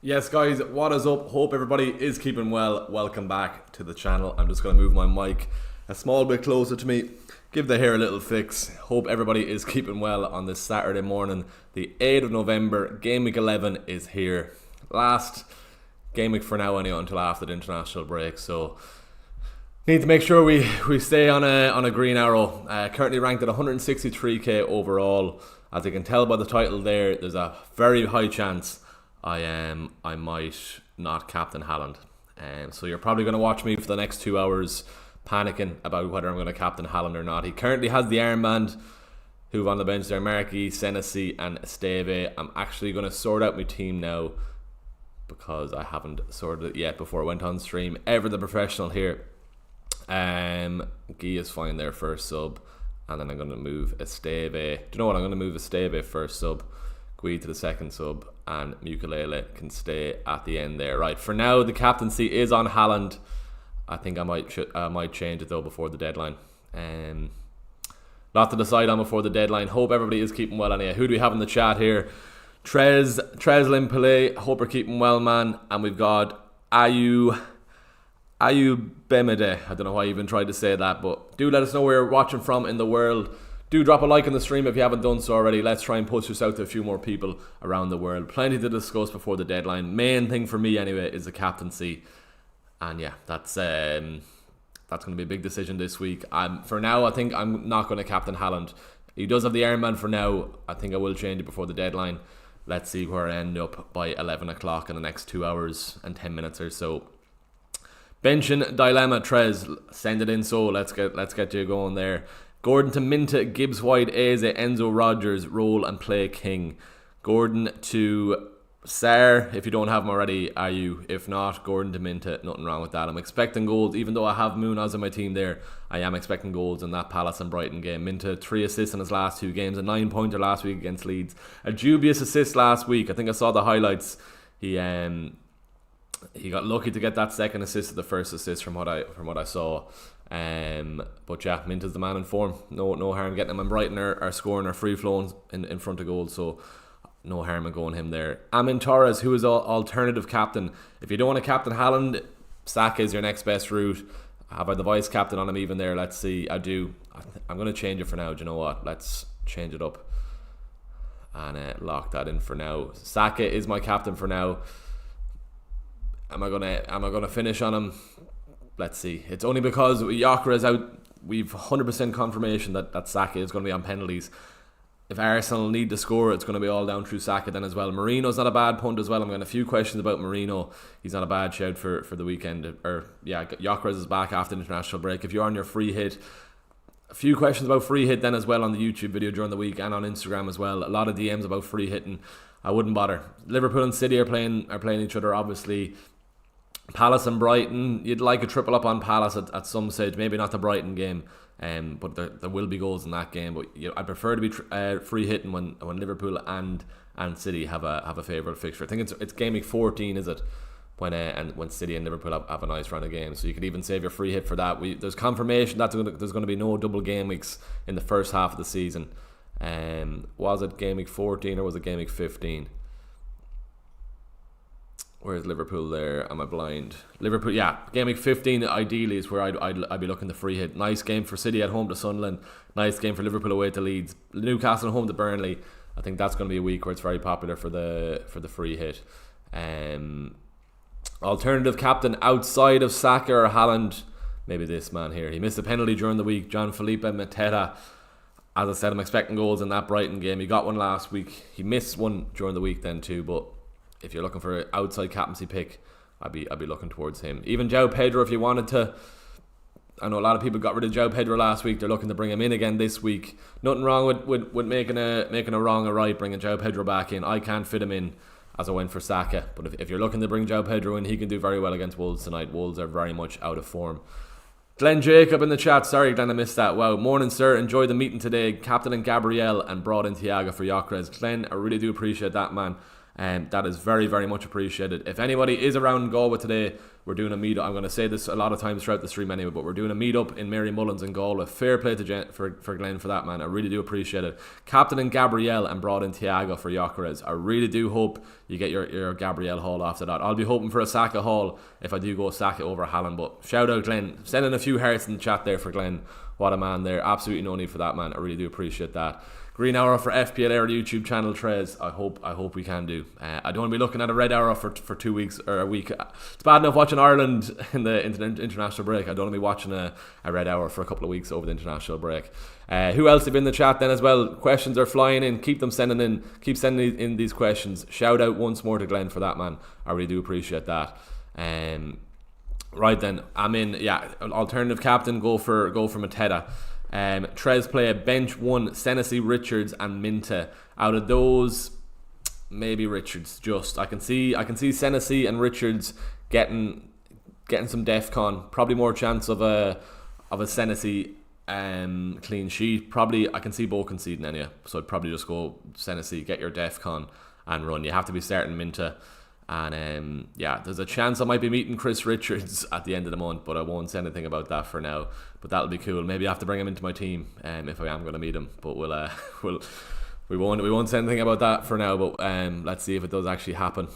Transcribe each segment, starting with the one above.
Yes guys, what is up? Hope everybody is keeping well. Welcome back to the channel. I'm just going to move my mic a small bit closer to me, give the hair a little fix. Hope everybody is keeping well on this Saturday morning, the 8th of November. Game week 11 is here. Last game week for now anyway, until after the international break, so need to make sure we stay on a green arrow. Currently ranked at 163k overall. As you can tell by the title there's a very high chance I might not captain Haaland. So you're probably going to watch me for the next 2 hours panicking about whether I'm going to captain Haaland or not. He currently has the armband. Who've on the bench there? Markey, Senesi and Esteve. I'm actually going to sort out my team now because I haven't sorted it yet before I went on stream. Ever the professional here. Guy is fine there first sub. And then I'm going to move Esteve. Do you know what? I'm going to move Esteve first sub. Gui to the second sub. And Mukulele can stay at the end there. Right, for now the captaincy is on Haaland. I think I might change it though before the deadline. Lot to decide on before the deadline. Hope everybody is keeping well anyway. Who do we have in the chat here? Trez Limpele. Hope we're keeping well, man. And we've got Ayu Bemede. I don't know why I even tried to say that, but do let us know where you're watching from in the world. Do drop a like on the stream if you haven't done so already. Let's try and push this out to a few more people around the world. Plenty to discuss before the deadline. Main thing for me anyway is the captaincy. And yeah, that's going to be a big decision this week. For now, I think I'm not going to captain Haaland. He does have the armband for now. I think I will change it before the deadline. Let's see where I end up by 11 o'clock in the next 2 hours and 10 minutes or so. Benching Dilemma, Trez, send it in so let's get you going there. Gordon to Minta, Gibbs White, Eze, Enzo Rogers, roll and play king. Gordon to Sar, if you don't have him already, are you? If not, Gordon to Minta, nothing wrong with that. I'm expecting goals, even though I have Munoz in my team there, I am expecting goals in that Palace and Brighton game. Minta, 3 assists in his last 2 games, a 9-pointer last week against Leeds. A dubious assist last week, I think I saw the highlights. He got lucky to get that second assist to the first assist from what I saw. But yeah, Minta's the man in form. No harm getting him. And Brighton are scoring, are free flowing in front of goal, so no harm in going him there. Amin Torres, who is alternative captain. If you don't want to captain Haaland, Saka is your next best route. Have I the vice captain on him even there? Let's see. I do. I'm going to change it for now. Do you know what? Let's change it up and lock that in for now. Saka is my captain for now. Am I gonna finish on him? Let's see. It's only because Yokra is out. We've 100% confirmation that Saka is going to be on penalties. If Arsenal need to score, it's going to be all down through Saka then as well. Marino's not a bad punt as well. I'm getting a few questions about Marino. He's not a bad shout for the weekend. Yokra is back after the international break. If you're on your free hit, a few questions about free hit then as well on the YouTube video during the week and on Instagram as well. A lot of DMs about free hitting. I wouldn't bother. Liverpool and City are playing each other, obviously. Palace and Brighton, you'd like a triple up on Palace at some stage. Maybe not the Brighton game, but there will be goals in that game. But I prefer to be free hitting when Liverpool and City have a favourite fixture. I think it's game week 14, is it? When City and Liverpool have a nice run of games, so you could even save your free hit for that. There's confirmation that there's going to be no double game weeks in the first half of the season. Was it game week 14 or was it game week 15? Where's Liverpool there? Am I blind? Liverpool, yeah. Game week 15 ideally is where I'd be looking to free hit. Nice game for City at home to Sunderland. Nice game for Liverpool away to Leeds. Newcastle at home to Burnley. I think that's going to be a week where it's very popular for the free hit. Alternative captain outside of Saka or Haaland. Maybe this man here. He missed a penalty during the week. John Felipe Mateta. As I said, I'm expecting goals in that Brighton game. He got one last week. He missed one during the week then too, but if you're looking for an outside captaincy pick, I'd be looking towards him. Even João Pedro, if you wanted to. I know a lot of people got rid of João Pedro last week. They're looking to bring him in again this week. Nothing wrong with making a wrong or right, bringing João Pedro back in. I can't fit him in as I went for Saka. But if you're looking to bring João Pedro in, he can do very well against Wolves tonight. Wolves are very much out of form. Glenn Jacob in the chat. Sorry, Glenn, I missed that. Wow. Morning, sir. Enjoyed the meeting today. Captain and Gabrielle and brought in Thiago for Yokres. Glenn, I really do appreciate that, man. That is very, very much appreciated. If anybody is around Galway today, we're doing a meetup. I'm going to say this a lot of times throughout the stream anyway, but we're doing a meetup in Mary Mullins in Galway. Fair play to for Glenn for that, man. I really do appreciate it. Captain and Gabrielle and brought in Thiago for Gyökeres. I really do hope you get your Gabrielle haul after that. I'll be hoping for a Saka haul if I do go Saka over Haaland. But shout out Glenn. Send in a few hearts in the chat there for Glenn. What a man there. Absolutely no need for that, man. I really do appreciate that. Green arrow for FPL Air YouTube channel, Trez. I hope we can do. I don't want to be looking at a red arrow for 2 weeks or a week. It's bad enough watching Ireland in the international break. I don't want to be watching a red arrow for a couple of weeks over the international break. Who else have been in the chat then as well? Questions are flying in. Keep them sending in. Keep sending in these questions. Shout out once more to Glenn for that, man. I really do appreciate that. Right then, I'm in. Yeah, alternative captain. Go for Mateta. Trez play a bench one, Senesi, Richards and Minta. Out of those, maybe Richards. Just I can see Senesi and Richards getting some DEFCON. Probably more chance of a Senesi clean sheet. Probably I can see both conceding anyway. So I'd probably just go Senesi, get your DEFCON and run. You have to be starting Minta. And there's a chance I might be meeting Chris Richards at the end of the month, but I won't say anything about that for now. But that'll be cool. Maybe I have to bring him into my team if I am going to meet him. But we won't say anything about that for now. But let's see if it does actually happen.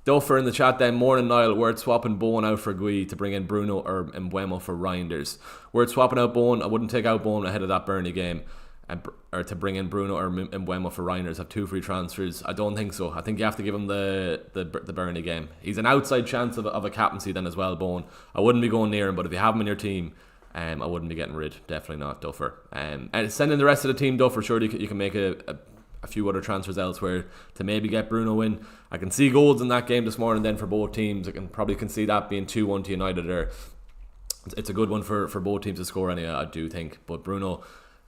Duffer in the chat then. Morning Niall. We're swapping Bowen out for Gui to bring in Bruno or Mbeumo for Reinders. We're swapping out Bowen. I wouldn't take out Bowen ahead of that Burnley game. Or to bring in Bruno or Mbeumo for Reinders, have 2 free transfers. I don't think so. I think you have to give him the Burnley game. He's an outside chance of a captaincy then as well, Bowen. I wouldn't be going near him, but if you have him in your team, I wouldn't be getting rid. Definitely not, Duffer. And sending the rest of the team, Duffer, surely you can make a few other transfers elsewhere to maybe get Bruno in. I can see goals in that game this morning then for both teams. I can probably see that being 2-1 to United there. It's a good one for both teams to score anyway, I do think. But Bruno,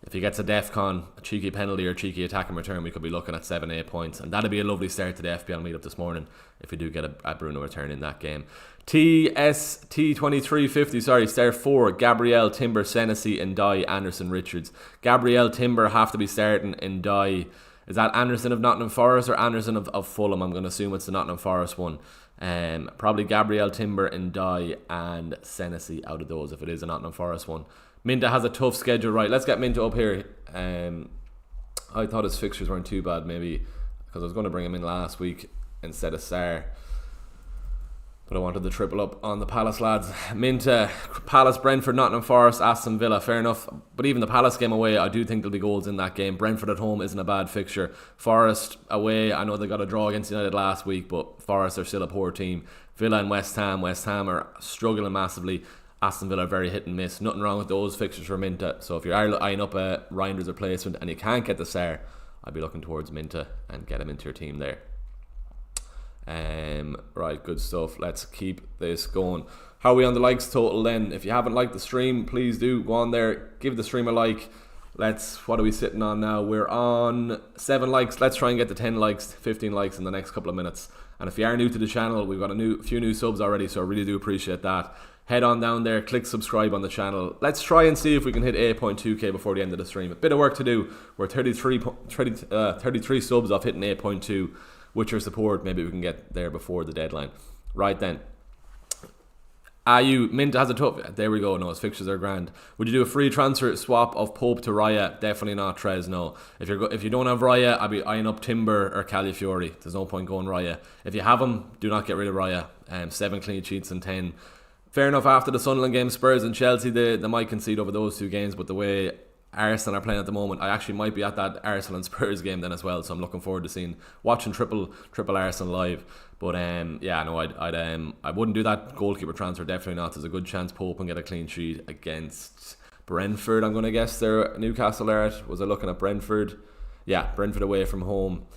if he gets a DEFCON, a cheeky penalty or cheeky attack in return, we could be looking at 7-8 points. And that'd be a lovely start to the FPL meetup this morning if we do get a Bruno return in that game. TST2350, star 4, Gabrielle, Timber, Senesi, and Dye, Anderson, Richards. Gabrielle, Timber have to be starting in Dye. Is that Anderson of Nottingham Forest or Anderson of Fulham? I'm going to assume it's the Nottingham Forest one. Probably Gabrielle, Timber, and Dye, and Senesi out of those if it is a Nottingham Forest one. Minta has a tough schedule, right? Let's get Minta up here. I thought his fixtures weren't too bad, maybe because I was going to bring him in last week instead of Sarr, but I wanted the triple up on the Palace lads. Minta, Palace, Brentford, Nottingham Forest, Aston Villa. Fair enough, but even the Palace game away, I do think there'll be goals in that game. Brentford at home isn't a bad fixture. Forest away, I know they got a draw against United last week, but Forest are still a poor team. Villa and West Ham are struggling massively. Aston Villa are very hit and miss. Nothing wrong with those fixtures for Minta. So if you're eyeing up a Reinders replacement and you can't get the Sarr, I'd be looking towards Minta and get him into your team there. Right, good stuff. Let's keep this going. How are we on the likes total then? If you haven't liked the stream, please do go on there, give the stream a like. What are we sitting on now? We're on 7 likes. Let's try and get to 10 likes, 15 likes in the next couple of minutes. And if you are new to the channel, we've got a few new subs already, so I really do appreciate that. Head on down there, click subscribe on the channel. Let's try and see if we can hit 8.2k before the end of the stream. A bit of work to do. We're 33 subs off hitting 8.2. With your support, maybe we can get there before the deadline. Right then. Minta has a tough... There we go. No, his fixtures are grand. Would you do a free transfer swap of Pope to Raya? Definitely not, Trez, no. If you don't have Raya, I'd be eyeing up Timber or Califiori. There's no point going Raya. If you have him, do not get rid of Raya. 7 clean sheets and 10. Fair enough, after the Sunderland game, Spurs and Chelsea, they might concede over those 2 games, but the way Arsenal are playing at the moment, I actually might be at that Arsenal and Spurs game then as well, so I'm looking forward to watching triple Arsenal live. But I wouldn't do that goalkeeper transfer, definitely not. There's a good chance Pope can get a clean sheet against Brentford. I'm going to guess they're Newcastle are at. Was I looking at Brentford? Yeah, Brentford away from home.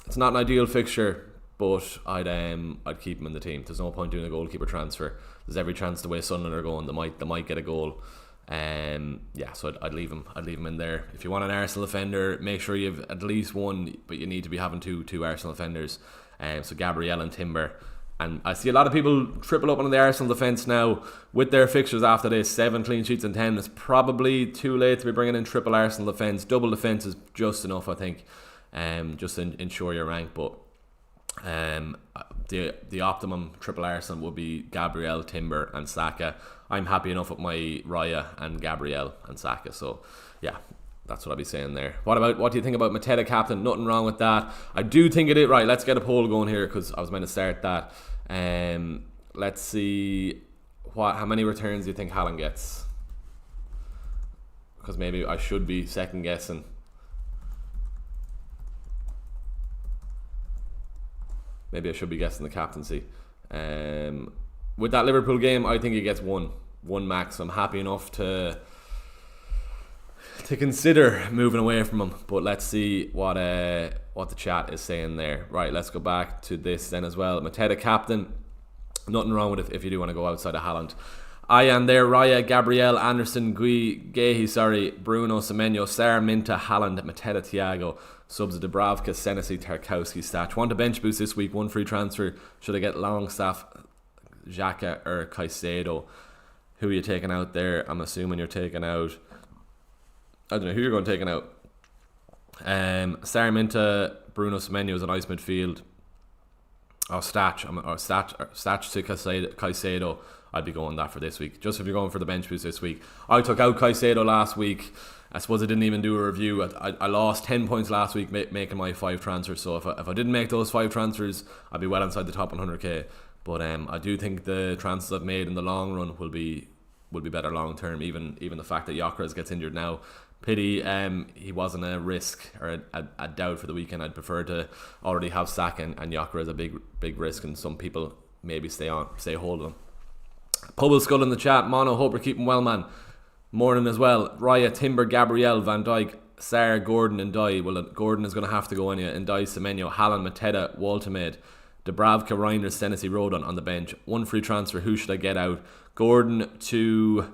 It's not an ideal fixture, but I'd keep him in the team. There's no point doing a goalkeeper transfer. There's every chance the way Sunderland are going, they might get a goal. So I'd leave him in there. If you want an Arsenal defender, make sure you have at least one, but you need to be having two Arsenal defenders. So Gabrielle and Timber. And I see a lot of people triple up on the Arsenal defence now with their fixtures after this. 7 clean sheets and 10. It's probably too late to be bringing in triple Arsenal defence. Double defence is just enough, I think. just to ensure your rank. But the optimum triple Arsenal would be Gabriel, Timber and Saka. I'm happy enough with my Raya and Gabriel and Saka, so yeah, that's what I'll be saying there. What do you think about Mateta captain? Nothing wrong with that. I do think it is right. Let's get a poll going here, because I was meant to start that. Let's see how many returns do you think Haaland gets, because maybe I should be second guessing. Maybe I should be guessing the captaincy. With that Liverpool game, I think he gets one max. I'm happy enough to consider moving away from him. But let's see what the chat is saying there. Right, let's go back to this then as well. Mateta captain, nothing wrong with it if you do want to go outside of Haaland. I am there. Raya, Gabriel, Anderson, Guehi, Bruno, Semenyo, Sarr, Minta, Haaland, Mateta, Thiago, subs of Dubravka, Senesi, Tarkowski, Stach. Want a bench boost this week? One free transfer. Should I get Longstaff, Xhaka or Caicedo? Who are you taking out there? I'm assuming you're taking out, I don't know who you're going to take out. Sarr, Minta, Bruno, Semenyo is a nice midfield. Stach to Caicedo. I'd be going that for this week. Just if you're going for the bench boost this week. I took out Caicedo last week. I suppose I didn't even do a review. I lost 10 points last week making my 5 transfers. So if I didn't make those 5 transfers, I'd be well inside the top 100k. But I do think the transfers I've made in the long run will be better long term. Even the fact that Gyökeres gets injured now. Pity he wasn't a risk or a doubt for the weekend. I'd prefer to already have Saka and Gyökeres a big risk, and some people maybe stay hold of them. Pubble Skull in the chat. Mono, hope you're keeping well, man. Morning as well. Raya, Timber, Gabriel, Van Dijk, Sarr, Gordon and Dye. Well, Gordon is going to have to go anyway. And Dye, Semenyo, Haaland, Mateta, Waltermaid, Dubravka, Reinders, Senesi, Rodon on the bench. One free transfer. Who should I get out? Gordon to...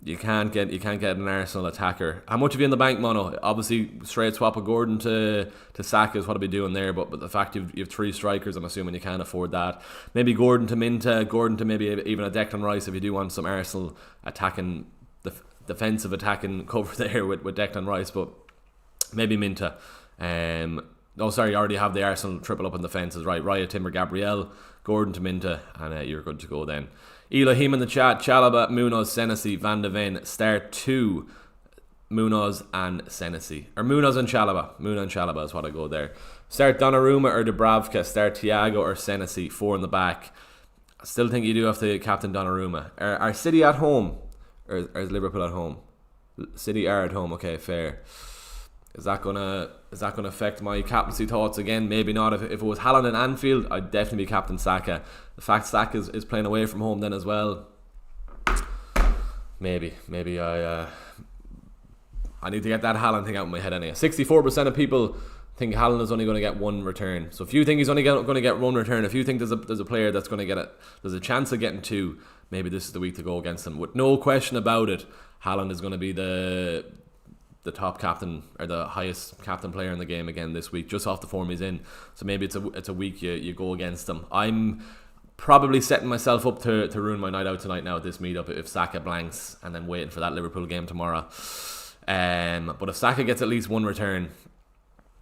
You can't get an Arsenal attacker. How much have you in the bank, Mono? Obviously, straight swap of Gordon to Saka is what I'll be doing there. But the fact you have 3 strikers, I'm assuming you can't afford that. Maybe Gordon to Minta, Gordon to maybe even a Declan Rice if you do want some Arsenal attacking, defensive attacking cover there with Declan Rice. But maybe Minta. Oh, sorry, you already have the Arsenal triple up in defences, right? Raya, Timber, Gabriel, Gordon to Minta, and you're good to go then. Elohim in the chat. Chalaba, Munoz, Senesi, Van de Ven. Start 2 Munoz and Senesi. Or Munoz and Chalaba. Munoz and Chalaba is what I go there. Start Donnarumma or Dubravka. Start Thiago or Senesi. 4 in the back. I still think you do have to captain Donnarumma. Are City at home? Or is Liverpool at home? City are at home. Okay, fair. Is that gonna affect my captaincy thoughts again? Maybe not. If it was Haaland and Anfield, I'd definitely be captain Saka. The fact Saka is playing away from home then as well, maybe I need to get that Haaland thing out of my head anyway. 64% of people think Haaland is only going to get 1 return. So if you think he's only going to get 1 return, if you think there's a player that's going to get it, there's a chance of getting 2. Maybe this is the week to go against him. With no question about it, Haaland is going to be the top captain or the highest captain player in the game again this week, just off the form he's in. So maybe it's a week you go against him. I'm probably setting myself up to ruin my night out tonight now at this meetup if Saka blanks, and then waiting for that Liverpool game tomorrow. But if Saka gets at least 1 return,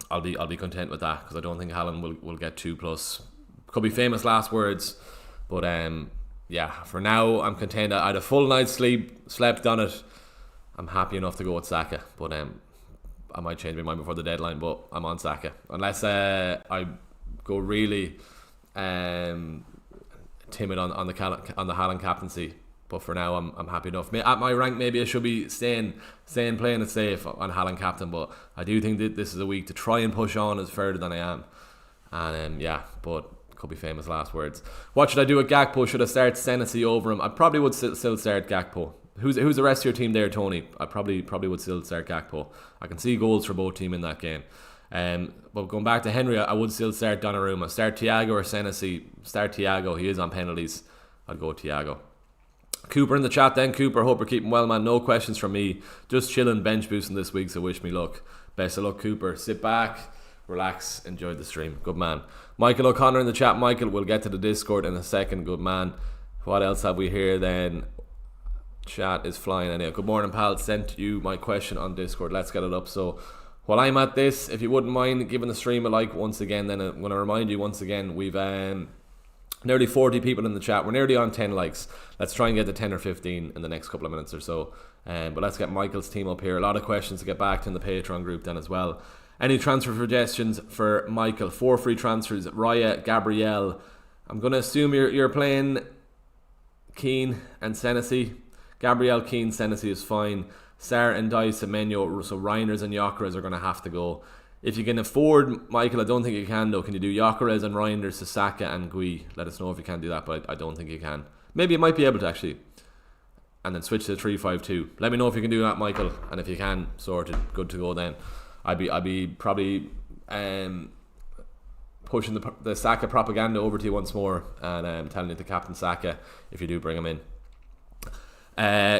I'll be content with that, because I don't think Haaland will get 2+. Could be famous last words, but yeah, for now I'm content. I had a full night's sleep, slept on it. I'm happy enough to go with Saka, but I might change my mind before the deadline, but I'm on Saka. Unless I go really timid on the Haaland captaincy. But for now, I'm happy enough. At my rank, maybe I should be staying playing it safe on Haaland captain, but I do think that this is a week to try and push on as further than I am. And yeah, but could be famous last words. What should I do with Gakpo? Should I start Senesi over him? I probably would still start Gakpo. Who's the rest of your team there, Tony? I probably would still start Gakpo. I can see goals for both team in that game. But going back to Henry, I would still start Donnarumma. Start Thiago or Senesi. Start Thiago. He is on penalties. I'd go Thiago. Cooper in the chat then. Cooper, hope you're keeping well, man. No questions from me. Just chilling, bench boosting this week, so wish me luck. Best of luck, Cooper. Sit back, relax, enjoy the stream. Good man. Michael O'Connor in the chat. Michael, we'll get to the Discord in a second. Good man. What else have we here then? Chat is flying anyway. Good morning, pal. Sent you my question on Discord. Let's get it up. So, While I'm at this, if you wouldn't mind giving the stream a like once again, then I'm going to remind you once again, we've nearly 40 people in the chat. We're nearly on 10 likes. Let's try and get to 10 or 15 in the next couple of minutes or so. But let's get Michael's team up here. A lot of questions to get back to in the Patreon group then as well. Any transfer suggestions for Michael? 4 free transfers. Raya, Gabriel. I'm going to assume you're playing Keane and Senesi. Gabriel, Keane, Senesi is fine. Sar and Dai, Semenyo, so Reiners and Gyökeres are going to have to go. If you can afford, Michael, I don't think you can though. Can you do Gyökeres and Reinders to Saka and Gui? Let us know if you can do that, but I don't think you can. Maybe you might be able to actually. And then switch to 3-5-2. Let me know if you can do that, Michael. And if you can, sorted, good to go then. I'd be probably pushing the Saka propaganda over to you once more and telling you to captain Saka if you do bring him in.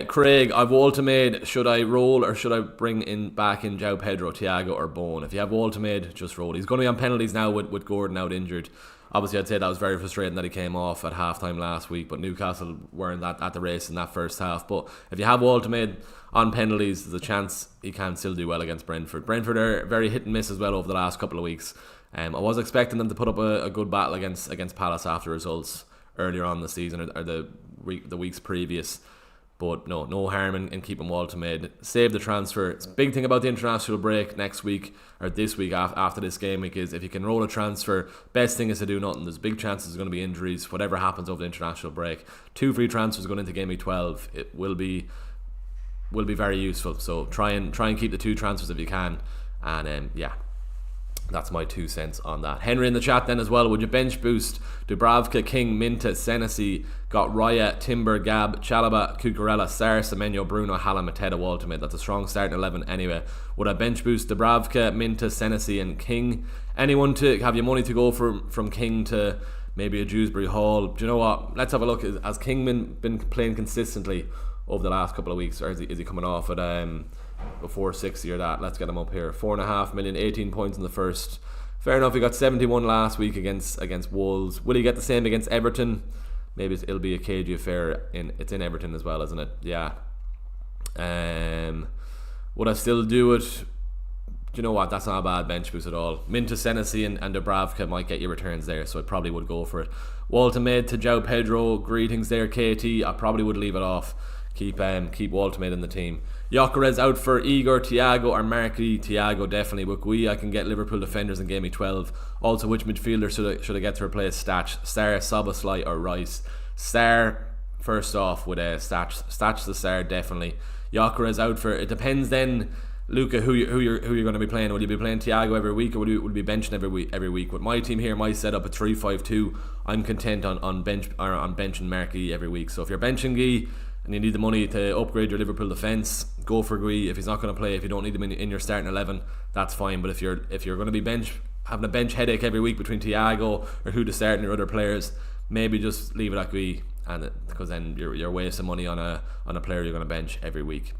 Craig, I've ultimated. Should I roll or should I bring back in João Pedro, Thiago or Bone? If you have ultimated, just roll. He's going to be on penalties now with Gordon out injured. Obviously, I'd say that was very frustrating that he came off at half-time last week, but Newcastle weren't at the race in that first half. But if you have ultimated on penalties, there's a chance he can still do well against Brentford. Brentford are very hit and miss as well over the last couple of weeks. I was expecting them to put up a good battle against Palace after results earlier on in the season or the weeks previous. But no harm in keeping Walter made. Save the transfer. It's a big thing about the international break next week, or this week after this game week, is if you can roll a transfer, best thing is to do nothing. There's big chances there's going to be injuries, whatever happens over the international break. 2 free transfers going into game week 12. It will be very useful. So try and keep the 2 transfers if you can. And that's my 2 cents on that. Henry in the chat then as well. Would you bench boost Dubravka, King, Minta, Senesi, got Raya, Timber, Gab, Chalaba, Cucurella, Sar, Semenyo, Bruno, Haaland, Mateta, Ultimate? That's a strong starting 11 anyway. Would I bench boost Dubravka, Minta, Senesi and King? Anyone to have your money to go from King to maybe a Dewsbury Hall? Do you know what? Let's have a look. Has King been playing consistently over the last couple of weeks, or is he coming off at before 60 or that? Let's get him up here. 4.5 million, 18 points in the first. Fair enough, he got 71 last week against Wolves. Will he get the same against Everton? Maybe it'll be a cagey affair. It's in Everton as well, isn't it? Yeah. Would I still do it? Do you know what? That's not a bad bench boost at all. Minta, Senesi and Dubravka might get your returns there, so I probably would go for it. Walter made to João Pedro. Greetings there, KT. I probably would leave it off. Keep Walter made in the team. Gyökeres out for Igor, Thiago or Marky. Thiago definitely. With Gui, I can get Liverpool defenders in game week 12. Also, which midfielder should I get to replace Statch? Sar, Soboslai or Rice? Sar first off with Statch the Sar definitely. Gyökeres out for. It depends then, Luca, who you're going to be playing. Will you be playing Thiago every week, or will you be benching every week? With my team here, my setup at 3-5-2, I'm content on benching Marky every week. So if you're benching Guy and you need the money to upgrade your Liverpool defence, go for Gui. If he's not going to play, if you don't need him in your starting 11, that's fine. But if you're going to be having a bench headache every week between Thiago or who to start and your other players, maybe just leave it at Gui, and because then you're wasting money on a player you're going to bench every week.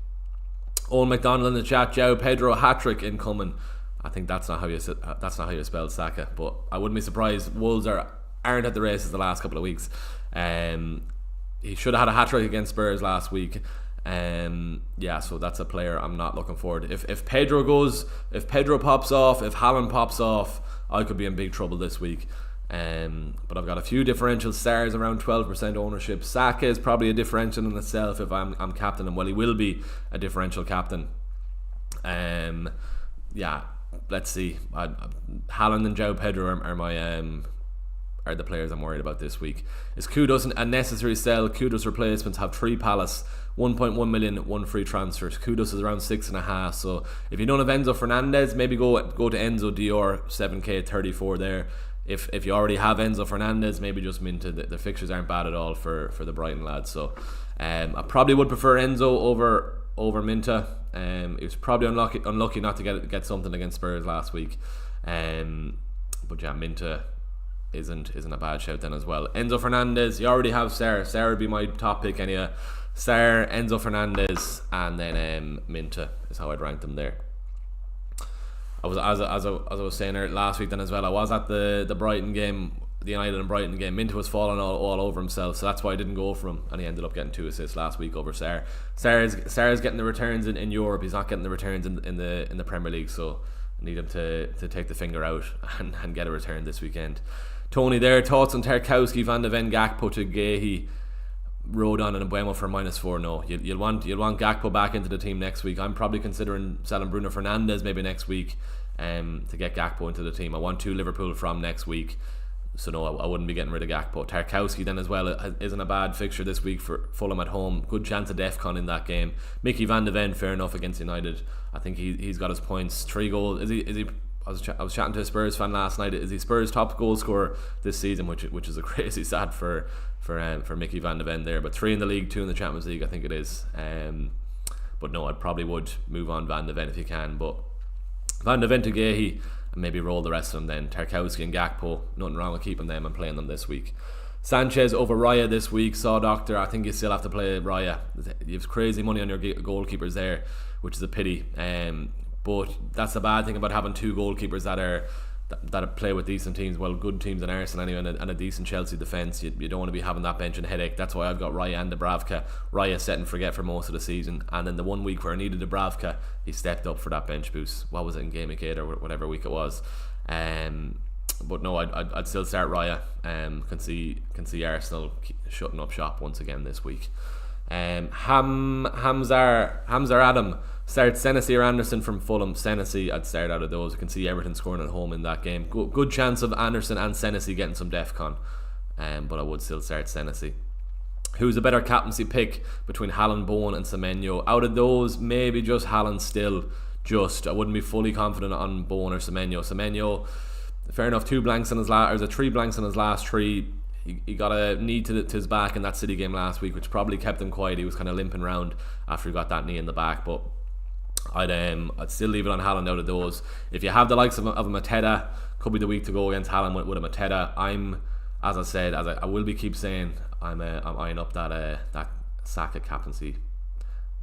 Owen McDonald in the chat. João Pedro hat-trick incoming. I think that's not how you spell Saka, but I wouldn't be surprised. Wolves aren't at the races the last couple of weeks. He should have had a hat-trick against Spurs last week. So that's a player I'm not looking forward to. If Pedro pops off, if Haaland pops off, I could be in big trouble this week. But I've got a few differential stars, around 12% ownership. Saka is probably a differential in itself if I'm captain him. Well, he will be a differential captain. Let's see. Haaland and João Pedro are the players I'm worried about this week. Is Kudus a necessary sell? Kudus replacements have 3 Palace, 1.1 million, 1 free transfers. Kudus is around 6.5. So if you don't have Enzo Fernandez, maybe go to Enzo Dior, 7k 34 there. If you already have Enzo Fernandez, maybe just Minta. The fixtures aren't bad at all for the Brighton lads. So I probably would prefer Enzo over Minta. He was probably unlucky not to get something against Spurs last week. But yeah, Minta isn't a bad shout then as well. Enzo Fernandez, you already have Sar. Sar would be my top pick anyway. Sar, Enzo Fernandez, and then Minta is how I'd rank them there. As I was saying last week then as well, I was at the Brighton game. the United and Brighton game, Minto was falling all over himself, so that's why I didn't go for him, and he ended up getting 2 assists last week over Sarr. Sarr's getting the returns in Europe. He's not getting the returns in the Premier League, so I need him to take the finger out and get a return this weekend. Tony there, thoughts on Tarkowski, Van de Ven, Gakpo to Guehi, Rodon and Mbuemo for -4. No, you'll want Gakpo back into the team next week. I'm probably considering selling Bruno Fernandes maybe next week to get Gakpo into the team. I want 2 Liverpool from next week, so no, I wouldn't be getting rid of Gakpo. Tarkowski then as well isn't a bad fixture this week for Fulham at home. Good chance of DEFCON in that game. Mickey Van de Ven, fair enough against United. I think he's got his points. 3 goals. Is he? I was chatting to a Spurs fan last night. Is he Spurs' top goal scorer this season? Which is a crazy stat for Mickey Van de Ven there. But 3 in the league, 2 in the Champions League, I think it is. But no, I probably would move on Van de Ven if you can. But Van de Ven to Guehi, and maybe roll the rest of them then. Tarkowski and Gakpo, nothing wrong with keeping them and playing them this week. Sanchez over Raya this week. Saw Doctor, I think you still have to play Raya. You have crazy money on your goalkeepers there, which is a pity. But that's the bad thing about having 2 goalkeepers that play with decent teams, well, good teams in Arsenal anyway, and a decent Chelsea defence. You don't want to be having that bench and headache. That's why I've got Raya and Dubravka. Raya set and forget for most of the season, and in the 1 week where I needed Dubravka, he stepped up for that bench boost. What was it, in game week 8 or whatever week it was? But no, I'd still start Raya. Can see Arsenal shutting up shop once again this week. Hamzar Adam, start Senesi or Anderson from Fulham. Senesi, I'd start out of those. I can see Everton scoring at home in that game. Good chance of Anderson and Senesi getting some DEFCON, but I would still start Senesi. Who's a better captaincy pick between Haaland, Bowen and Semenyo? Out of those, maybe just Haaland still. I wouldn't be fully confident on Bowen or Semenyo. Semenyo, fair enough, 3 blanks in his last 3. He got a knee to his back in that City game last week, which probably kept him quiet. He was kind of limping around after he got that knee in the back. But I'd still leave it on Haaland out of those. If you have the likes of a Mateta, could be the week to go against Haaland with a Mateta. As I will be keep saying, I'm eyeing up that Saka captaincy.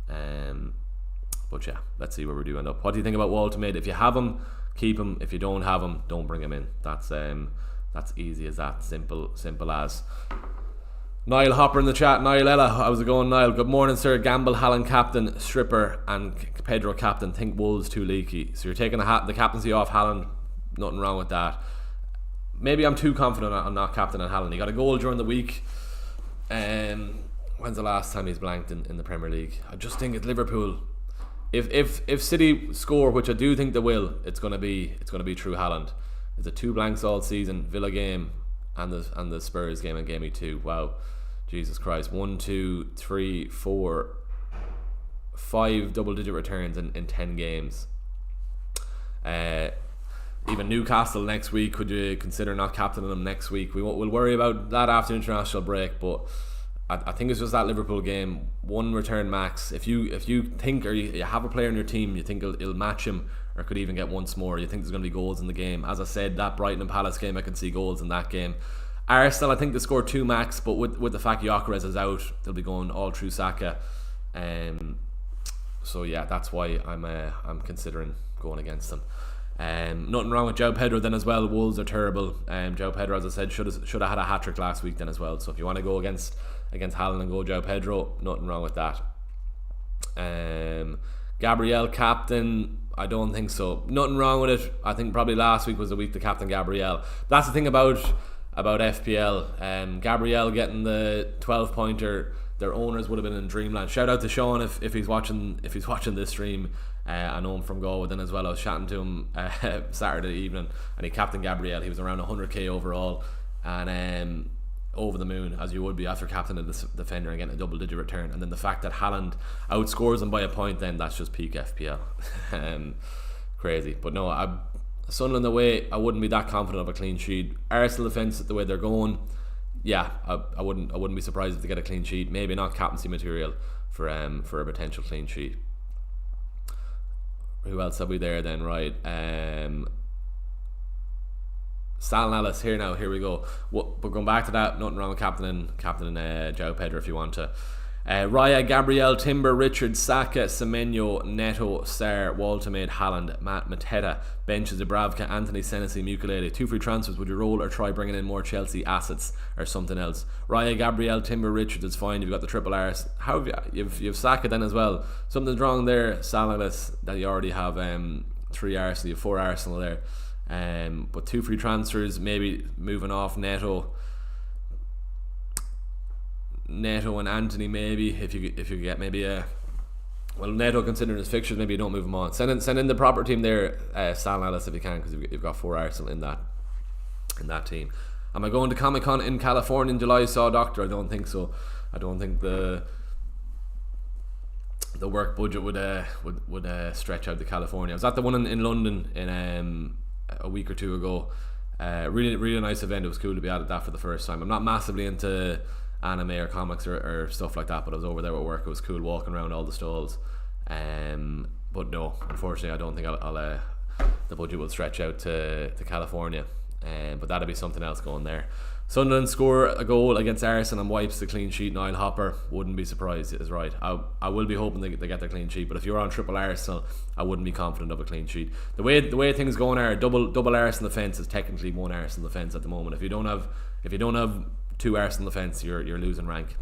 But yeah, let's see where we do end up. What do you think about Walter? If you have him, keep him. If you don't have him, don't bring him in. That's easy as that. Simple as. Niall Hopper in the chat. Niall Ella, how's it going, Niall? Good morning, sir. Gamble, Haaland captain, Stripper and Pedro captain. Think Wolves too leaky. So you're taking the captaincy off Haaland. Nothing wrong with that. Maybe I'm too confident on not captaining Haaland. He got a goal during the week. When's the last time he's blanked in the Premier League? I just think it's Liverpool. If City score, which I do think they will, it's gonna be through Haaland. Is it 2 blanks all season? Villa game and the Spurs game and game week 2. Wow, Jesus Christ! 1, 2, 3, 4, 5 double-digit returns in 10 games. Even Newcastle next week. Could you consider not captaining them next week? We'll worry about that after international break, but I think it's just that Liverpool game, 1 return max. If you think, or you have a player in your team, you think it'll match him, or could even get once more, you think there's going to be goals in the game. As I said, that Brighton and Palace game, I can see goals in that game. Arsenal, I think they scored 2 max, but with the fact Gyökeres is out, they'll be going all through Saka. So yeah, that's why I'm considering going against them. Nothing wrong with João Pedro then as well. Wolves are terrible. João Pedro, as I said, should have had a hat-trick last week then as well. So if you want to go against Haaland and go João Pedro, nothing wrong with that. Gabriel captain, I don't think so. Nothing wrong with it. I think probably last week was the week to captain Gabriel. That's the thing about FPL. Gabriel getting the 12-pointer, their owners would have been in dreamland. Shout out to Sean if he's watching this stream. I know him from Galway then as well. I was chatting to him Saturday evening, and he captained Gabriel. He was around 100k overall, and over the moon, as you would be after captaining the defender and getting a double-digit return. And then the fact that Haaland outscores him by a point, then that's just peak FPL. Crazy. But no, Sunderland away, I wouldn't be that confident of a clean sheet. Arsenal defence, the way they're going, yeah, I wouldn't be surprised if they get a clean sheet. Maybe not captaincy material for a potential clean sheet. Who else have we there then? Right. Sal and Alice here we go. But going back to that, nothing wrong with captaining João Pedro if you want to. Raya, Gabriel, Timber, Richard, Saka, Semenyo, Neto, Sarr, Waltermaid, Haaland, Matt, Mateta, benches, Dubravka, Anthony, Senesi, Mukulele. 2 free transfers. Would you roll or try bringing in more Chelsea assets or something else? Raya, Gabriel, Timber, Richard is fine. You've got the triple R's. How have you've Saka then as well? Something's wrong there, Salas, that you already have 3 Arsenal. You have 4 Arsenal there. But 2 free transfers. Maybe moving off Neto and Anthony, maybe if you get maybe Neto, considering his fixtures, maybe you don't move him on. Send in the proper team there, Sal Ellis, if you can, because you've got 4 Arsenal in that team. Am I going to Comic Con in California in July? Saw a doctor. I don't think so. I don't think the work budget would stretch out to California. I was at the one in London in a week or 2 ago. Really nice event. It was cool to be at that for the first time. I'm not massively into anime or comics or stuff like that, but I was over there at work. It was cool walking around all the stalls. But no, unfortunately, I don't think I'll the budget will stretch out to California. But that'll be something else going there. Sunderland score a goal against Arsenal and wipes the clean sheet. Niall Hopper, wouldn't be surprised, is right. I will be hoping they get their clean sheet, but if you're on triple Arsenal, I wouldn't be confident of a clean sheet. The way things going are, double Arsenal defence is technically 1 Arsenal defence at the moment. If you don't have 2 Arsenal defence, you're losing rank.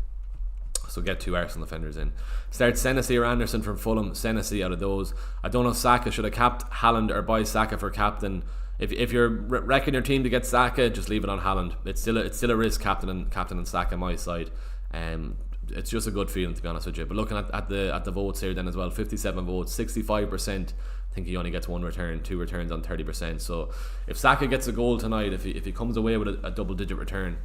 So get 2 Arsenal defenders in. Start Senesi or Anderson from Fulham. Senesi out of those. I don't know if Saka should have capped Haaland or buy Saka for captain. If you're wrecking your team to get Saka, just leave it on Haaland. It's still a risk captain and Saka on my side. It's just a good feeling, to be honest with you. But looking at the votes here then as well, 57 votes, 65%. I think he only gets 1 return, 2 returns on 30%. So if Saka gets a goal tonight, if he comes away with a double-digit return,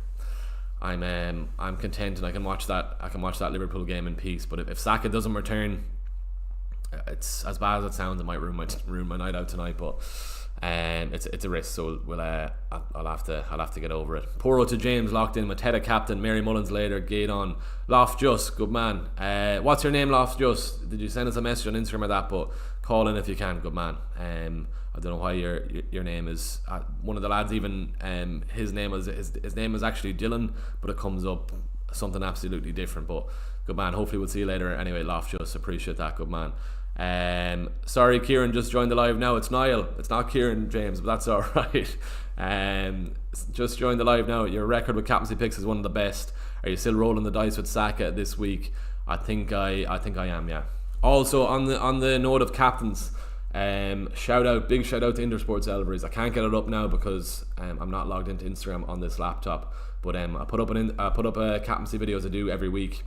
I'm content and I can watch that Liverpool game in peace. But if Saka doesn't return, it's as bad as it sounds. It might ruin my night out tonight, but it's a risk. So I'll have to get over it. Poro to James, locked in. Mateta captain. Mary Mullins later. Gaydon. Loftus, good man. What's your name, Loftus? Did you send us a message on Instagram or that? But call in if you can, good man. I don't know why your name is one of the lads. Even his name is actually Dylan, but it comes up something absolutely different. But good man. Hopefully we'll see you later. Anyway, Loftus, appreciate that, good man. Sorry, Kieran just joined the live now. It's Niall. It's not Kieran James, but that's all right. Just joined the live now. Your record with captaincy picks is one of the best. Are you still rolling the dice with Saka this week? I think I am. Yeah. Also on the note of captains, big shout out to Intersports Elveries. I can't get it up now because I'm not logged into Instagram on this laptop. But I put up a captaincy video as I do every week,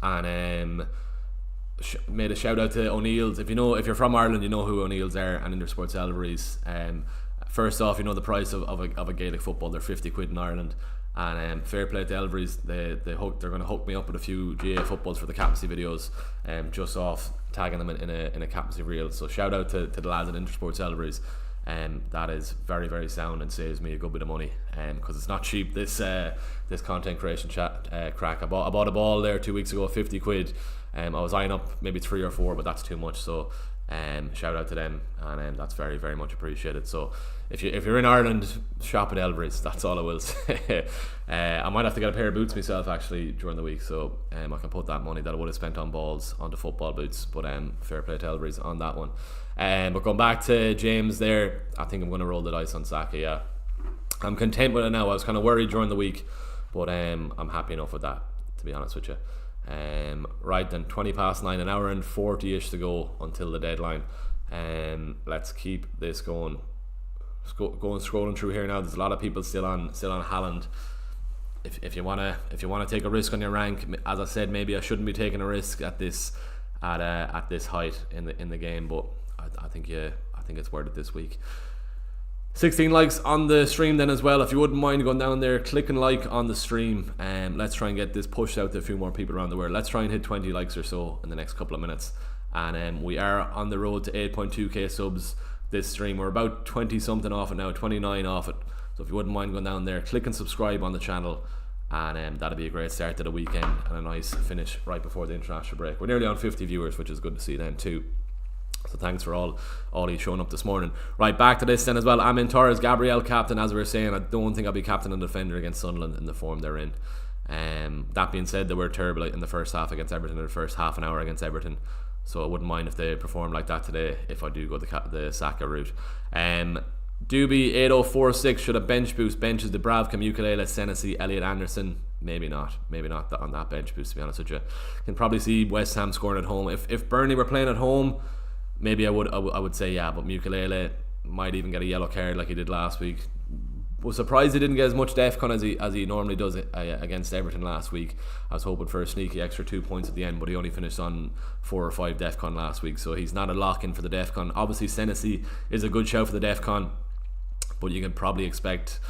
and made a shout out to O'Neill's. If you're from Ireland, you know who O'Neill's are, and Intersports Elveries. First off, you know the price of a Gaelic football. They're 50 quid in Ireland, and fair play to Elveries. They're going to hook me up with a few GA footballs for the captaincy videos, just off tagging them in a captaincy reel. So shout out to the lads at Intersports Elveries. That is very, very sound and saves me a good bit of money, because it's not cheap, this content creation crack. I bought a ball there 2 weeks ago, 50 quid. I was eyeing up maybe 3 or 4, but that's too much. So shout out to them, and that's very, very much appreciated. So if you're in Ireland, shop at Elveries. That's all I will say. I might have to get a pair of boots myself actually during the week, so I can put that money that I would have spent on balls onto football boots. But fair play to Elveries on that one. But going back to James there, I think I'm going to roll the dice on Saka. Yeah, I'm content with it now. I was kind of worried during the week, but I'm happy enough with that, to be honest with you. Right then, 9:20, an hour and 40ish to go until the deadline. Let's keep this going. Scrolling through here now. There's a lot of people still on Haaland. If you wanna take a risk on your rank, as I said, maybe I shouldn't be taking a risk at this height in the game, but I think it's worth it this week. 16 likes on the stream then as well. If you wouldn't mind going down there, clicking like on the stream, let's try and get this pushed out to a few more people around the world. Let's try and hit 20 likes or so in the next couple of minutes, and we are on the road to 8.2k subs this stream. We're about 20 something off it now, 29 off it. So if you wouldn't mind going down there, click and subscribe on the channel, and that'll be a great start to the weekend and a nice finish right before the international break. We're nearly on 50 viewers, which is good to see then too. So thanks for all you showing up this morning. Right, back to this then as well. Amin Torres, Gabriel captain, as we were saying. I don't think I'll be captain and defender against Sunderland in the form they're in. That being said, they were terrible in the first half against Everton, in the first half an hour against Everton. So I wouldn't mind if they perform like that today if I do go the Saka route. Doobie 8046 should a bench boost benches Dubravka, Mukiele, Senesi, Elliot Anderson. Maybe not on that bench boost, to be honest with you. Can probably see West Ham scoring at home. If Burnley were playing at home, maybe I would say yeah, but Mukiele might even get a yellow card like he did last week. Was surprised he didn't get as much DEFCON as he normally does against Everton last week. I was hoping for a sneaky extra 2 points at the end, but he only finished on 4 or 5 DEFCON last week, so he's not a lock-in for the DEFCON. Obviously Senesi is a good shout for the DEFCON, but you can probably expect,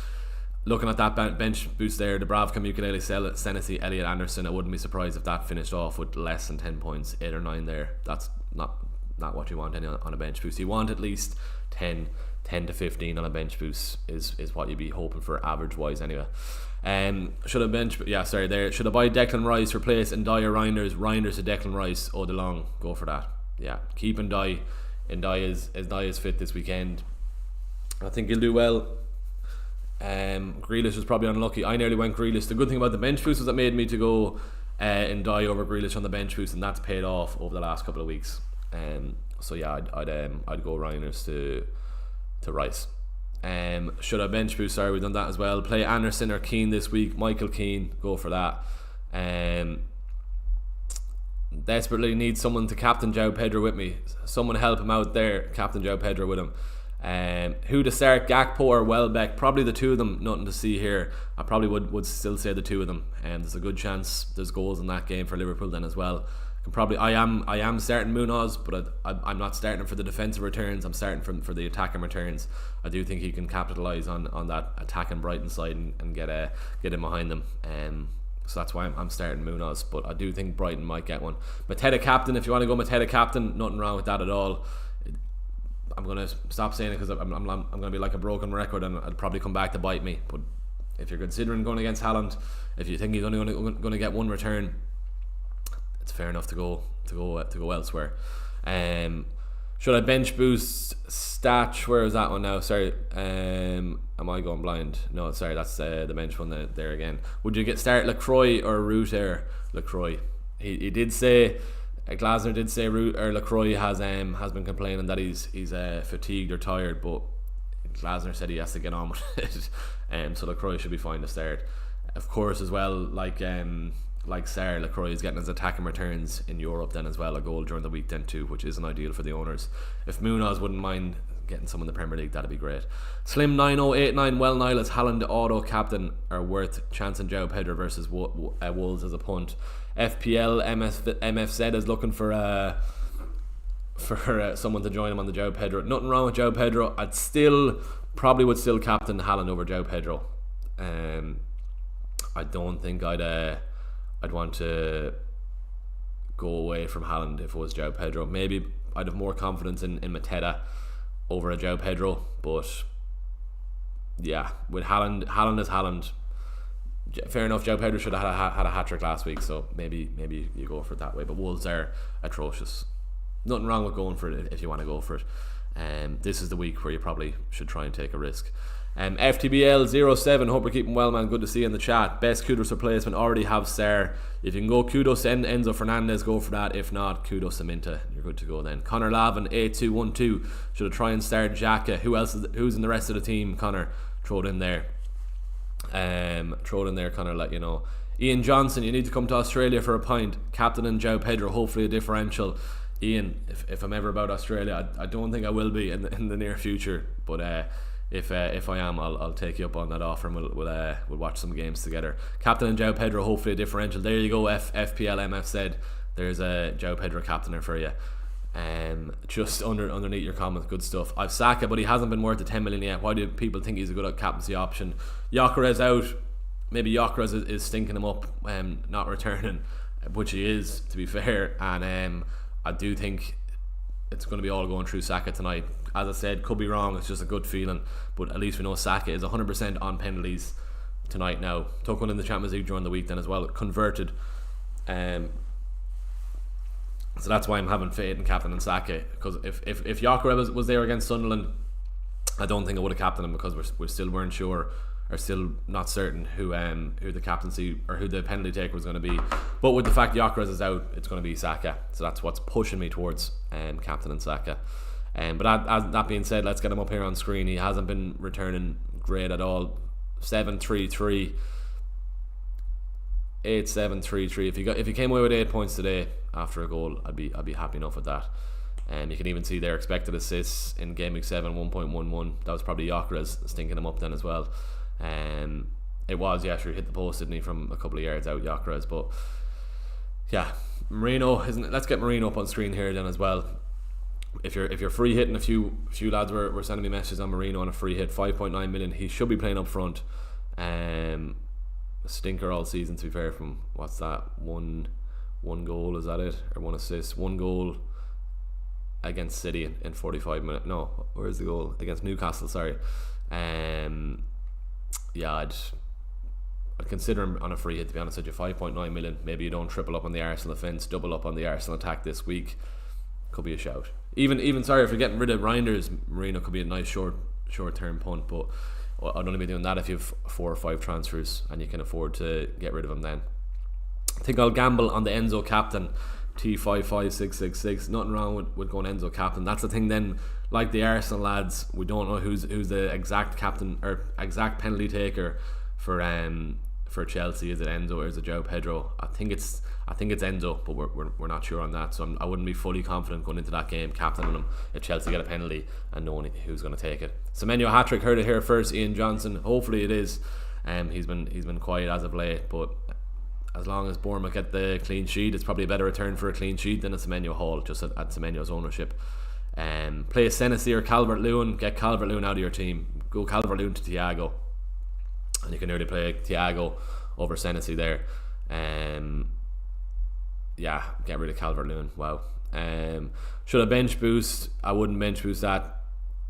looking at that bench boost there, Dubravka, Mukiele, Senesi, Elliot Anderson, I wouldn't be surprised if that finished off with less than 10 points, 8 or 9 there. That's not what you want on a bench boost. You want at least 10 to 15 on a bench boost is what you'd be hoping for average wise anyway. Should I buy Declan Rice, replace Ndiaye or Reinders to Declan Rice? DeLong, go for that. Yeah, keep Ndiaye. Ndiaye is fit this weekend. I think he'll do well. Grealish was probably unlucky. I nearly went Grealish. The good thing about the bench boost was it made me to go Ndiaye over Grealish on the bench boost, and that's paid off over the last couple of weeks. So yeah, I'd go Reinders to Rice. Should I bench boost? Sorry, we've done that as well. Play Anderson or Keane this week. Michael Keane, go for that. Desperately need someone to captain João Pedro with me. Someone help him out there. Captain João Pedro with him. Who to start, Gakpo or Welbeck? Probably the two of them. Nothing to see here. I probably would still say the two of them. There's a good chance there's goals in that game for Liverpool then as well. I am starting Munoz, but I'm not starting him for the defensive returns. I'm starting for the attacking returns. I do think he can capitalise on that attacking Brighton side and get in behind them. So that's why I'm starting Munoz. But I do think Brighton might get one. Mateta captain, if you want to go Mateta captain, nothing wrong with that at all. I'm gonna stop saying it because I'm gonna be like a broken record and it'll probably come back to bite me. But if you're considering going against Haaland, if you think he's only going to get one return, it's fair enough to go elsewhere. Should I bench boost Statch? Where is that one now? Sorry, am I going blind? No, sorry, that's the bench one there again. Would you start Lacroix or Root there? Lacroix. He did say, Glasner did say Lacroix has been complaining that he's fatigued or tired, but Glasner said he has to get on with it. So Lacroix should be fine to start. Of course, as well, like Sarr, Lacroix is getting his attacking returns in Europe then as well, a goal during the week then too, which isn't ideal for the owners. If Munoz wouldn't mind getting some in the Premier League, that'd be great. Slim 9089, well, Niall, is Haaland auto captain are worth chancing João Pedro versus Wolves as a punt. FPL MFZ is looking for someone to join him on the João Pedro. Nothing wrong with João Pedro. I'd probably would still captain Haaland over João Pedro. I don't think I'd want to go away from Haaland if it was João Pedro. Maybe I'd have more confidence in Mateta over a João Pedro, but yeah, with Haaland is Haaland. Fair enough, João Pedro should have had a hat-trick last week, so maybe you go for it that way, but Wolves are atrocious. Nothing wrong with going for it if you want to go for it. This is the week where you probably should try and take a risk. FTBL07, hope you're keeping well, man. Good to see you in the chat. Best Kudos replacement, already have Sarr. If you can go Kudos and Enzo Fernandez, go for that. If not, Kudos and Minta, you're good to go then. Connor Lavin 8212, should I try and start Xhaka? Who's in the rest of the team? Connor, throw it in there. Connor, let you know. Ian Johnson, you need to come to Australia for a pint. Captain and João Pedro, hopefully a differential. Ian, if I'm ever about Australia, I don't think I will be in the near future, but if I am, I'll take you up on that offer and we'll watch some games together. Captain and João Pedro, hopefully a differential. There you go. FPL MF said there's a João Pedro captainer for you. Just underneath your comment, good stuff. I've Saka, but he hasn't been worth the 10 million yet. Why do people think he's a good captaincy option? Gyökeres out. Maybe Gyökeres is stinking him up, not returning, which he is, to be fair. And I do think it's going to be all going through Saka tonight. As I said, could be wrong, it's just a good feeling, but at least we know Saka is 100% on penalties tonight now. Took one in the Champions League during the week then as well, converted. So that's why I'm having faith in captain and Saka, because if Gyökeres was there against Sunderland, I don't think I would have captained him, because we still weren't sure, are still not certain who the captaincy or who the penalty taker was going to be. But with the fact Gyökeres is out, it's going to be Saka. So that's what's pushing me towards captain and Saka. But that being said, let's get him up here on screen. He hasn't been returning great at all. 7-3-3, 8-7-3-3. If he came away with 8 points today after a goal, I'd be happy enough with that. You can even see their expected assists in game week 7, 1.11. That was probably Gyökeres stinking him up then as well. It was, yeah, sure, he hit the post, didn't he, from a couple of yards out, Gyökeres. But yeah, Marino isn't. Let's get Marino up on screen here then as well. If you're free hitting, a few lads were sending me messages on Marino on a free hit, 5.9 million. He should be playing up front. Stinker all season, to be fair. From what's that, one goal, is that it, or 1 assist? 1 goal against City in 45 minutes. No, where's the goal? Against Newcastle, sorry. Yeah, I'd consider him on a free hit, to be honest with you. 5.9 million. Maybe you don't triple up on the Arsenal offence, double up on the Arsenal attack this week. Could be a shout. Even sorry, if you're getting rid of Reinders, Marino could be a nice short term punt, but I'd only be doing that if you have 4 or 5 transfers and you can afford to get rid of him then. I think I'll gamble on the Enzo captain, T55666. Nothing wrong with going Enzo captain. That's the thing then, like the Arsenal lads, we don't know who's the exact captain or exact penalty taker for Chelsea. Is it Enzo or is it João Pedro? I think it's Enzo, but we're not sure on that. So I wouldn't be fully confident going into that game captaining him if Chelsea get a penalty and knowing who's going to take it. Semenyo hat-trick, heard it here first. Ian Johnson, hopefully it is. He's been quiet as of late, but as long as Bournemouth get the clean sheet, it's probably a better return for a clean sheet than a Semenyo haul, just at Semenyo's ownership. Play Senesi or Calvert-Lewin. Get Calvert-Lewin out of your team. Go Calvert-Lewin to Thiago, and you can nearly play Thiago over Senesi there. Yeah, get rid of Calvert-Lewin. Wow. Should I bench boost? I wouldn't bench boost that.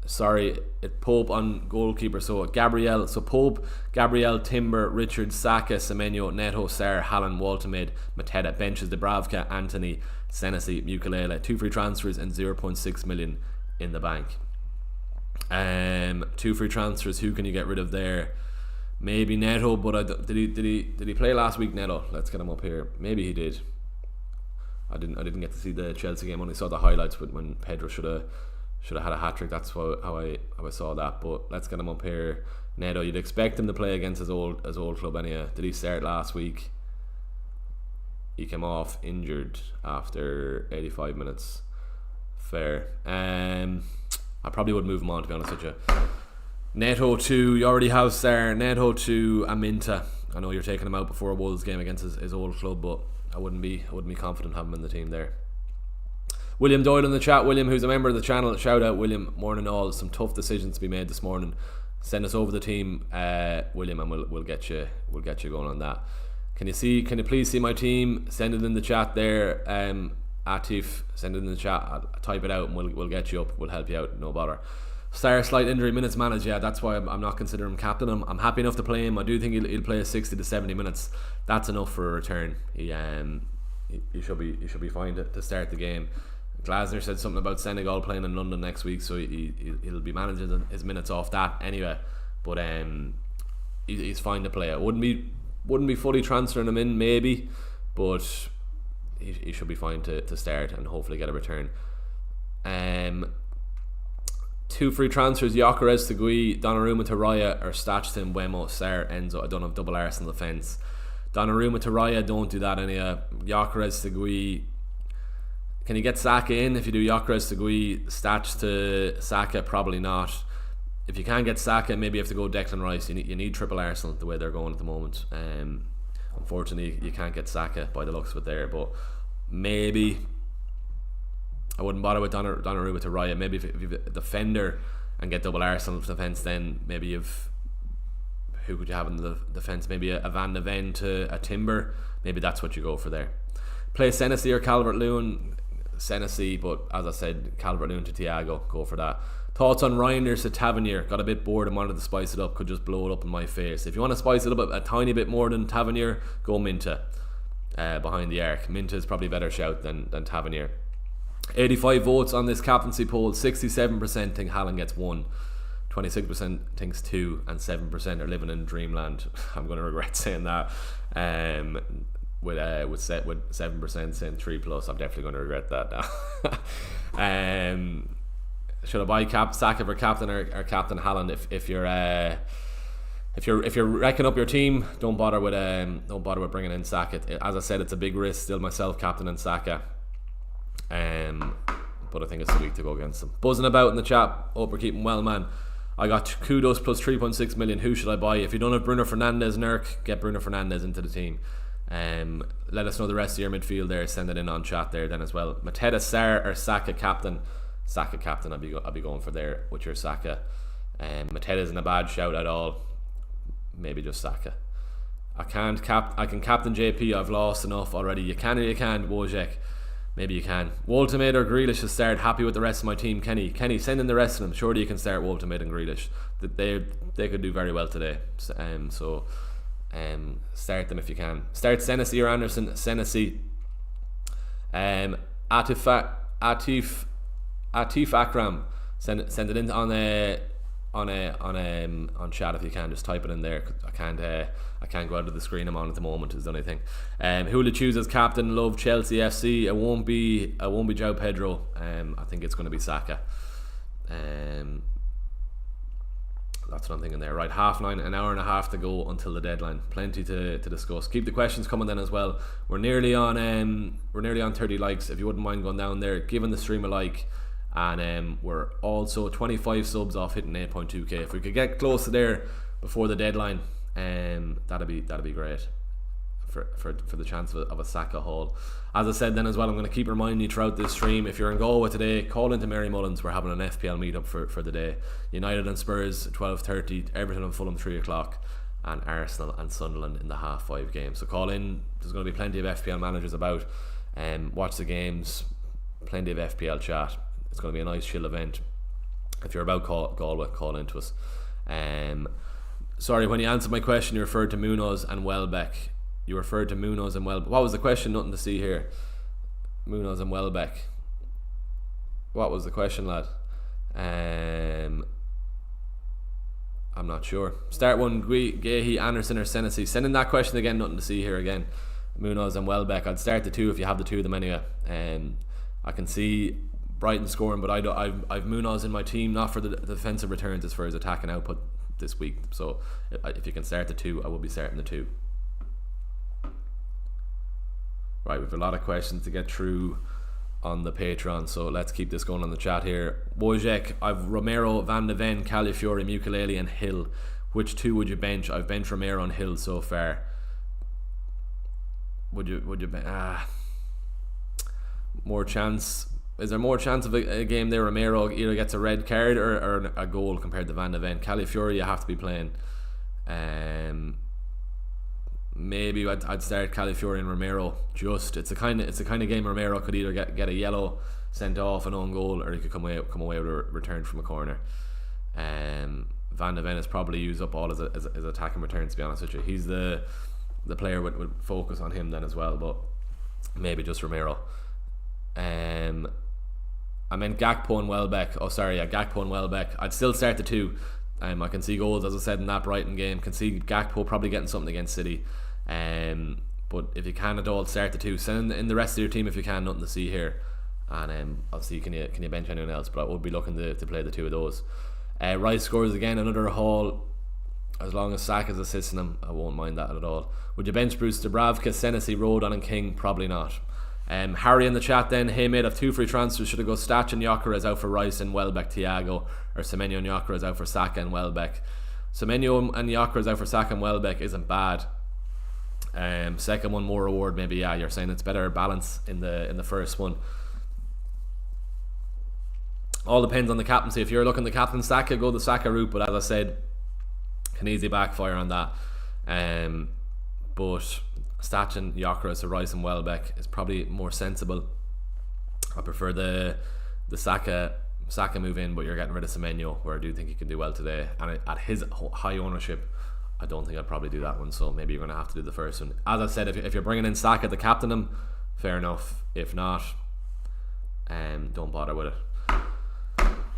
Sorry, it Pope on goalkeeper. So Gabriel, Pope, Gabriel, Timber, Richard, Saka, Semenyo, Neto, Sarr, Haaland, Waltermaid, Mateta. Benches Dubravka, Anthony, Senesi, Mukiele. 2 free transfers and 0.6 million in the bank. 2 free transfers. Who can you get rid of there? Maybe Neto, but did he play last week? Neto, let's get him up here. Maybe he did. I didn't get to see the Chelsea game. Only saw the highlights when Pedro should have had a hat-trick. That's how I saw that. But let's get him up here. Neto, you'd expect him to play against his old club anyhow. Did he start last week? He came off injured after 85 minutes. Fair. I probably would move him on, to be honest with you. Neto to, you already have Sarr. Neto to Aminta. I know you're taking him out before a Wolves game against his old club, but I wouldn't be confident having him in the team there. William Doyle in the chat. William, who's a member of the channel, shout out William. Morning all. Some tough decisions to be made this morning. Send us over the team, William, and we'll get you going on that. Can you please see my team? Send it in the chat there. Atif, send it in the chat. I'll type it out and we'll get you up. We'll help you out. No bother. Sarr, slight injury, minutes managed. Yeah, that's why I'm not considering him captain. I'm happy enough to play him. I do think he'll play 60 to 70 minutes. That's enough for a return. He should be fine to start the game. Glasner said something about Senegal playing in London next week, so he'll be managing his minutes off that anyway. But he's fine to play. I wouldn't be fully transferring him in maybe, but he should be fine to start and hopefully get a return. 2 free transfers: Gyökeres to Gui, Donnarumma to Raya, or Stach to Mbeumo, Sarr, Enzo. I don't have double Arsenal defence. Donnarumma to Raya, don't do that anyhow. Gyökeres to Gui. Can you get Saka in? If you do Gyökeres to Gui, Stach to Saka, probably not. If you can't get Saka, maybe you have to go Declan Rice. You need triple Arsenal the way they're going at the moment. Unfortunately, you can't get Saka by the looks of it there, but maybe I wouldn't bother with Donnarumma to Raya. Maybe if you've a defender and get double Arsenal defence, then maybe who could you have in the defence? Maybe a Van de Ven to a Timber. Maybe that's what you go for there. Play Senesi or Calvert-Lewin. Senesi, but as I said, Calvert-Lewin to Thiago. Go for that. Thoughts on Reinders to Tavernier? Got a bit bored and wanted to spice it up. Could just blow it up in my face. If you want to spice it up a tiny bit more than Tavernier, go Minta behind the arc. Minta is probably a better shout than Tavernier. 85 votes on this captaincy poll. 67% think Haaland gets 1. 26% thinks 2, and 7% are living in dreamland. I'm going to regret saying that. With 7% saying 3+, I'm definitely going to regret that now. Should I buy Saka for captain or captain Haaland? If you're wrecking up your team, don't bother with bringing in Saka. As I said, it's a big risk. Still myself captain and Saka. But I think it's a week to go against them. Buzzing about in the chat. Hope we're keeping well, man. I got Kudos plus 3.6 million. Who should I buy? If you don't have Bruno Fernandes, Nurk, get Bruno Fernandes into the team. Let us know the rest of your midfield there. Send it in on chat there then as well. Mateta, Sarr or Saka captain? Saka captain. I'll be going for there with your Saka. Mateta isn't a bad shout at all. Maybe just Saka. I can captain JP. I've lost enough already. You can or you can't. Wojciech. Maybe you can. Woltemade or Grealish has started. Happy with the rest of my team. Kenny, send in the rest of them. Surely you can start Woltemade and Grealish. They could do very well today. So start them if you can. Start Senesi or Anderson. Senesi. Atif Akram. Send it in on chat if you can. Just type it in there. I can't go out of the screen I'm on at the moment is the only thing. Who will you choose as captain? Love Chelsea FC. It won't be João Pedro. I think it's going to be Saka. That's what I'm thinking there. Right, 9:30, an hour and a half to go until the deadline. Plenty to discuss. Keep the questions coming then as well. We're nearly on 30 likes. If you wouldn't mind going down there, giving the stream a like. And we're also 25 subs off hitting 8.2k. If we could get close to there before the deadline, that'd be great for the chance of a Saka haul. As I said then as well, I'm going to keep reminding you throughout this stream, if you're in Galway today, call into Mary Mullins. We're having an FPL meetup for the day. United and Spurs 12:30, Everton and Fulham 3 o'clock, and Arsenal and Sunderland in the 5:30 game. So call in. There's going to be plenty of FPL managers about. Watch the games. Plenty of FPL chat. It's going to be a nice chill event. If you're about Galway, call into us. Sorry, when you answered my question, you referred to Munoz and Welbeck. What was the question? Nothing to see here. Munoz and Welbeck. What was the question, lad? I'm not sure. Start one. Gehi, Anderson or Senesi. Send in that question again. Nothing to see here again. Munoz and Welbeck. I'd start the two if you have the two of them anyway. I can see Brighton scoring, but I've Munoz in my team, not for the defensive returns, as for his attacking output this week. So if you can start the two, I will be starting the two. Right, we have a lot of questions to get through on the Patreon, so let's keep this going on the chat here. Wojciech, I've Romero, Van de Ven, Calafiori, Mukulele and Hill. Which two would you bench? I've benched Romero and Hill so far. Would you bench? More chance? Is there more chance of a game there? Romero either gets a red card or a goal compared to Van de Ven. Calafiori you have to be playing. Maybe I'd start Calafiori and Romero. It's a kind of game Romero could either get a yellow, sent off, an own goal, or he could come away with a return from a corner. Van de Ven has probably used up all his attacking returns, to be honest with you. He's the player would focus on him then as well, but maybe just Romero. I meant Gakpo and Welbeck. Gakpo and Welbeck. I'd still start the two. I can see goals, as I said, in that Brighton game. Can see Gakpo probably getting something against City. But if you can at all, start the two. Send in the rest of your team if you can. Nothing to see here. And I'll see can you bench anyone else. But I would be looking to play the two of those. Rice scores again, another haul. As long as Saka's assisting him, I won't mind that at all. Would you bench Bruce Dubravka, Senesi, Rodon and King? Probably not. Harry in the chat then, hey mate, I've 2 free transfers. Should I go Stach and Gyökeres out for Rice and Welbeck, Thiago, or Semenyo and Gyökeres out for Saka and Welbeck? Semenyo and Gyökeres out for Saka and Welbeck isn't bad. Second one, more reward maybe. Yeah, you're saying it's better balance in the first one. All depends on the captaincy. If you're looking to captain Saka, go the Saka route, but as I said, can easily backfire on that. But Stach and Gyökeres or Rice and Welbeck is probably more sensible. I prefer the Saka move in, but you're getting rid of Semenyo, where I do think he can do well today, and at his high ownership I don't think I'd probably do that one, so maybe you're going to have to do the first one. As I said, if you're bringing in Saka to captain him, fair enough. If not, don't bother with it.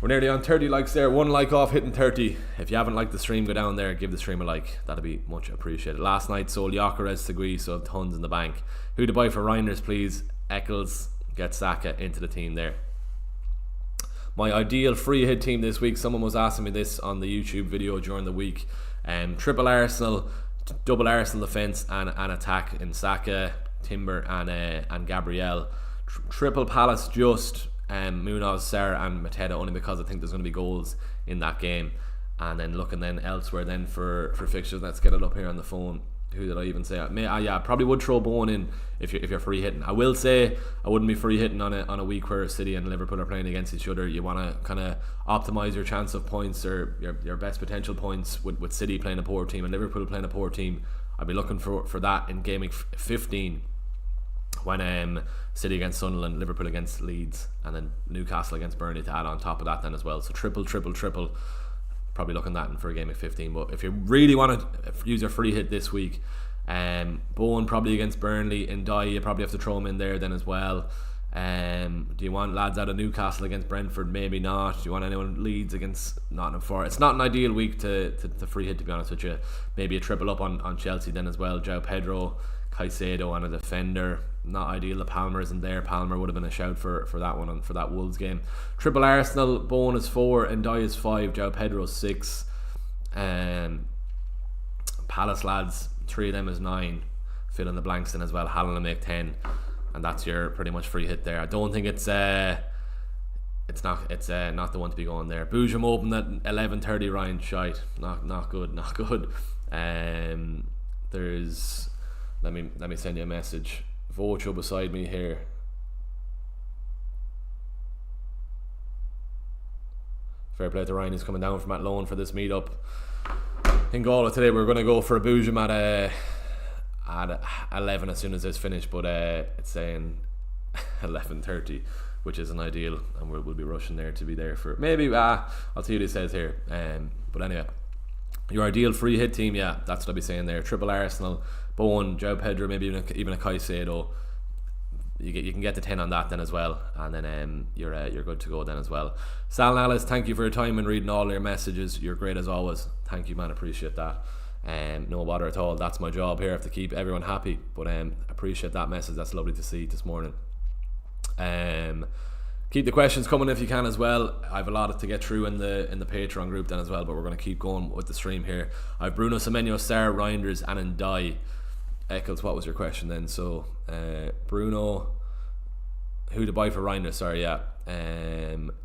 We're nearly on 30 likes there. 1 like off hitting 30. If you haven't liked the stream, go down there, give the stream a like. That'd be much appreciated. Last night sold Gyökeres to Greece, so tons in the bank. Who to buy for Reinders, please? Eccles, get Saka into the team there. My ideal free hit team this week. Someone was asking me this on the YouTube video during the week. Triple Arsenal, double Arsenal defence and attack in Saka, Timber and Gabriel. Triple Palace just Munoz, Sarr and Mateta, only because I think there's going to be goals in that game. And then looking then elsewhere then for fixtures. Let's get it up here on the phone. Who did I even say? I probably would throw Bowen in if you're free hitting. I will say I wouldn't be free hitting on a week where City and Liverpool are playing against each other. You want to kind of optimise your chance of points or your best potential points with City playing a poor team and Liverpool playing a poor team. I'd be looking for that in game 15 when City against Sunderland, Liverpool against Leeds, and then Newcastle against Burnley to add on top of that then as well. So triple. Probably looking that in for a game of 15. But if you really want to use your free hit this week, Bowen probably against Burnley, and Dye you probably have to throw him in there then as well. Do you want lads out of Newcastle against Brentford? Maybe not. Do you want anyone Leeds against Nottingham Forest? It's not an ideal week to free hit, to be honest with you. Maybe a triple up on Chelsea then as well. João Pedro, Caicedo and a defender. Not ideal. The Palmer isn't there. Palmer would have been a shout for that one and for that Wolves game. Triple Arsenal, Bowen is 4 and Dye is 5, João Pedro is 6. Palace lads, 3 of them is 9. Fill in the blanks in as well. Haaland will make 10, and that's your pretty much free hit there. I don't think it's not the one to be going there. Boojum opened at 11:30. Ryan, shite, not good. There's let me send you a message. Vocho beside me here. Fair play to Ryan. He's coming down from at loan for this meetup in Galway today. We're going to go for a Boojum at 11 as soon as it's finished, but it's saying 11:30, which isn't ideal, and we'll be rushing there to be there for maybe I'll see what it says here. But anyway, your ideal free hit team, yeah, that's what I'll be saying there. Triple Arsenal, Bowen, João Pedro, maybe even a Caicedo. You can get the 10 on that then as well, and then you're good to go then as well. Sal Nallis, thank you for your time and reading all your messages. You're great as always. Thank you, man. Appreciate that. No bother at all. That's my job here. I have to keep everyone happy. But appreciate that message. That's lovely to see this morning. Keep the questions coming if you can as well. I have a lot to get through in the Patreon group then as well, but we're going to keep going with the stream here. I have Bruno Semenyo, Sarr, Reinders and Ndai. Eccles, what was your question then? So Bruno, who to buy for Reinders? Sorry, yeah.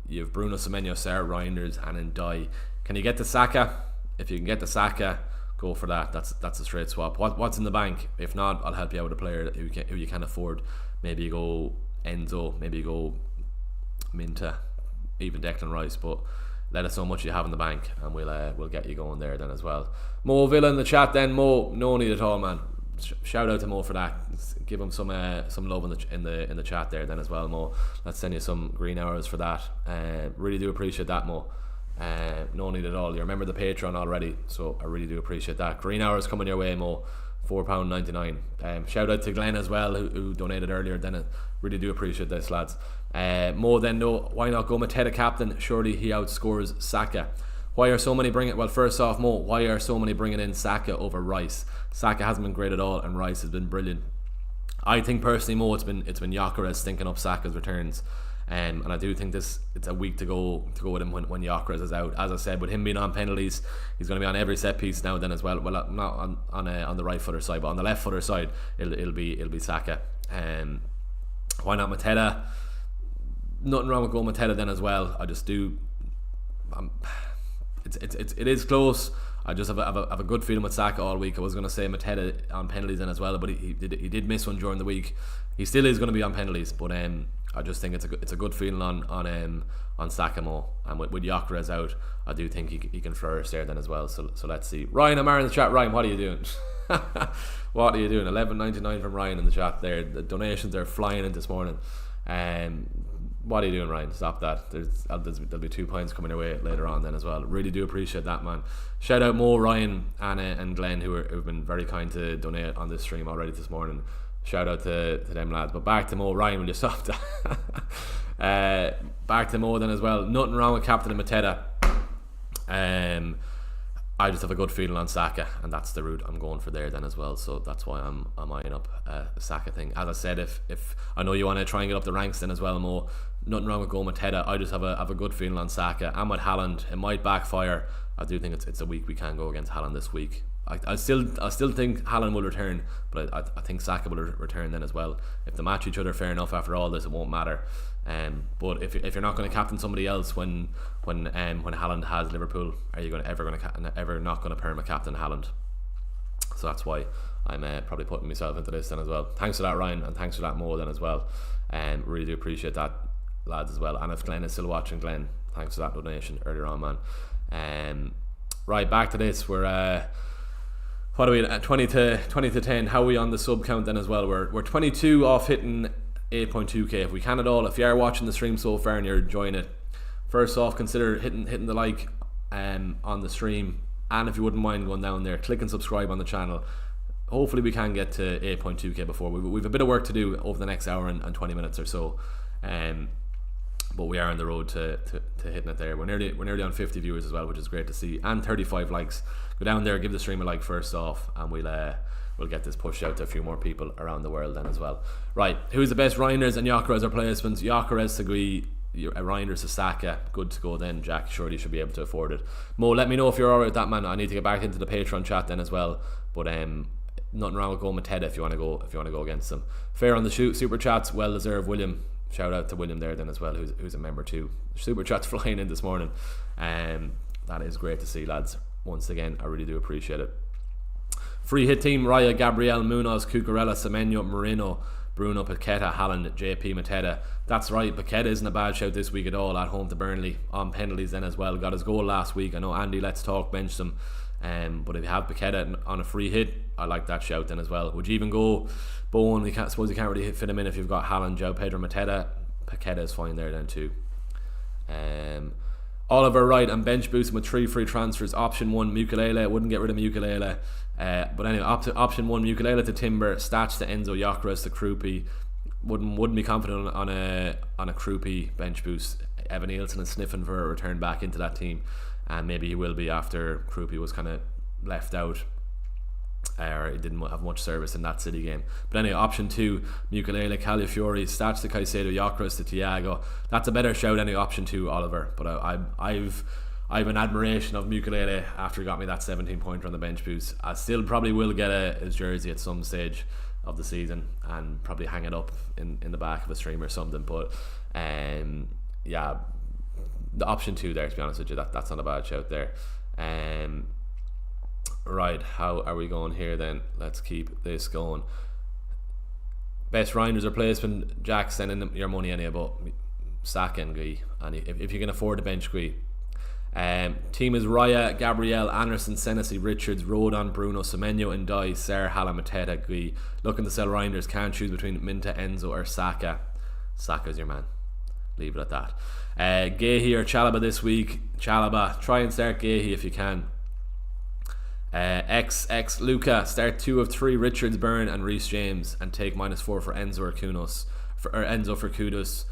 You have Bruno Semenyo, Sarr, Reinders and Ndai. Can you get the Saka? If you can get the Saka, go for that. That's a straight swap. What's in the bank? If not, I'll help you out with a player who you can afford. Maybe you go Enzo, maybe you go Minta, even Declan Rice, but let us know how much you have in the bank and we'll get you going there then as well. Mo Villa in the chat then. Mo, no need at all, man. Shout out to Mo for that. Give him some love in the chat there then as well, Mo. Let's send you some green arrows for that. Really do appreciate that, Mo. No need at all. You remember the Patreon already, so I really do appreciate that. Green arrows coming your way, Mo. £4.99. Shout out to Glenn as well, who donated earlier. Then really do appreciate this, lads. Mo then, no, why not go Mateta captain? Surely he outscores Saka. Why are so many bringing? Well, first off, Mo, why are so many bringing in Saka over Rice? Saka hasn't been great at all, and Rice has been brilliant. I think personally, Mo, it's been Gyökeres stinking up Saka's returns. And I do think it's a week to go with him when Gyökeres is out. As I said, with him being on penalties, he's going to be on every set piece now then as well. Well, not on the right footer side, but on the left footer side, it'll be Saka. Why not Mateta? Nothing wrong with going Mateta then as well. I just do. It is close. I just have a good feeling with Saka all week. I was going to say Mateta on penalties then as well, but he did miss one during the week. He still is going to be on penalties, but I just think it's a good feeling on Saka Mo, and with Gyökeres out, I do think he can flourish there then as well. So let's see. Ryan Amar in the chat. Ryan, what are you doing? What are you doing? $11.99 from Ryan in the chat there. The donations are flying in this morning. What are you doing, Ryan? Stop that. There'll be 2 points coming your way later on then as well. Really do appreciate that, man. Shout out Mo, Ryan, Anna and Glenn who've been very kind to donate on this stream already this morning. Shout out to them lads. But back to Mo. Ryan, will you stop that? Back to Mo then as well. Nothing wrong with Captain Mateta. I just have a good feeling on Saka, and that's the route I'm going for there then as well. So that's why I'm eyeing up the Saka thing. As I said, if I know you want to try and get up the ranks then as well, Mo, nothing wrong with going with Teta. I just have a good feeling on Saka. And with Haaland, it might backfire. I do think it's a week we can go against Haaland this week. I still think Haaland will return, but I think Saka will return then as well. If they match each other, fair enough. After all this, it won't matter. But if you're not going to captain somebody else when Haaland has Liverpool, are you ever not going to perma captain Haaland? So that's why I'm probably putting myself into this then as well. Thanks for that, Ryan, and thanks for that, Mo, then as well. Really do appreciate that, lads, as well. And if Glenn is still watching, Glenn, thanks for that donation earlier on, man. Right, back to this. We're what are we at? 20 to 10. How are we on the sub count then as well? We're 22 off hitting 8.2k. If we can at all, if you are watching the stream so far and you're enjoying it, first off, consider hitting the like on the stream, and if you wouldn't mind going down there, click and subscribe on the channel. Hopefully we can get to 8.2k before we've a bit of work to do over the next hour and 20 minutes or so. But we are on the road to hitting it there. We're nearly on 50 viewers as well, which is great to see, and 35 likes. Go down there, give the stream a like first off, and we'll get this pushed out to a few more people around the world then as well. Right, who's the best Reiners and Gyökeres or placements? Gyökeres to Gui, Reiners to Saka. Good to go then, Jack. Surely you should be able to afford it. Mo, let me know if you're alright with that, man. I need to get back into the Patreon chat then as well. But nothing wrong with going with Ted if you want to go against them. Fair on the super chats, well deserved. William, shout out to William there then as well, who's a member too. Super chats flying in this morning. That is great to see, lads. Once again, I really do appreciate it. Free hit team: Raya, Gabriel, Munoz, Cucurella, Semenyo, Moreno, Bruno, Paqueta, Haaland, JP, Mateta. That's right, Paqueta isn't a bad shout this week at all, at home to Burnley on penalties then as well. Got his goal last week. I know Andy Let's Talk benched him, but if you have Paqueta on a free hit, I like that shout then as well. Would you even go Bowen? I suppose you can't really fit him in if you've got Haaland, João Pedro, Mateta. Paqueta is fine there then too. Oliver Wright, and bench boosting with 3 free transfers. Option 1, Mukulele. Wouldn't get rid of Mukulele. But anyway, option 1, Mukulele to Timber, Stats to Enzo, Gyökeres to Krupi. Wouldn't be confident on a Krupi bench boost. Evan Nielsen is sniffing for a return back into that team, and maybe he will be after Krupi was kind of left out, or he didn't have much service in that City game. But anyway, option 2, Mukulele, Calafiori, Stats to Caicedo, Gyökeres to Thiago. That's a better shout, any option 2, Oliver. But I've an admiration of Mukulele after he got me that 17 pointer on the bench boost. I still probably will get his jersey at some stage of the season and probably hang it up in the back of a stream or something. But yeah, the option 2 there, to be honest with you, that's not a bad shout there. Right, how are we going here then? Let's keep this going. Best Rinders or placement, Jack, sending them your money anyway, but Saka and Gui, and if you can afford to bench Gui. Team is Raya, Gabriel, Anderson, Senesi, Richards, Rodon, Bruno, Semenyo, Ndai, Sarr, Haaland, Mateta, Gui. Looking to sell Rinders, can't choose between Minta, Enzo or Saka. Saka's your man. Leave it at that. Gehi or Chalaba this week. Chalaba, try and start Gehi if you can. XX Luca, start 2 of 3 Richards, Byrne and Reece James, and take -4 for Enzo or Kudos. Enzo for Kudos.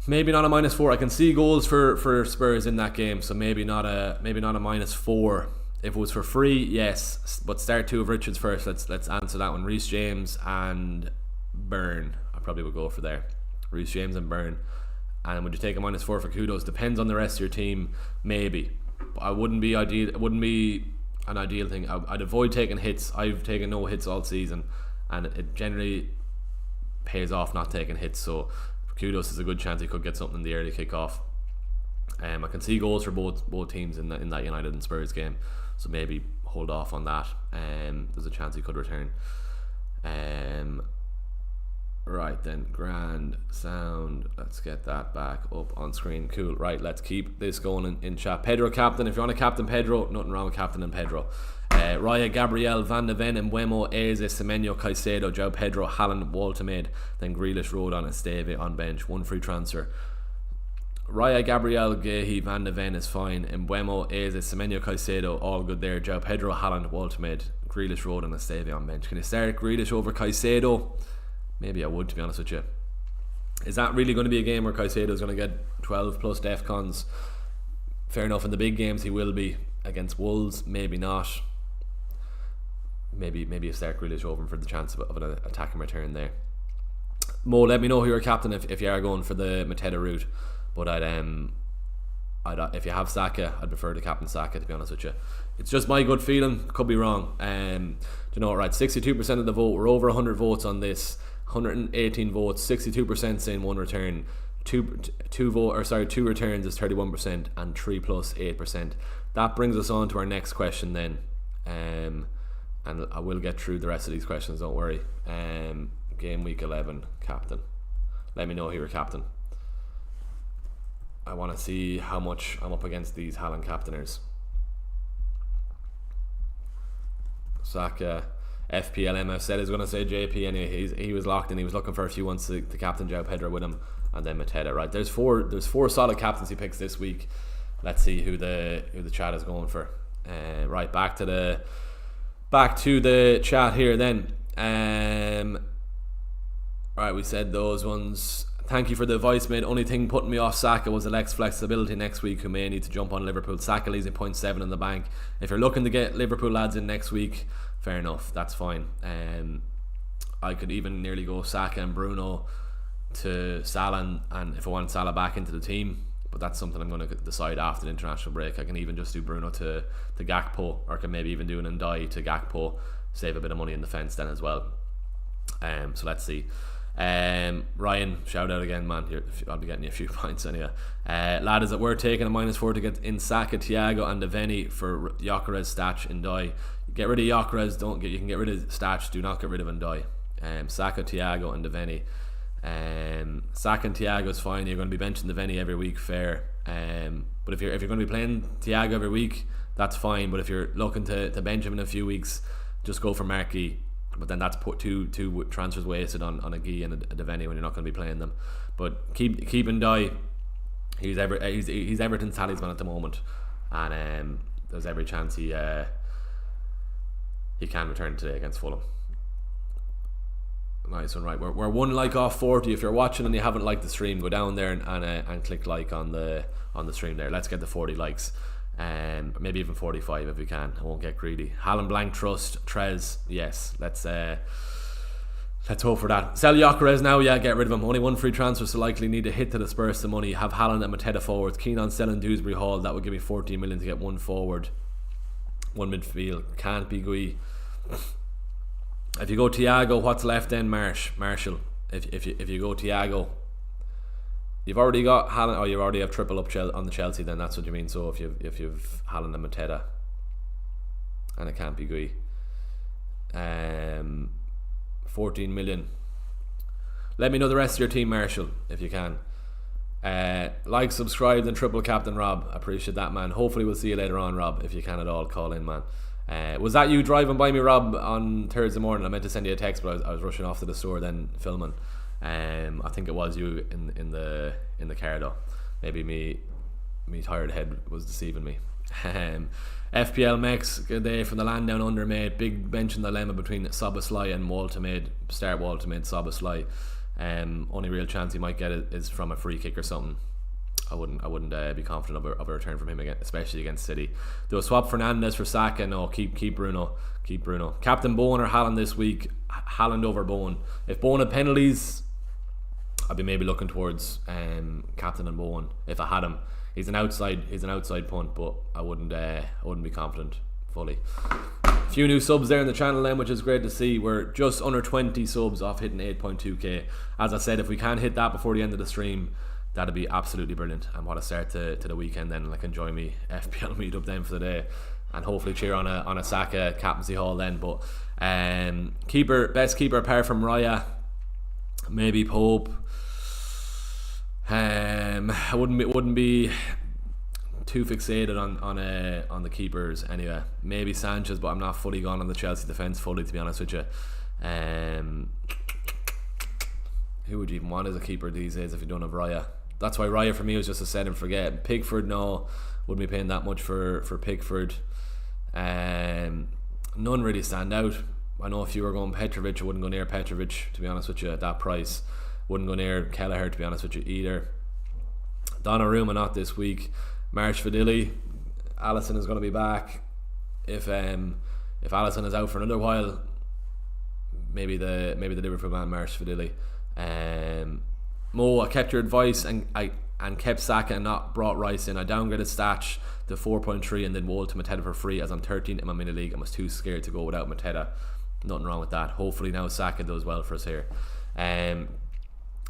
Maybe not a -4. I can see goals for Spurs in that game, so maybe not a -4. If it was for free, yes, but start 2 of Richards first. Let's answer that one. Reece James and Byrne, I probably would go for there. Reece James and Byrne. And would you take a -4 for Kudos? Depends on the rest of your team, maybe. I wouldn't be ideal. It wouldn't be an ideal thing. I'd avoid taking hits. I've taken no hits all season, and it generally pays off not taking hits. So for Kudos, there's a good chance he could get something in the early kickoff. I can see goals for both teams in that United and Spurs game, so maybe hold off on that. There's a chance he could return. Right then, grand sound. Let's get that back up on screen. Cool. Right, let's keep this going in chat. Pedro captain. If you want to captain Pedro, nothing wrong with captaining Pedro. Raya, Gabriel, Van de Ven, Mbeumo, Eze, Semenyo, Caicedo, João Pedro, Haaland, Waltermaid, then Grealish, Rodon, Esteve on bench. 1 free transfer. Raya, Gabriel, Gehi, Van de Ven is fine. Mbeumo, Eze, Semenyo, Caicedo, all good there. João Pedro, Haaland, Waltermaid, Grealish, Road and Estevao on bench. Can you start Grealish over Caicedo? Maybe I would, to be honest with you. Is that really going to be a game where Caicedo is going to get 12 plus DEFCONs? Fair enough, in the big games he will be. Against Wolves, maybe not. Maybe you start Grealish over him for the chance of an attacking return there. Mo, let me know who your captain if you are going for the Mateta route. But if you have Saka, I'd prefer to captain Saka, to be honest with you. It's just my good feeling, could be wrong. Do you know what, right, 62% of the vote, we're over 100 votes on this, 118 votes, 62% saying one return, two returns is 31%, and 3 plus 8%. That brings us on to our next question then, and I will get through the rest of these questions, don't worry. Game week 11 captain, let me know who your captain. I want to see how much I'm up against these Haaland captainers. Saka, FPL MF said he's going to say JP anyway. He was locked in. He was looking for a few ones to captain João Pedro with him, and then Mateta. Right, there's four solid captaincy picks this week. Let's see who the chat is going for. Right, back to the chat here then. Right, we said those ones. Thank you for the advice, mate. Only thing putting me off Saka was the Lex flexibility next week, who may need to jump on Liverpool. Saka leaves at 0.7 in the bank. If you're looking to get Liverpool lads in next week, fair enough, that's fine. I could even nearly go Saka and Bruno to Salah, and if I want Salah back into the team, but that's something I'm going to decide after the international break. I can even just do Bruno to Gakpo, or I can maybe even do an Ndai to Gakpo, save a bit of money in defence then as well. So let's see. Ryan, shout out again, man. I'll be getting you a few points anyway. Lad, is it worth taking a -4 to get in Saka, Thiago and Deveni for Gyökeres, Stach, Ndai? Get rid of Gyökeres, you can get rid of Stach, do not get rid of Ndai. Saka, Thiago and Deveni. Saka and Thiago is fine. You're going to be benching Deveni every week, fair. But if you're going to be playing Thiago every week, that's fine. But if you're looking to bench him in a few weeks, just go for Marquis. But then that's put two transfers wasted on a Guy and a Deveni when you're not going to be playing them. But keep Ndai. He's Everton's talisman at the moment, and there's every chance he can return today against Fulham. Nice one, right? We're one like off 40. If you're watching and you haven't liked the stream, go down there and click like on the stream there. Let's get the 40 likes. Maybe even 45 if we can. I won't get greedy. Haaland blank trust Trez, yes, let's hope for that. Sell Gyökeres now, yeah, get rid of him. Only one free transfer, so likely need to hit to disperse the money. Have Haaland and Mateta forwards. Keen on selling Dewsbury Hall. That would give me 14 million to get one forward, one midfield. Can't be Gui. If you go Thiago, what's left then? Marshall. If you go Thiago, you've already got Haaland, or you already have triple up on the Chelsea, then that's what you mean. So if you've Haaland and Mateta, and it can't be Gui. 14 million. Let me know the rest of your team, Marshall, if you can. Like, subscribe, and triple captain Rob. Appreciate that, man. Hopefully we'll see you later on, Rob, if you can at all. Call in, man. Was that you driving by me, Rob, on Thursday morning? I meant to send you a text, but I was rushing off to the store then filming. I think it was you in the car though. Maybe me tired head was deceiving me. FPL Mex, good day from the land down under, mate. Big bench dilemma between Szoboszlai and Waltermaid. Start Waltermaid, Szoboszlai. Only real chance he might get it is from a free kick or something. I wouldn't be confident of a return from him again, especially against City. Do a swap Fernandes for Saka. No, keep Bruno. Captain Bowen or Haaland this week? Haaland over Bowen. If Bowen had penalties, I'd be maybe looking towards Captain and Bowen if I had him. He's an outside punt, but I wouldn't be confident fully. A few new subs there in the channel then, which is great to see. We're just under 20 subs off hitting 8.2k. As I said, if we can hit that before the end of the stream, that'd be absolutely brilliant. And what a start to the weekend then. Like, enjoy me FPL meetup then for the day, and hopefully cheer on a Saka captaincy haul then. But best keeper apart from Raya, maybe Pope. I wouldn't be too fixated on the keepers anyway. Maybe Sanchez, but I'm not fully gone on the Chelsea defence fully, to be honest with you. Who would you even want as a keeper these days if you don't have Raya? That's why Raya for me was just a set and forget. Pickford, no, wouldn't be paying that much for Pickford. none really stand out. I know if you were going Petrovic, I wouldn't go near Petrovic, to be honest with you, at that price. Wouldn't go near Kelleher, to be honest with you, either. Donnarumma not this week. Marshvadili, Alisson is going to be back. If Alisson is out for another while, maybe the Liverpool man Marshvadili. Mo, I kept your advice and kept Saka and not brought Rice in. I downgraded Statch to 4.3 and then Wold to Mateta for free, as I'm 13th in my mini league and was too scared to go without Mateta. Nothing wrong with that. Hopefully now Saka does well for us here.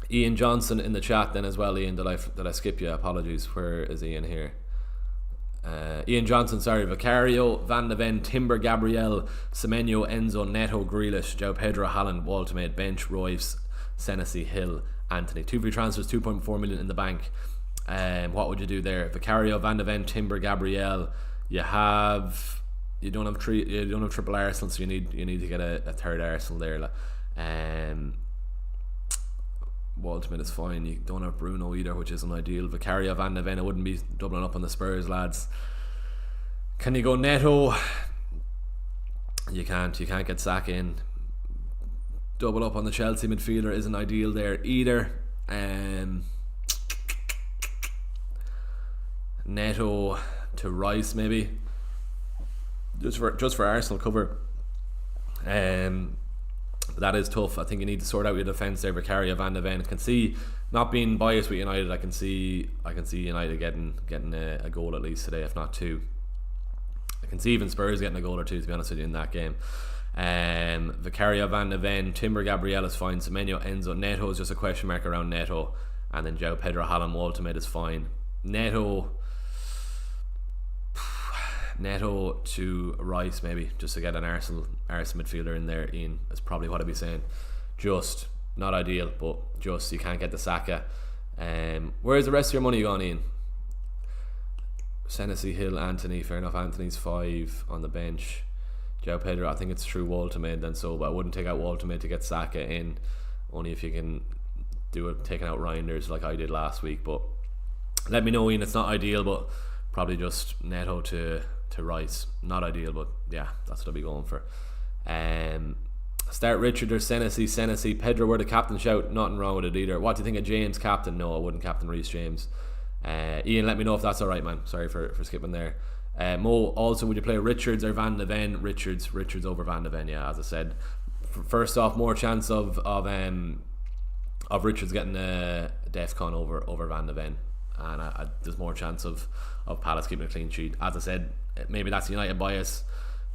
Ian Johnson in the chat then as well. Ian, did I skip you? Apologies. Where is Ian here? Ian Johnson, sorry. Vicario, Van de Ven, Timber, Gabriel, Semenyo, Enzo, Neto, Grealish, João Pedro, Haaland, Waltermade, Bench, Royce, Senesi, Hill, Anthony. 2 free transfers, 2.4 million in the bank. What would you do there? Vicario, Van de Ven, Timber, Gabriel. You don't have triple Arsenal, so you need to get a third Arsenal there. Walterman is fine. You don't have Bruno either, which isn't ideal. Vicario, Van de Ven, I wouldn't be doubling up on the Spurs lads. Can you go Neto? You can't get Saka in. Double up on the Chelsea midfielder isn't ideal there either. Neto to Rice maybe, just for Arsenal cover. But that is tough. I think you need to sort out your defence there. Vicario, Van de Ven. I can see, not being biased with United, I can see United getting a goal at least today, if not two. I can see even Spurs getting a goal or two, to be honest with you, in that game. Vicario, Van de Ven, Timber, Gabriel is fine. Semenyo, Enzo, Neto is just a question mark around Neto, and then João Pedro, Haaland, Waltermade is fine. Neto to Rice maybe, just to get an Arsenal midfielder in there. Ian, is probably what I'd be saying. Just not ideal, but just you can't get the Saka. Where's the rest of your money gone, Ian? Senesi, Hill, Anthony. Fair enough. Anthony's 5 on the bench. João Pedro, I think it's through Waltermade then, so but I wouldn't take out Waltermade to get Saka in, only if you can do it taking out Reinders like I did last week. But let me know, Ian. It's not ideal, but probably just Neto to Rice. Not ideal, but yeah, that's what I'll be going for. Start Richard or Senesi. Pedro were the captain shout. Nothing wrong with it either. What do you think of James captain? No, I wouldn't captain Reece James. Ian, let me know if that's alright, man. Sorry for skipping there. Mo, also, would you play Richards or Van de Ven? Richards over Van de Ven. Yeah, as I said, first off, more chance of Richards getting a DEFCON over Van de Ven, and there's more chance of Palace keeping a clean sheet. As I said, maybe that's United bias,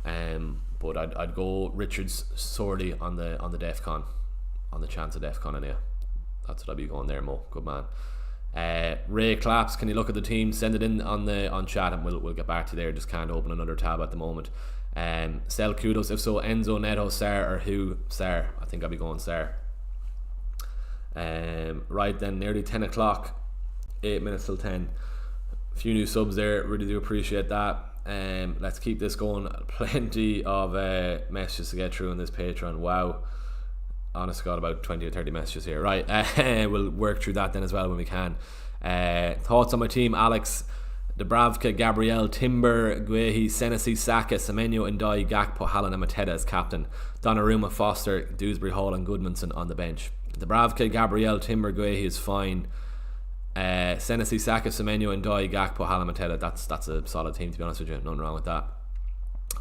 but I'd go Richards sorely on the DEFCON, on the chance of DEFCON, and yeah, that's what I'd be going there, Mo. Good man. Ray Claps, can you look at the team? Send it in on chat and we'll get back to you there. Just can't open another tab at the moment. Sell kudos. If so, Enzo, Neto, Sar, or who? Sar. I think I'll be going Sar. Right then, nearly 10 o'clock. 8 minutes till 10. A few new subs there. Really do appreciate that. Let's keep this going. Plenty of messages to get through on this Patreon. Wow. Honest to God, about 20 or 30 messages here. Right, we'll work through that then as well when we can. Thoughts on my team? Alex, Dubravka, Gabriel, Timber, Guehi, Senesi, Saka, Semenyo, Ndai, Gakpo, Haaland and Mateta as captain. Donnarumma, Foster, Dewsbury Hall and Goodmanson on the bench. Dubravka, Gabriel, Timber, Guehi is fine. Senesi, Saka, Semenyo, Ndai, Gakpo, Haaland, Mateta. That's a solid team, to be honest with you. Nothing wrong with that.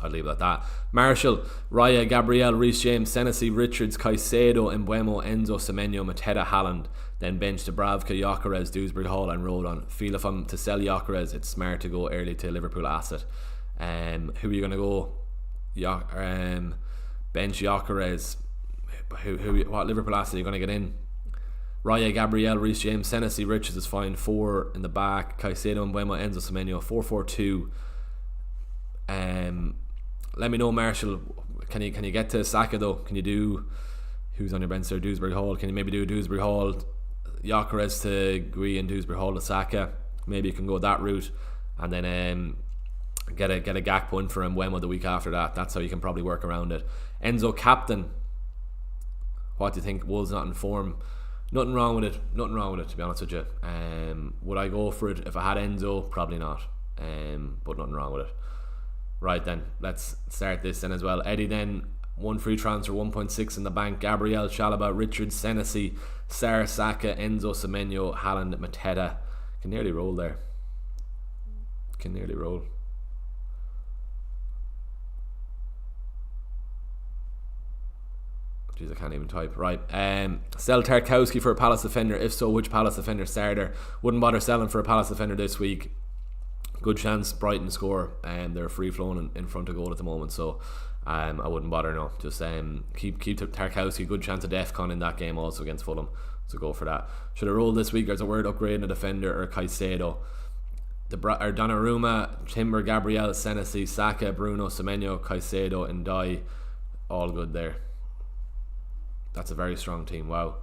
I'll leave it at that. Marshall, Raya, Gabriel, Reece James, Senesi, Richards, Caicedo, Mbeumo, Enzo, Semenyo, Mateta, Haaland. Then bench Dubravka, Gyökeres, Dewsbury Hall and Rodon. Feel if I'm to sell Gyökeres, it's smart to go early to Liverpool asset. Who are you going to go? Bench Gyökeres. What Liverpool asset are you going to get in? Raya, Gabriel, Reece James, Senesi, Richards is fine. 4 in the back. Caicedo, Mbeumo, Enzo, Semenyo. 4-4-2. Let me know, Marshall. Can you get to Saka though? Can you do, who's on your bench there? Dewsbury Hall. Can you maybe do Dewsbury Hall, Gyökeres to Gui and Dewsbury Hall to Saka? Maybe you can go that route, and then get a Gakpo in for Mbeumo the week after that. That's how you can probably work around it. Enzo captain. What do you think? Wolves not in form. Nothing wrong with it. To be honest with you. Would I go for it if I had Enzo? Probably not. But nothing wrong with it. Right then, let's start this then as well. Eddie then, 1 free transfer, 1.6 in the bank. Gabriel, Chalobah, Richards, Senesi, Sarr, Saka, Enzo, Semenyo, Haaland, Mateta. Can nearly roll there. Can nearly roll. Jeez, I can't even type. Right. Sell Tarkowski for a Palace defender. If so, which Palace defender starter? Wouldn't bother selling for a Palace defender this week. Good chance Brighton score, and they're free flowing in front of goal at the moment, so I wouldn't bother. No, just keep Tarkowski. Good chance of DEFCON in that game also against Fulham, so go for that. Should I roll this week? There's a word upgrading a defender or Caicedo. Or Donnarumma, Timber, Gabriel, Senesi, Saka, Bruno, Semenyo, Caicedo, and Dai, all good there. That's a very strong team. Wow,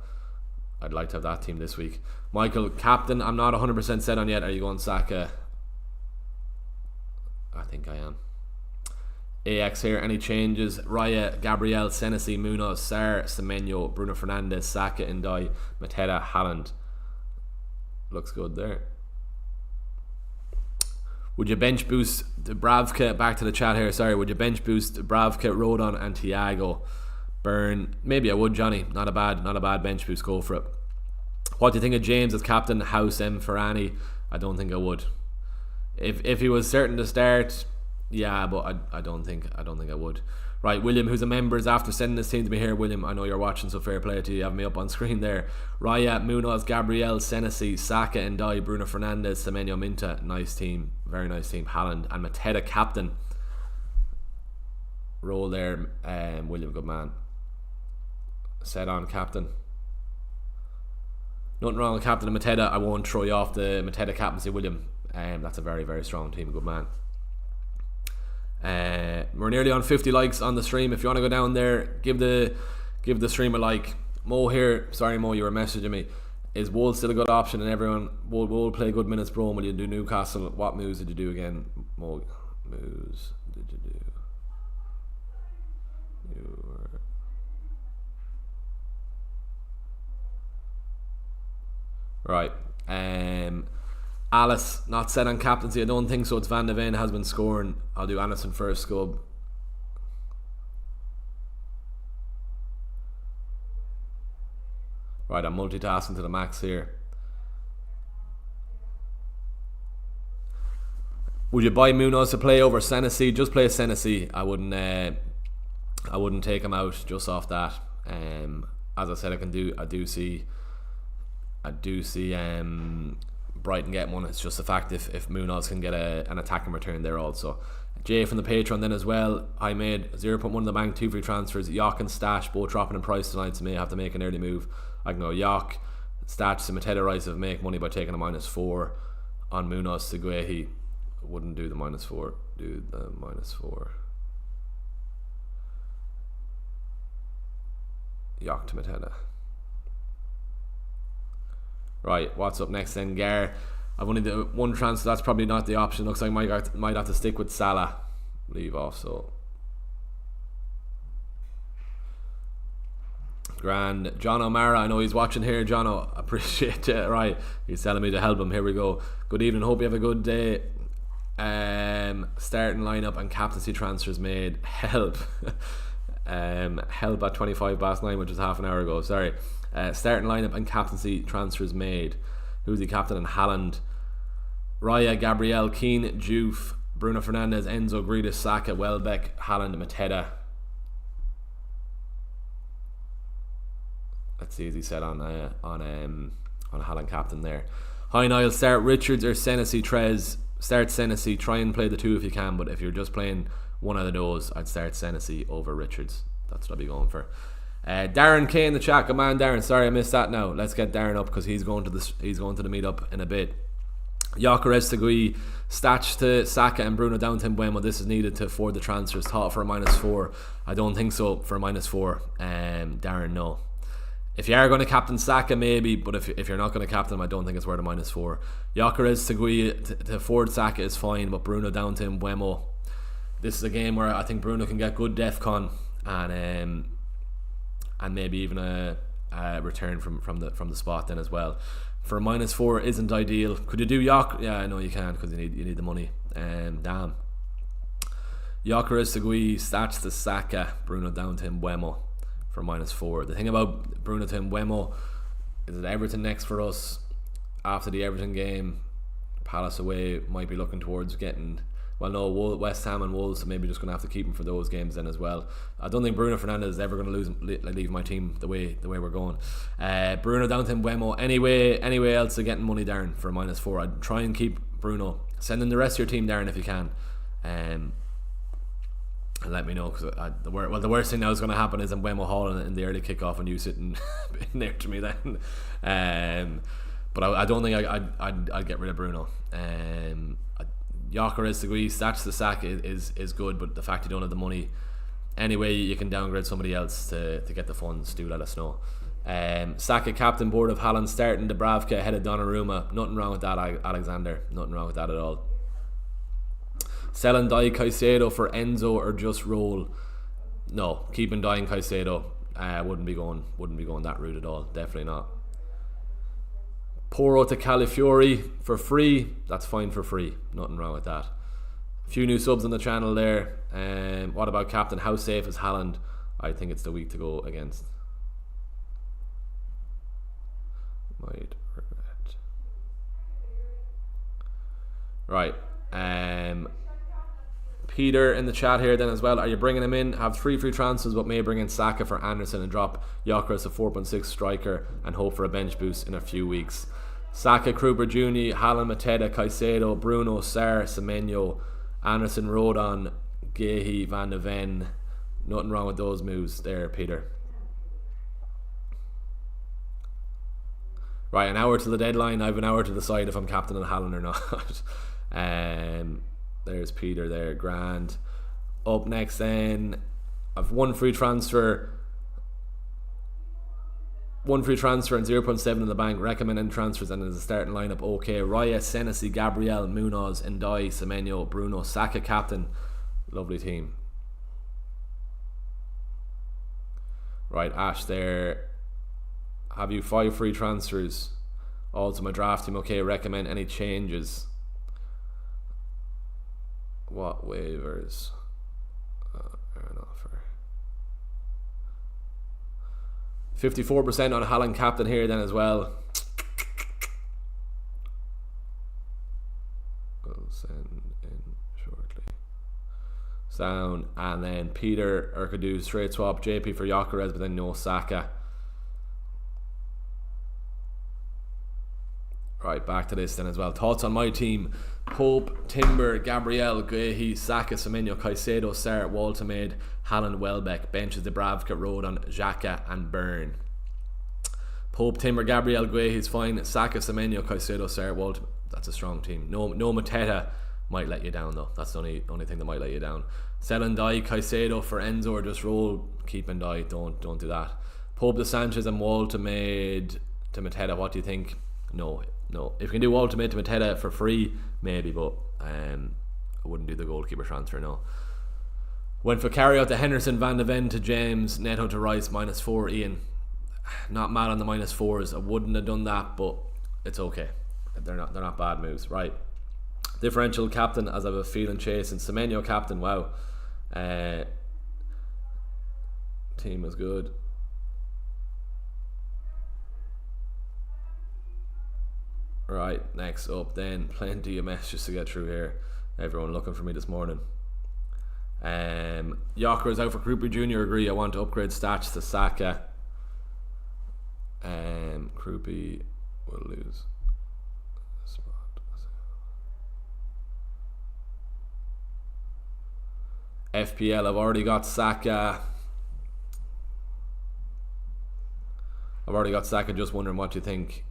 I'd like to have that team this week. Michael, captain, I'm not 100% set on yet. Are you going Saka? I think I am. AX here, any changes? Raya, Gabriel, Senesi, Munoz, Sarr, Semenyo, Bruno Fernandes, Saka, Ndai, Mateta, Haaland. Looks good there. Would you bench boost Bravka? Back to the chat here, sorry. Would you bench boost Bravka, Rodon and Thiago? Burn? Maybe I would, Johnny. Not a bad bench boost, go for it. What do you think of James as captain? House M Ferrani? I don't think I would. If he was certain to start, yeah, but I don't think I would. Right, William, who's a member, is after sending this team to me here. William, I know you're watching, so fair play to you. You have me up on screen there. Raya, Munoz, Gabriel, Senesi, Saka, Ndai, Bruno Fernandes, Semenyo, Minta. Nice team, very nice team. Haaland and Mateta captain. Roll there, William, good man. Set on captain. Nothing wrong with captain and Mateta. I won't throw you off the Mateta captaincy, William. That's a very, very strong team. Good man. We're nearly on 50 likes on the stream. If you want to go down there, give the stream a like. Mo here, sorry Mo, you were messaging me. Is Wold still a good option? And everyone, Wold play good minutes, bro. Will you do Newcastle? What moves did you do again, Mo? Moves did you do? You were... Right. Alice, not set on captaincy. I don't think so. It's Van de Ven has been scoring. I'll do Anderson first, Scub. Right, I'm multitasking to the max here. Would you buy Munoz to play over Senesi? Just play Senesi. I wouldn't take him out just off that. As I said, I do see Brighton getting one. It's just the fact if Munoz can get an attacking return there also. Jay from the Patreon then as well. I made 0.1 in the bank, 2 free transfers. Yock and Stash both dropping in price tonight, so may have to make an early move. I can go Yock, Stash, and Mateta Rice have make money by taking a -4 on Munoz. Seguehi wouldn't do the -4. Do the -4. Yock to Mateta. Right, what's up next then? Gar, I've only the one transfer. That's probably not the option. Looks like I might have to stick with Salah. Leave off, so grand. John O'Mara, I know he's watching here. John, I appreciate it. Right, he's telling me to help him. Here we go. Good evening, hope you have a good day. Starting lineup and captaincy transfers made. Help. Help at 9:25, which was half an hour ago. Sorry. Starting lineup and captaincy transfers made. Who's the captain? And Haaland, Raya, Gabriel, Keane, Juve, Bruno Fernandes, Enzo, Grealish, Saka, Welbeck, Haaland, Mateta. Let's see, is he set on Haaland captain there? Hi Niall, start Richards or Senesi, Trez. Start Senesi. Try and play the two if you can, but if you're just playing one out of those, I'd start Senesi over Richards. That's what I'd be going for. Darren K in the chat. Good man, Darren. Sorry I missed that. Now let's get Darren up because he's going to the meetup in a bit. Gyökeres, Segui, Stach to Saka and Bruno down to Mbeumo. This is needed to afford the transfers. Thought for a -4. I don't think so for a -4. Darren, no. If you are going to captain Saka, maybe, but if you're not going to captain him, I don't think it's worth a -4. Gyökeres, Segui to afford Saka is fine, but Bruno down to Mbeumo. This is a game where I think Bruno can get good DEFCON and maybe even a return from the spot then as well. For a -4 isn't ideal. Could you do Yock? Yeah, I know you can because you need the money. Damn. Gyökeres Segui, stats to Saka, Bruno down to Mbeumo for -4. The thing about Bruno to Mbeumo is that Everton next for us after the Everton game. Palace away might be looking towards getting, well, no, West Ham and Wolves, so maybe just going to have to keep him for those games then as well. I don't think Bruno Fernandes is ever going to leave my team the way we're going. Bruno down to Mbeumo. Anyway else to getting money, Darren, for -4. I'd try and keep Bruno. Send in the rest of your team, Darren, if you can. And let me know, because the worst thing that was going to happen is Mbeumo Haaland in the early kickoff and you sitting near to me then. But I don't think I'd get rid of Bruno. Gyökeres Segui, stats to Saka is good, but the fact you don't have the money, anyway you can downgrade somebody else to get the funds, do let us know. Saka captain board of Haaland starting Dubravka ahead of Donnarumma. Nothing wrong with that, Alexander. Nothing wrong with that at all. Sell and die Caicedo for Enzo or just roll? No, keep and dying Caicedo. Wouldn't be going that route at all. Definitely not. Porro to Calafiori for free. That's fine for free. Nothing wrong with that. A few new subs on the channel there. What about captain? How safe is Haaland? I think it's the week to go against. Might regret. Right. Peter in the chat here then as well. Are you bringing him in? Have 3 free transfers, but may bring in Saka for Anderson and drop Gyökeres a 4.6 striker and hope for a bench boost in a few weeks. Saka, Kruger Jr., Haaland, Mateta, Caicedo, Bruno, Sarr, Semenyo, Anderson, Rodon, Gehi, Van de Ven. Nothing wrong with those moves there, Peter. Right, an hour to the deadline. I have an hour to decide if I'm captain on Haaland or not. There's Peter there, grand. Up next then, I've one free transfer and 0.7 in the bank. Recommending transfers and as a starting lineup. Okay, Raya, Senesi, Gabriel, Munoz, Ndai, Semenyo, Bruno, Saka captain. Lovely team. Right, Ash there. Have you 5 free transfers? Also my draft team. Okay, recommend any changes. What waivers? An offer. 54% on Haaland captain here then as well. We'll send in shortly. Sound. And then Peter, or could do straight swap JP for Gyökeres, but then no Saka. Right, back to this then as well. Thoughts on my team: Pope, Timber, Gabriel, Guehi, Saka, Semenyo, Caicedo, Sarr, Waltermaid, Haaland, Welbeck. Benches Dubravka, Rodon, Xhaka and Byrne. Pope, Timber, Gabriel, Guehi is fine. Saka, Semenyo, Caicedo, Sarr, Waltermaid. That's a strong team. No Mateta might let you down though. That's the only thing that might let you down. Sell and die Caicedo for Enzo or just roll. Keep and die. Don't do that. Pope to Sanchez and Waltermaid to Mateta. What do you think? No. If you can do Ultimate to Mateta for free, maybe, but I wouldn't do the goalkeeper transfer, no. Went for carry out to Henderson, Van de Ven to James, Neto to Rice, -4, Ian. Not mad on the -4s. I wouldn't have done that, but it's okay. They're not bad moves, right? Differential captain, as I have a feeling chasing. Semenyo captain, wow. Team is good. Right, next up then, plenty of messages to get through here. Everyone looking for me this morning. Gyökeres out for Kruger Jr. Agree. I want to upgrade stats to Saka. Krupi will lose spot. FPL, I've already got Saka. Just wondering what you think.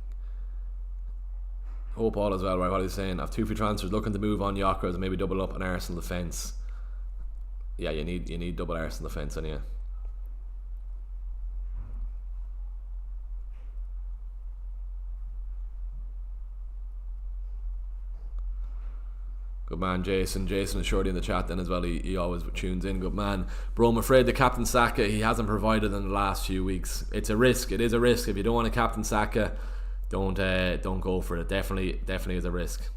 Hope all as well, right? What he's saying. I've 2 free transfers, looking to move on Gyökeres and maybe double up on Arsenal defence. Yeah, you need double Arsenal defence anyway. Good man, Jason. Jason is shorty in the chat then as well. He always tunes in. Good man. Bro, I'm afraid the captain Saka, he hasn't provided in the last few weeks. It's a risk. It is a risk. If you don't want to captain Saka, don't go for it. Definitely is a risk.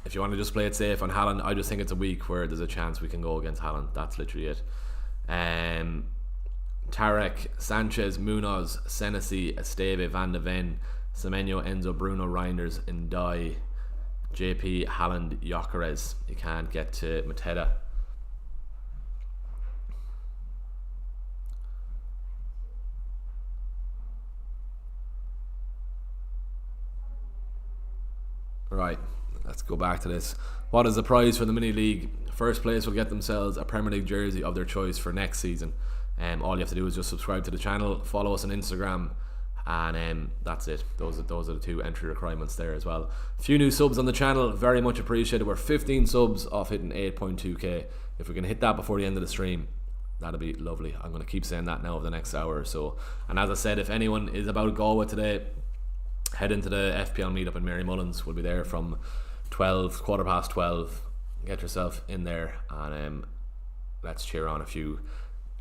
If you want to just play it safe on Haaland, I just think it's a week where there's a chance we can go against Haaland. That's literally it. Tarek, Sanchez, Munoz, Senesi, Esteve, Van de Ven, Semenyo, Enzo, Bruno, Reinders, Ndai, JP, Haaland, Gyökeres. You can't get to Mateta. Right, let's go back to this. What is the prize for the mini league? First place will get themselves a Premier League jersey of their choice for next season. All you have to do is just subscribe to the channel, follow us on Instagram, and that's it. Those are the 2 entry requirements there as well. A few new subs on the channel, very much appreciated. We're 15 subs off hitting 8.2k. If we can hit that before the end of the stream, that'll be lovely. I'm going to keep saying that now over the next hour or so. And as I said, if anyone is about Galway today, head into the FPL meetup in Mary Mullins. We'll be there from 12:15. Get yourself in there and let's cheer on a few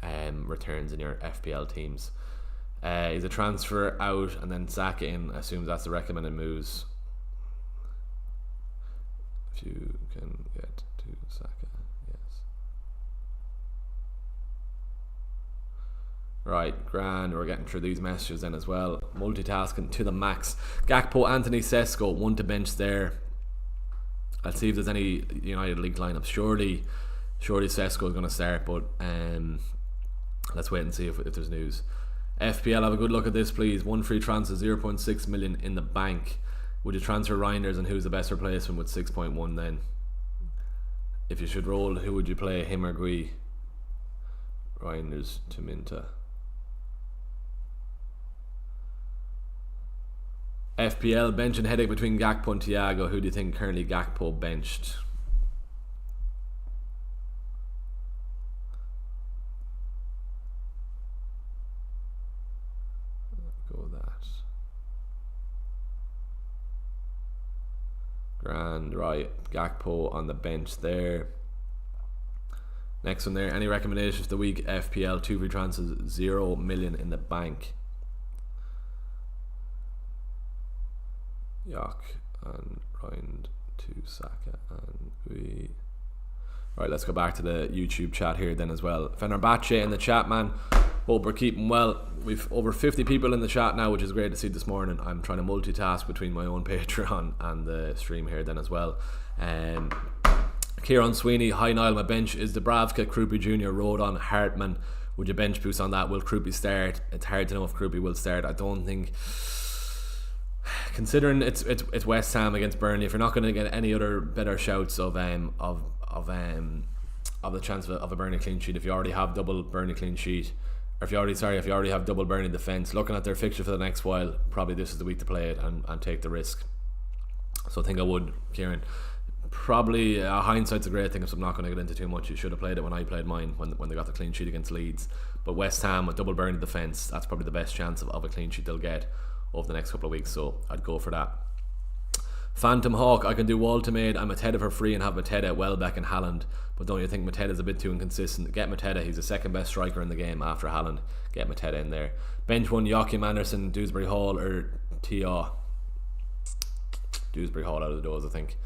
returns in your FPL teams. Is a transfer out and then Saka in? I assume that's the recommended moves. If you can get to Saka, yes. Right, grand. We're getting through these messages then as well. Multitasking to the max. Gakpo, Anthony, Sesko, 1 to bench there. I'll see if there's any United League lineups. Surely Sesko is going to start, but let's wait and see if there's news. FPL, have a good look at this, please. 1 free transfer, 0.6 million in the bank. Would you transfer Reinders, and who's the best replacement with 6.1 then? If you should roll, who would you play, him or Gui? Reinders to Minta. FPL, bench and headache between Gakpo and Thiago. Who do you think currently Gakpo benched? Go with that. Grand, right. Gakpo on the bench there. Next one there. Any recommendations for the week? FPL, 2 free transfers, 0 million in the bank. Yak and Rind to Saka and we. Right, let's go back to the YouTube chat here then as well. Fenerbahce in the chat, man. Hope we're keeping well. We've over 50 people in the chat now, which is great to see this morning. I'm trying to multitask between my own Patreon and the stream here then as well. Kieran Sweeney, hi Niall, my bench is Dubravka, Krupi Jr., Rodon, Hartman. Would you bench boost on that? Will Krupi start? It's hard to know if Krupi will start. I don't think, considering it's West Ham against Burnley, if you're not going to get any other better shouts of the chance of a Burnley clean sheet, if you already have double Burnley clean sheet, or if you already have double Burnley defence, looking at their fixture for the next while, probably this is the week to play it and take the risk. So I think I would, Kieran. Probably hindsight's a great thing, so I'm not going to get into too much. You should have played it when I played mine, when they got the clean sheet against Leeds. But West Ham with double Burnley defence, that's probably the best chance of a clean sheet they'll get over the next couple of weeks, so I'd go for that. Phantom Hawk, I can do Waltimade. I'm Mateta for free and have Mateta, Welbeck and Haaland, but don't you think Mateta's a bit too inconsistent? Get Mateta, he's the second best striker in the game after Haaland. Get Mateta in there. Bench 1, Joachim Anderson, Dewsbury Hall or Tia. Dewsbury Hall out of the doors, I think.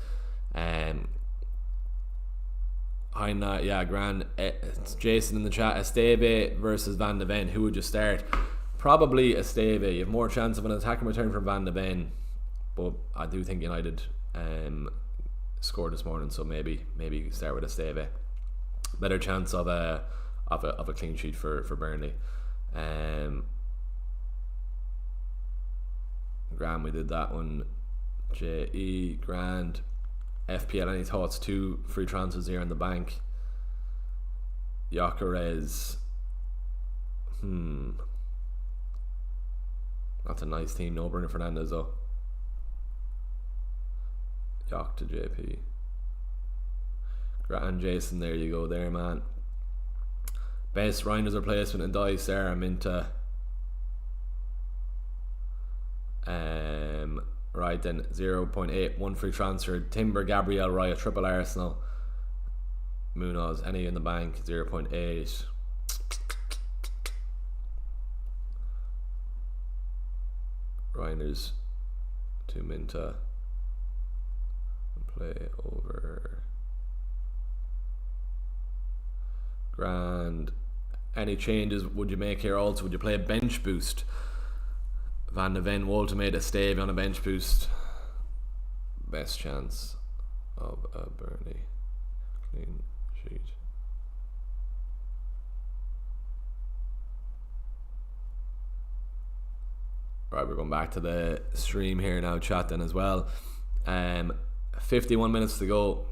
Grand. It's Jason in the chat. Esteve versus Van de Ven. Who would you start? Probably Esteve. You have more chance of an attacking return from Van de Ven, but I do think United scored this morning, so maybe start with Esteve. Better chance of a clean sheet for Burnley. Grand, we did that one. J.E. Grand. FPL, any thoughts? 2 free transfers here in the bank. Gyökeres. That's a nice team. No Bruno Fernandes though. Yak to JP. Grand Jason, there you go there, man. Best Reinders replacement and Dai Sarah Minta. Right then, 0.8, 1 free transfer. Timber, Gabriel, Raya, triple Arsenal. Munoz, any in the bank, 0.8. Reinders to Minta. Play over. Grand. Any changes would you make here also? Would you play a bench boost? Van de Ven, Woltemade, Esteve on a bench boost. Best chance of a Burnley clean sheet. Right, we're going back to the stream here now, chat then as well. 51 minutes to go.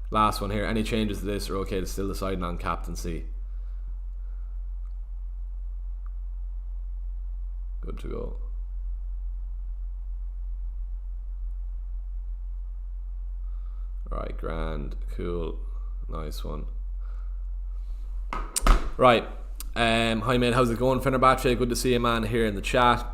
Last one here. Any changes to this are okay to still deciding on captaincy. Good to go. Right, grand, cool, nice one. Right, hi mate, how's it going? Fenerbahce, good to see you man here in the chat.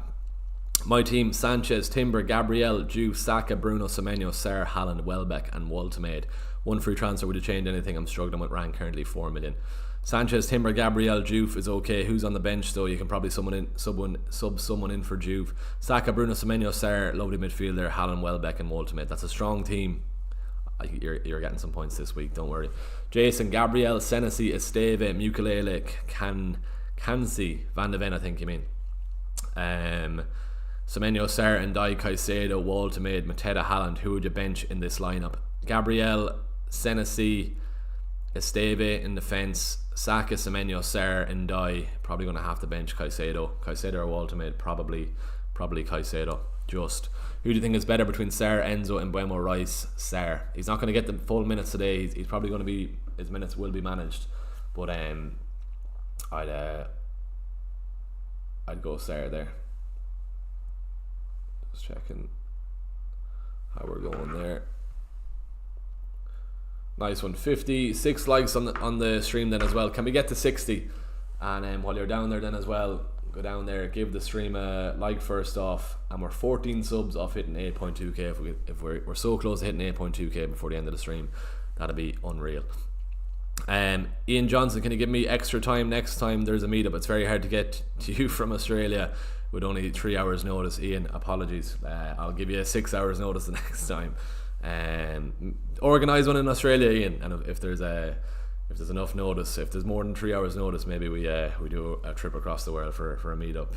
My team: Sanchez, Timber, Gabriel, Juve, Saka, Bruno, Semenyo, Sarr, Haaland, Welbeck and Woltemade. One free transfer. Would you change anything? I'm struggling with rank, currently 4 million. Sanchez, Timber, Gabriel, Juve is okay. Who's on the bench though? You can probably sub someone in for Juve. Saka, Bruno, Semenyo, Sarr, lovely midfielder, Haaland, Welbeck and Woltemade. That's a strong team. You're getting some points this week, don't worry. Jason, Gabriel, Senesi, Esteve, Mukulele, Kansi, Van de Ven, I think you mean. Semenyo, Sarr, and Dai, Caicedo, Woltemade, Mateta, Haaland. Who would you bench in this lineup? Gabriel, Senesi, Esteve in defence, Saka, Semenyo, Sarr, and Dai. Probably going to have to bench Caicedo or Woltemade. Probably Caicedo. Just who do you think is better between Sarr, Enzo, and Mbeumo, Rice? Sarr. He's not going to get the full minutes today. He's probably going to be, his minutes will be managed, but I'd go Sarr there. Just checking how we're going there. Nice one. 56 likes on the stream then as well. Can we get to 60? And while you're down there then as well, go down there, give the stream a like first off, and we're 14 subs off hitting 8.2k. If we're so close to hitting 8.2k before the end of the stream, that'd be unreal. Ian Johnson, can you give me extra time next time there's a meetup? It's very hard to get to you from Australia with only 3 hours notice. Ian, apologies. I'll give you 6 hours notice the next time. Organise one in Australia, Ian, and if there's enough notice, if there's more than 3 hours notice, maybe we do a trip across the world for a meetup.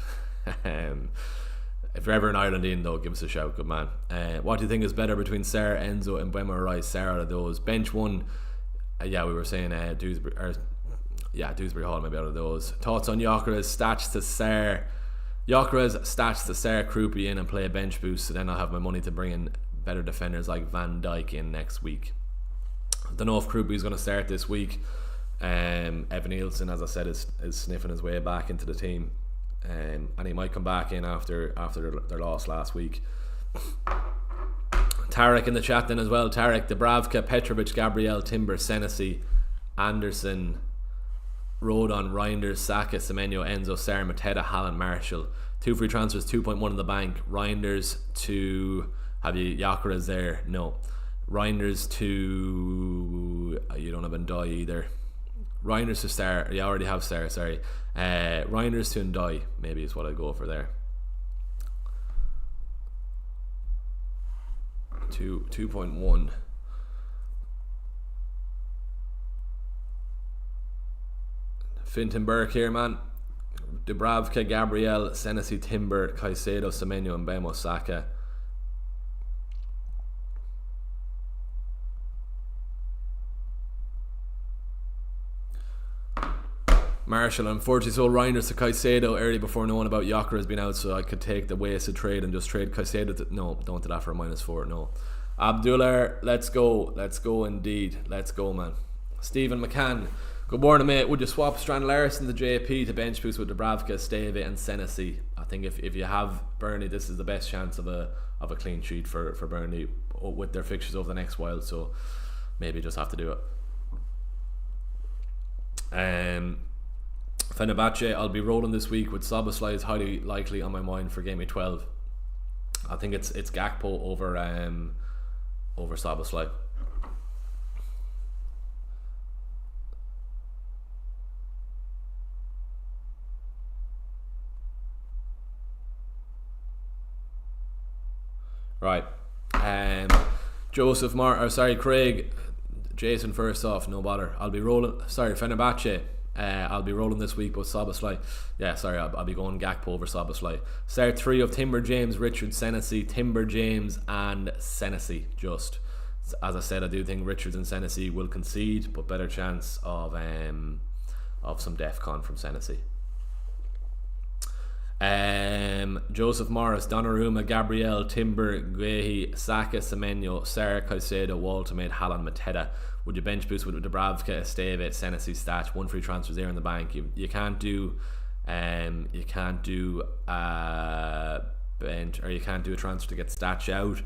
If you're ever in Ireland, Ian, though, give us a shout, good man. What do you think is better between Sarr, Enzo and Mbeumo, Rice? Sarr out of those. Bench one, we were saying Dewsbury Hall maybe out of those. Thoughts on Gyökeres stats to Sarr? Gyökeres stats to Sarr, Krupi in and play a bench boost, so then I'll have my money to bring in better defenders like Van Dijk in next week. I don't know if Krupi's going to start this week. Evan Nielsen, as I said, is sniffing his way back into the team, and he might come back in after their loss last week. Tarek in the chat then as well. Tarek, Dubravka, Petrovic, Gabriel, Timber, Senesi, Anderson, Rodon, Reinders, Saka, Semenyo, Enzo, Sarr, Mateta, Haaland, Marshall. 2 free transfers, 2.1 in the bank. Reinders to, have you Gyökeres there? No. Reinders to, you don't have Ndai either. Reinders to Sarr, you already have Sarr, sorry. Reinders to Ndai maybe is what I'd go for there. 2.1. Finton Burke here, man. Dubravka, Gabriel, Senesi, Timber, Caicedo, Semenyo, and Mbeumo, Saka. Marshall, unfortunately, sold Reinders to Caicedo early before knowing about Gyökeres being out, so I could take the wasted trade and just trade Caicedo. No, don't do that for a -4. No. Abdullah, let's go indeed. Let's go, man. Stephen McCann, good morning, mate. Would you swap Strand Larson to JP to bench boost with Dubravka, Steve and Senesi? I think if you have Burnley, this is the best chance of a clean sheet for Burnley with their fixtures over the next while, so maybe just have to do it. Fenerbahce, I'll be rolling this week with Szoboszlai is highly likely on my mind for game week 12. I think it's Gakpo over Szoboszlai. Right. Craig, Jason first off, no bother. I'll be rolling. Sorry, Fenerbahce. I'll be rolling this week, but Szoboszlai. Yeah, sorry, I'll be going Gakpo over Szoboszlai. Start 3 of Timber, James, Richard, Senesi, Timber, James, and Senesi. Just as I said, I do think Richards and Senesi will concede, but better chance of some DEFCON from Senesi. Joseph Morris, Donnarumma, Gabriel, Timber, Guehi, Saka, Semenyo, Sarr, Caicedo, Walter, Haaland, Mateta. Would you bench boost with Dubravka, Esteve, Senesi, Stat? 1 free transfers there in the bank. You can't do bench, or you can't do a transfer to get Statch out.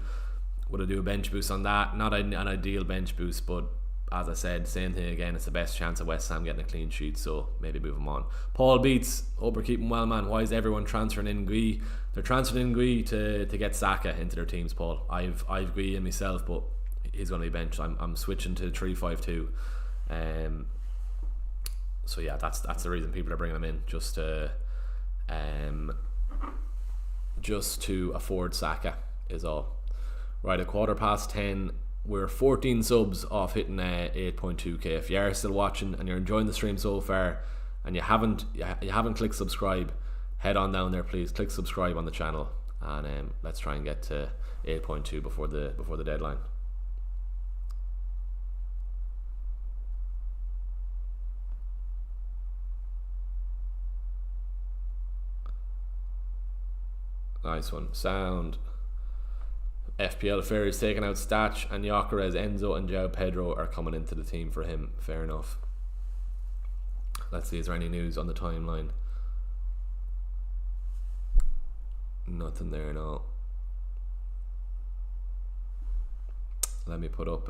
Would I do a bench boost on that? Not an ideal bench boost, but as I said, same thing again, it's the best chance of West Ham getting a clean sheet, so maybe move him on. Paul Beats, hope we're keeping well, man. Why is everyone transferring in Gui? They're transferring in Gui to get Saka into their teams, Paul. I've Gui in myself, but he's going to be benched. I'm switching to 3-5-2. So yeah, that's the reason people are bringing him in, just to afford Saka is all. Right, 10:15. We're 14 subs off hitting 8.2k. If you are still watching and you're enjoying the stream so far, and you haven't clicked subscribe, head on down there, please. Click subscribe on the channel, and let's try and get to 8.2 before the deadline. Nice one, sound. FPL Finishes taking out Statch, and Gyökeres, Enzo and João Pedro are coming into the team for him. Fair enough. Let's see, is there any news on the timeline? Nothing there, no. Let me put up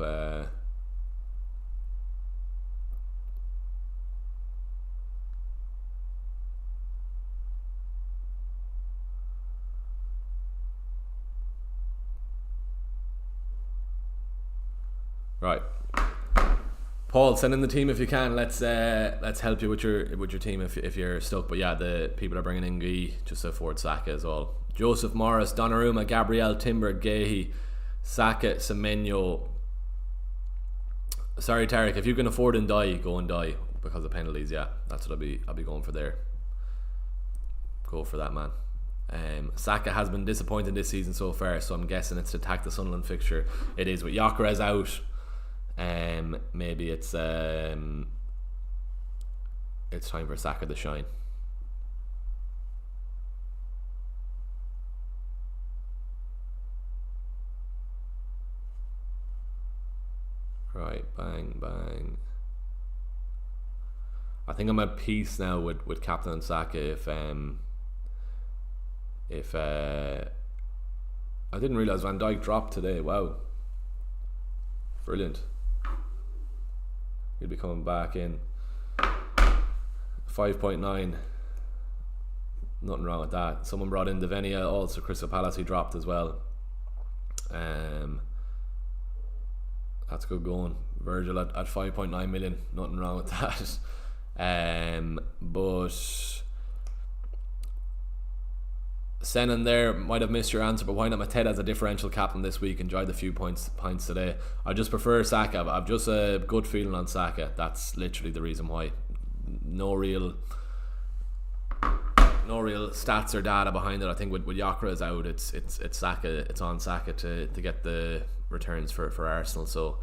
right, Paul, send in the team if you can. Let's help you with your team if you're stuck. But yeah, the people are bringing in Guy just to afford Saka as well. Joseph Morris, Donnarumma, Gabriel, Timber, Guehi, Saka, Semenyo. Sorry, Tarek, if you can afford and die, go and die because of penalties. Yeah, that's what I'll be going for there. Go for that, man. Saka has been disappointing this season so far, so I'm guessing it's to attack the Sunderland fixture. It is with Gyökeres out. Maybe it's time for Saka to shine. Right, bang bang. I think I'm at peace now with Captain and Saka. If I didn't realise Van Dijk dropped today. Wow, brilliant. He'll be coming back in. 5.9. Nothing wrong with that. Someone brought in Devenia, also Crystal Palace, he dropped as well. That's good going. Virgil at 5.9 million. Nothing wrong with that. But Senan there might have missed your answer, but why not Mateta as a differential captain this week? Enjoyed the few pints today. I just prefer Saka. I've just a good feeling on Saka. That's literally the reason why. No real stats or data behind it. I think with Gyökeres out, it's Saka. It's on Saka to get the returns for Arsenal. So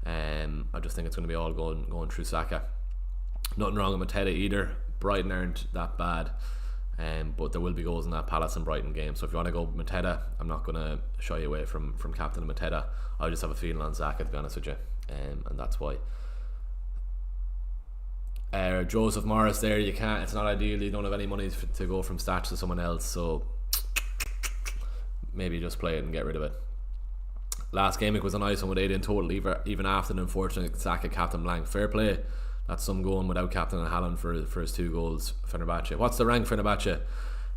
I just think it's going to be all going through Saka. Nothing wrong with Mateta either. Brighton aren't that bad. But there will be goals in that Palace and Brighton game. So if you want to go Mateta, I'm not going to shy away from captain Mateta. I just have a feeling on Saka, to be honest with you, and that's why. Joseph Morris there, you can't. It's not ideal. You don't have any money to go from Statch to someone else, so maybe just play it and get rid of it. Last game it was a nice one with 8 in total, even after the unfortunate Saka captain blank. Fair play. That's some going without captain and Haaland for his 2 goals. Fenerbahce. What's the rank Fenerbahce?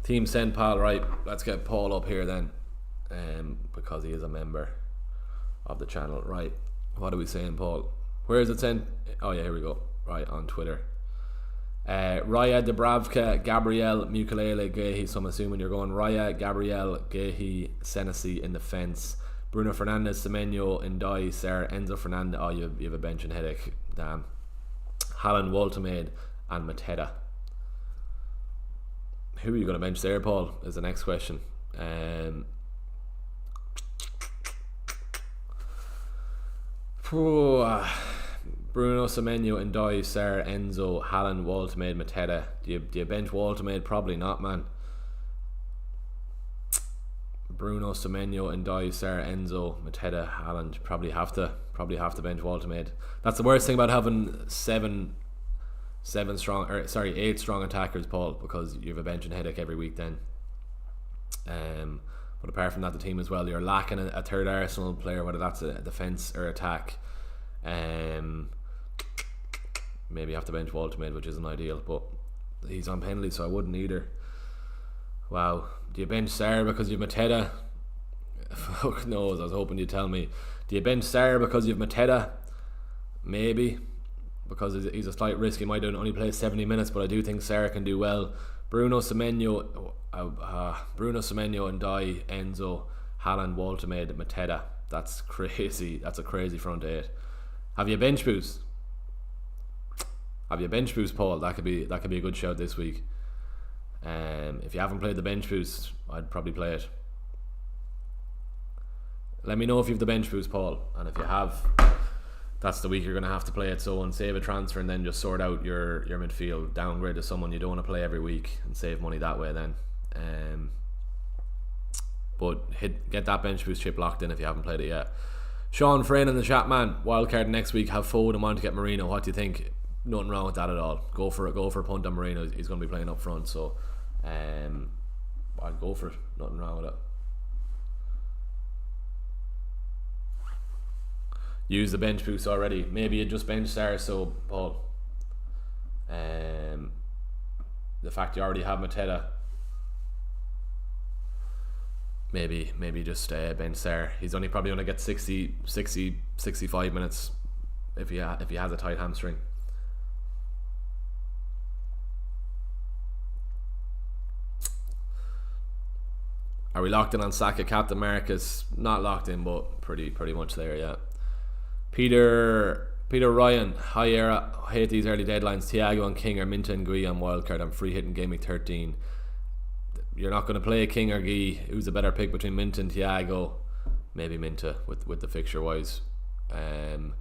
Team send Paul. Right, let's get Paul up here then, because he is a member of the channel. Right, what are we saying, Paul? Where is it sent? Oh yeah, here we go. Right, on Twitter. Raya, Dubravka, Gabriel, Mukulele, Guehi. So I'm assuming you're going Raya, Gabriel, Guehi, Senesi in defence, Bruno Fernandes, Semenyo, Ndai, Sarr, Enzo Fernandez. Oh, you have a benching headache. Damn. Haaland, Woltemade, and Mateta. Who are you going to bench there, Paul? Is the next question. Bruno, Semenyo, Ndai, Sarr, Enzo, Haaland, Woltemade, Mateta. Do you bench Woltemade? Probably not, man. Bruno, Semenyo, Ndai, Sarr, Enzo, Mateta, Haaland. Probably have to bench Woltemade. That's the worst thing about having eight strong attackers, Paul, because you have a benching headache every week then. But apart from that, the team as well, you're lacking a third Arsenal player, whether that's a defence or attack. Maybe you have to bench Woltemade, which isn't ideal, but he's on penalty, so I wouldn't either. Wow. Do you bench Sarr because you've Mateta? Fuck knows, I was hoping you'd tell me. Do you bench Sarr because you've Mateta? Maybe, because he's a slight risk. He might only play 70 minutes, but I do think Sarr can do well. Bruno Semenyo, Ndai, Enzo, Haaland, Woltemade, Mateta. That's crazy. That's a crazy front eight. Have you a bench boost? Paul? That could be a good shout this week. If you haven't played the bench boost, I'd probably play it. Let me know if you have the bench boost, Paul, and if you have, that's the week you're going to have to play it. So and save a transfer and then just sort out your midfield, downgrade to someone you don't want to play every week and save money that way then. But get that bench boost chip locked in if you haven't played it yet. Sean Frayne in the chat, man. Wildcard next week. Have Foden on to get Marino. What do you think? Nothing wrong with that at all. Go for a punt on Marino. He's going to be playing up front, so I'd go for it. Nothing wrong with it. Use the bench boost already. Maybe you just bench Sarr, so Paul. The fact you already have Mateta. Maybe just bench Sarr. He's probably going to get 60, 65 minutes if he has a tight hamstring. Are we locked in on Saka? Captain Marcus, not locked in, but pretty much there, yeah. Peter Ryan, hi Era, hate these early deadlines. Thiago and King or Minta and Gui on wildcard. I'm free hitting game week 13. You're not going to play King or Gui. Who's a better pick between Minta and Thiago? Maybe Minta with the fixture wise. Krupi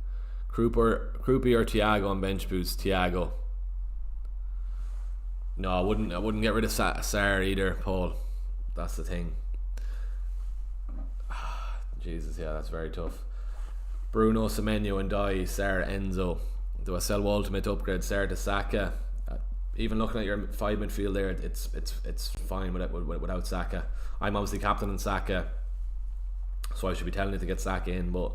or Thiago on bench boost. Thiago. No, I wouldn't get rid of Sarr either, Paul. That's the thing. Jesus, yeah, that's very tough. Bruno, Semenyo, Ndai, Sarr, Enzo. Do I sell Woltemade to upgrade Sarr to Saka? Even looking at your five midfield there, it's fine without Saka. I'm obviously captain in Saka, so I should be telling you to get Saka in, but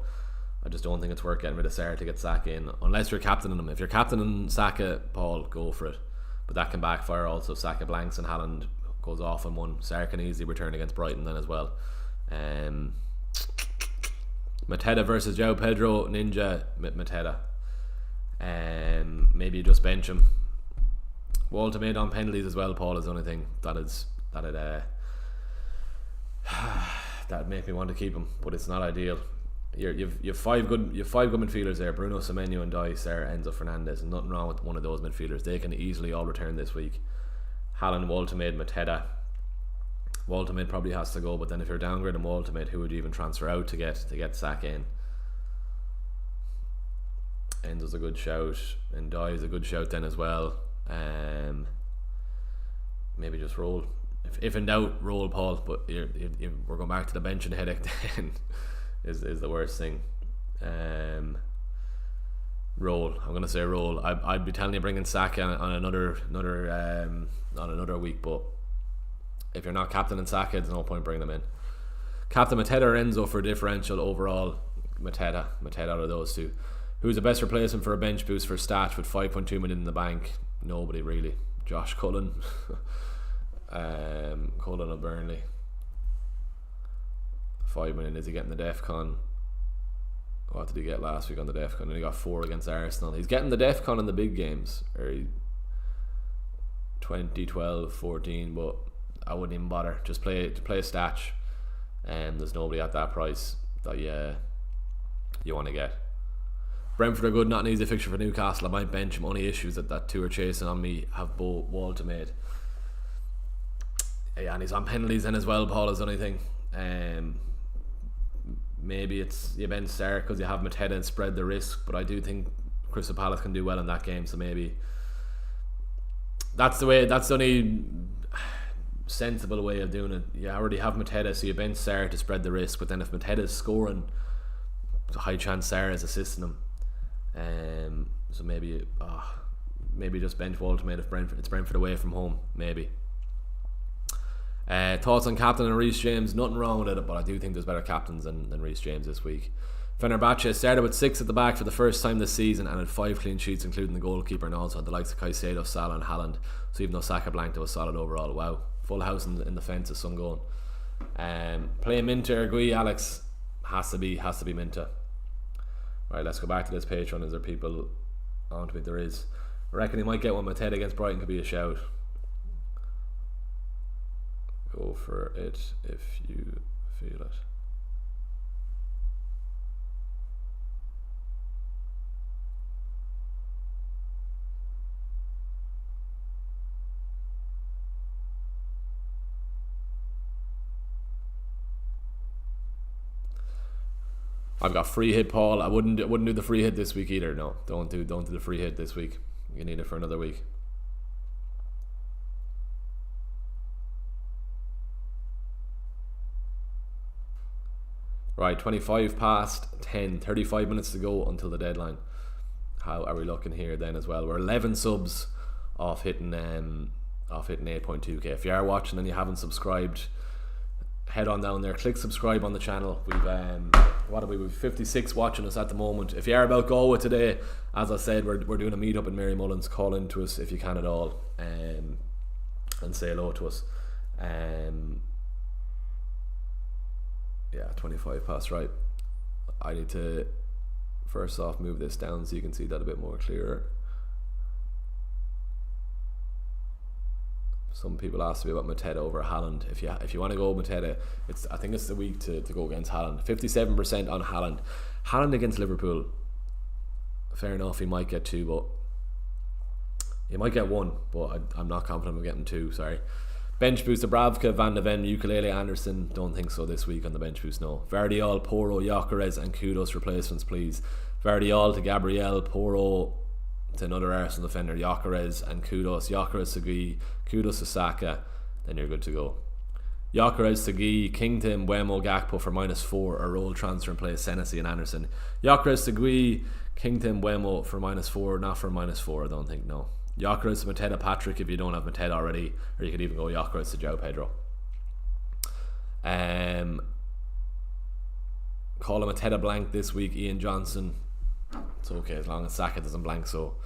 I just don't think it's worth getting rid of Sarr to get Saka in, unless you're captaining him. If you're captaining Saka, Paul, go for it. But that can backfire also. Saka blanks and Haaland goes off on one. Sarr can easily return against Brighton then as well. Mateta versus João Pedro, Ninja, Mateta. Maybe you just bench him. Woltemade on penalties as well, Paul, is the only thing that'd make me want to keep him, but it's not ideal. You've five good midfielders there: Bruno, Semenyo, Ndai, Sarr, Enzo Fernandez, and nothing wrong with one of those midfielders. They can easily all return this week. Haaland, Woltemade, Mateta. Woltemade probably has to go, but then if you're downgrading Woltemade, who would you even transfer out to get Saka in? Enzo's a good shout, and Ndai is a good shout then as well. Maybe just roll. If in doubt, roll, Paul. But we're going back to the bench and headache then. is the worst thing. Roll. I'm gonna say roll. I'd be telling you bringing Saka on another week, but if you're not captain in Saka, there's no point bringing them in. Captain Mateta or Enzo for differential overall. Mateta out of those two. Who's the best replacement for a bench boost for Statch with 5.2 million in the bank? Nobody really. Josh Cullen. Cullen of Burnley. 5 million. Is he getting the DEFCON? What did he get last week on the DEFCON? And he got 4 against Arsenal. He's getting the DEFCON in the big games. 2012, 14, but I wouldn't even bother. Just play a Statch. There's nobody at that price that you want to get. Brentford are good, not an easy fixture for Newcastle. I might bench him. Only issues that two are chasing on me have both Walter made. Yeah, and he's on penalties then as well. Paul is the only thing. Maybe it's you bench Sarr because you have Mateta and spread the risk, but I do think Crystal Palace can do well in that game, so maybe that's the only sensible way of doing it. You already have Mateta, so you bench Sarr to spread the risk, but then if Mateta is scoring, there's a high chance Sarr is assisting him. So maybe just bench Walter made if it's Brentford away from home, maybe. Thoughts on captain and Reece James? Nothing wrong with it, but I do think there's better captains than Reece James this week. Fenerbahce started with 6 at the back for the first time this season and had 5 clean sheets, including the goalkeeper, and also had the likes of Caicedo, Salah and Haaland. So even though Saka blanked, it was solid overall. Wow, full house in the fence is some going. Playing Minter or Gui, Alex, has to be Minter. Right, let's go back to this Patreon. Is there people on to me? There is. I reckon he might get one. Mateta against Brighton could be a shout. Go for it if you feel it. I've got free hit, Paul. I wouldn't do the free hit this week either. No, don't do the free hit this week. You need it for another week. Right, 25 past 10, 35 minutes to go until the deadline. How are we looking here then as well? We're 11 subs off hitting 8.2k. If you are watching and you haven't subscribed, head on down there, click subscribe on the channel. We've 56 watching us at the moment. If you are about Galway today, as I said, we're doing a meetup in Mary Mullins. Call in to us if you can at all, and say hello to us. Yeah, 25 past, right. I need to first off move this down so you can see that a bit more clearer. Some people ask me about Mateta over Haaland. If you want to go Mateta, I think it's the week to go against Haaland. 57% on Haaland. Haaland against Liverpool, fair enough, he might get 2, but he might get 1, but I'm not confident of getting 2, sorry. Bench boost: Dubravka, Van de Ven, Ukulele, Anderson. Don't think so this week on the bench boost, no. Vardiol, Porro, Gyökeres and Kudos replacements, please. Vardiol to Gabriel, Porro to another Arsenal defender, Gyökeres and Kudos. Gyökeres to Gui, Kudos to Saka, then you're good to go. Gyökeres to Gui, King to Mbeumo, Gakpo for -4, a roll transfer in place Senesi and Anderson. Gyökeres to Gui, King to Mbeumo for -4, not for -4, I don't think, no. Gyökeres to Mateta, Patrick if you don't have Mateta already, or you could even go Gyökeres to João Pedro. Call him Mateta blank this week, Ian Johnson. It's okay as long as Saka doesn't blank. So